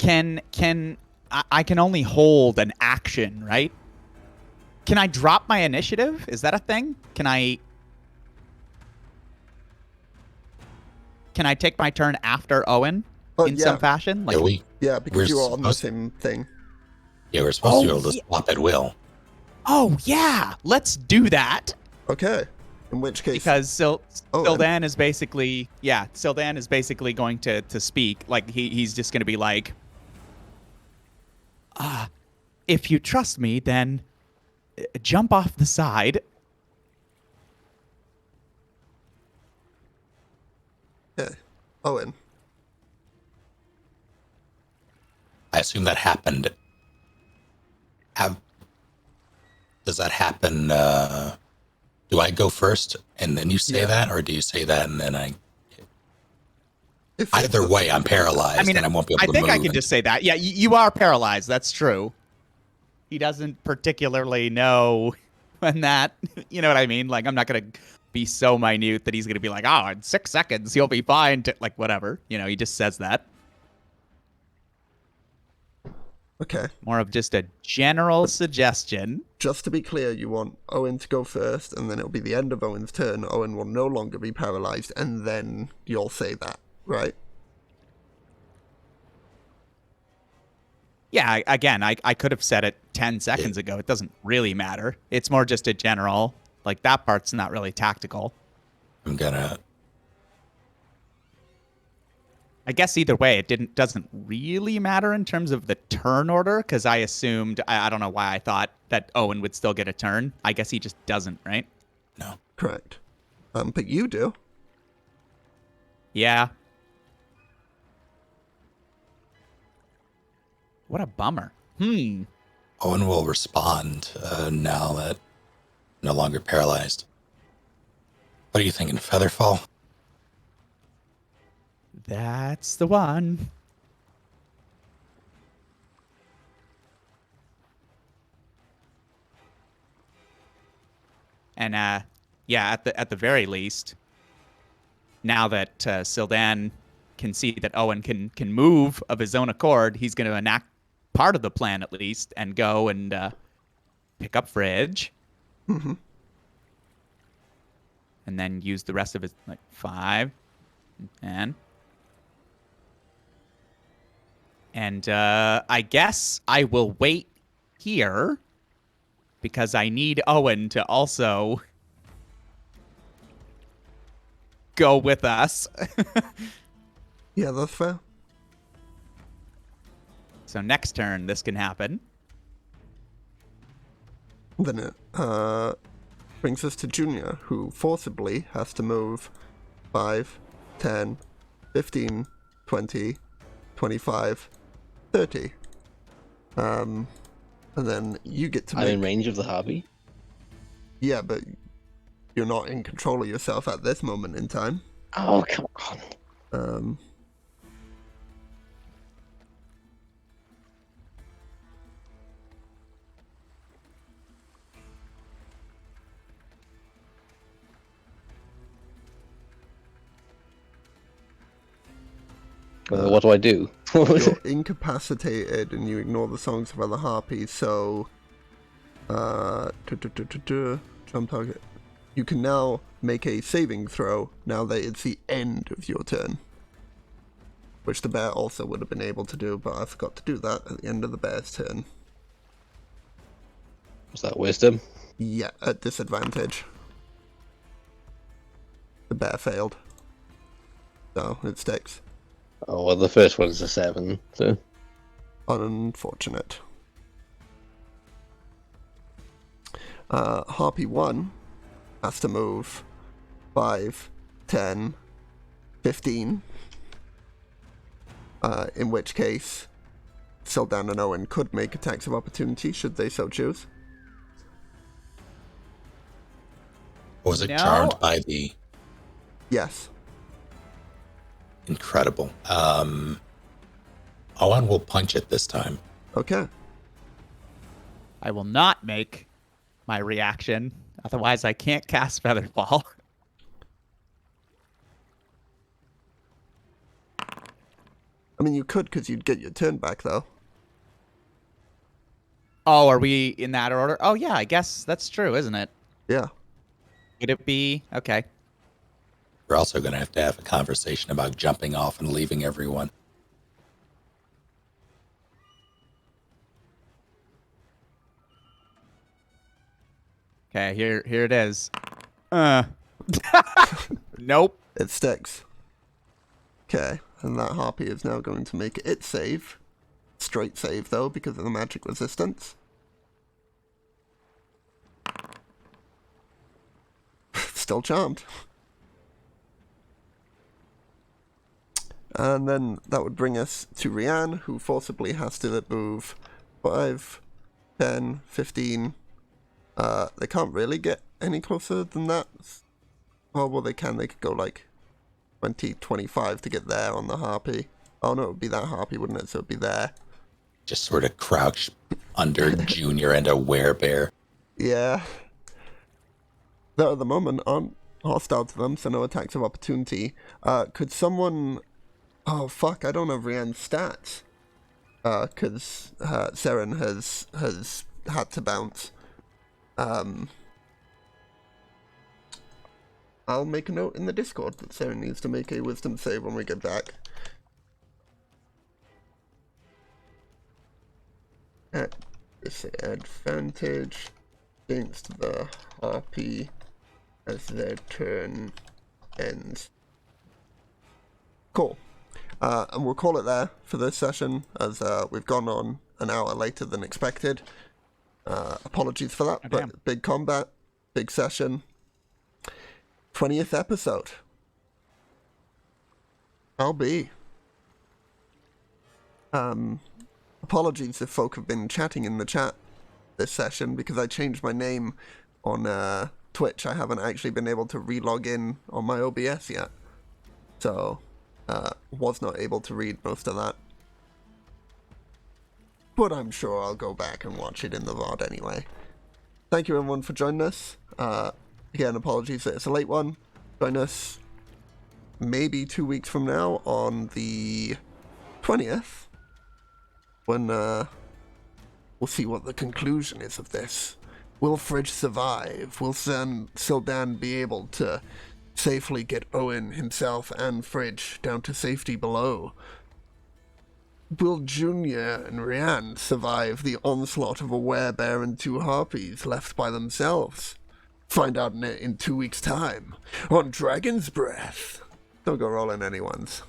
I can only hold an action, right? Can I drop my initiative? Is that a thing? Can I take my turn after Owen in some fashion? Like, Yeah, because we're you are on the supposed- same thing. Yeah, we're supposed to be Oh, able to yeah. swap at will. oh yeah, let's do that. Okay. In which case, Because Owen. Sildan is basically going to speak. Like he's just gonna be like, if you trust me, then jump off the side. Yeah. Owen. I assume that happened. Does that happen? Do I go first and then you say Yeah. that, or do you say that and then I? Either way, I'm paralyzed I mean, and I won't be I able to think move. I can just say that. Yeah, you are paralyzed. That's true. He doesn't particularly know when that, you know what I mean? Like, I'm not going to be so minute that he's going to be like, oh, in 6 seconds, he'll be fine. Like, whatever. You know, he just says that. Okay. More of just a general suggestion. Just to be clear, you want Owen to go first, and then it'll be the end of Owen's turn. Owen will no longer be paralyzed, and then you'll say that, right? Yeah, again, I could have said it 10 seconds ago. It doesn't really matter. It's more just a general, like, that part's not really tactical. I'm gonna. I guess either way, it doesn't really matter in terms of the turn order, because I assumed, I don't know why I thought that Owen would still get a turn. I guess he just doesn't, right? No. Correct. But you do. Yeah. What a bummer. Owen will respond now that no longer paralyzed. What are you thinking, Featherfall? That's the one. And yeah, at the very least, now that Sildan can see that Owen can move of his own accord, he's going to enact part of the plan at least and go and pick up Fridge. Mm-hmm. And then use the rest of his, like, 5 and 10. And I guess I will wait here because I need Owen to also go with us. Yeah, that's fair. So next turn, this can happen. Then it brings us to Junior, who forcibly has to move 5, 10, 15, 20, 25, 30. And then you get to I'm make... in range of the Harpy. Yeah, but you're not in control of yourself at this moment in time. Oh, come on. What do I do? You're incapacitated and you ignore the songs of other harpies, so jump target. You can now make a saving throw now that it's the end of your turn, which the bear also would have been able to do, but I forgot to do that at the end of the bear's turn. Was that wisdom? Yeah, at disadvantage. The bear failed, so it sticks. Oh, well, the first one's a 7, so... Unfortunate. Harpy 1 has to move 5, 10, 15. In which case, Sildan and Owen could make attacks of opportunity should they so choose. Was it No. charmed by the... Yes. Incredible. Owen will punch it this time. Okay. I will not make my reaction. Otherwise, I can't cast Featherfall. I mean, you could because you'd get your turn back, though. Oh, are we in that order? Oh, yeah, I guess that's true, isn't it? Yeah. Would it be? Okay. We're also going to have a conversation about jumping off and leaving everyone. Okay, here it is. Nope. It sticks. Okay, and that harpy is now going to make it save. Straight save, though, because of the magic resistance. Still charmed. And then that would bring us to Rianne, who forcibly has to move 5, 10, 15. They can't really get any closer than that. Oh, well, they can. They could go, like, 20, 25 to get there on the harpy. Oh no, it would be that harpy, wouldn't it? So it'd be there. Just sort of crouch under Junior and a werebear. Yeah. That at the moment aren't hostile to them, so no attacks of opportunity. Could someone... Oh, fuck, I don't have Rianne's stats. Because Seren has had to bounce. I'll make a note in the Discord that Seren needs to make a wisdom save when we get back. At disadvantage against the harpy as their turn ends. Cool. And we'll call it there for this session, as we've gone on an hour later than expected. Apologies for that, but big combat, big session. 20th episode. I'll be. Apologies if folk have been chatting in the chat this session, because I changed my name on Twitch. I haven't actually been able to re-log in on my OBS yet. So, was not able to read most of that. But I'm sure I'll go back and watch it in the VOD anyway. Thank you everyone for joining us. Again, apologies that it's a late one. Join us maybe 2 weeks from now on the 20th, when we'll see what the conclusion is of this. Will Fridge survive? Will Sildan be able to safely get Owen himself and Fridge down to safety below? Will Junior and Rianne survive the onslaught of a werebear and 2 harpies left by themselves? Find out in 2 weeks' time on Dragon's Breath. Don't go rolling anyone's.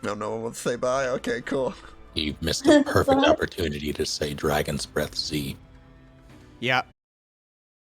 No one wants to say bye? Okay, cool. You missed a perfect opportunity to say Dragon's Breath Z. Yeah,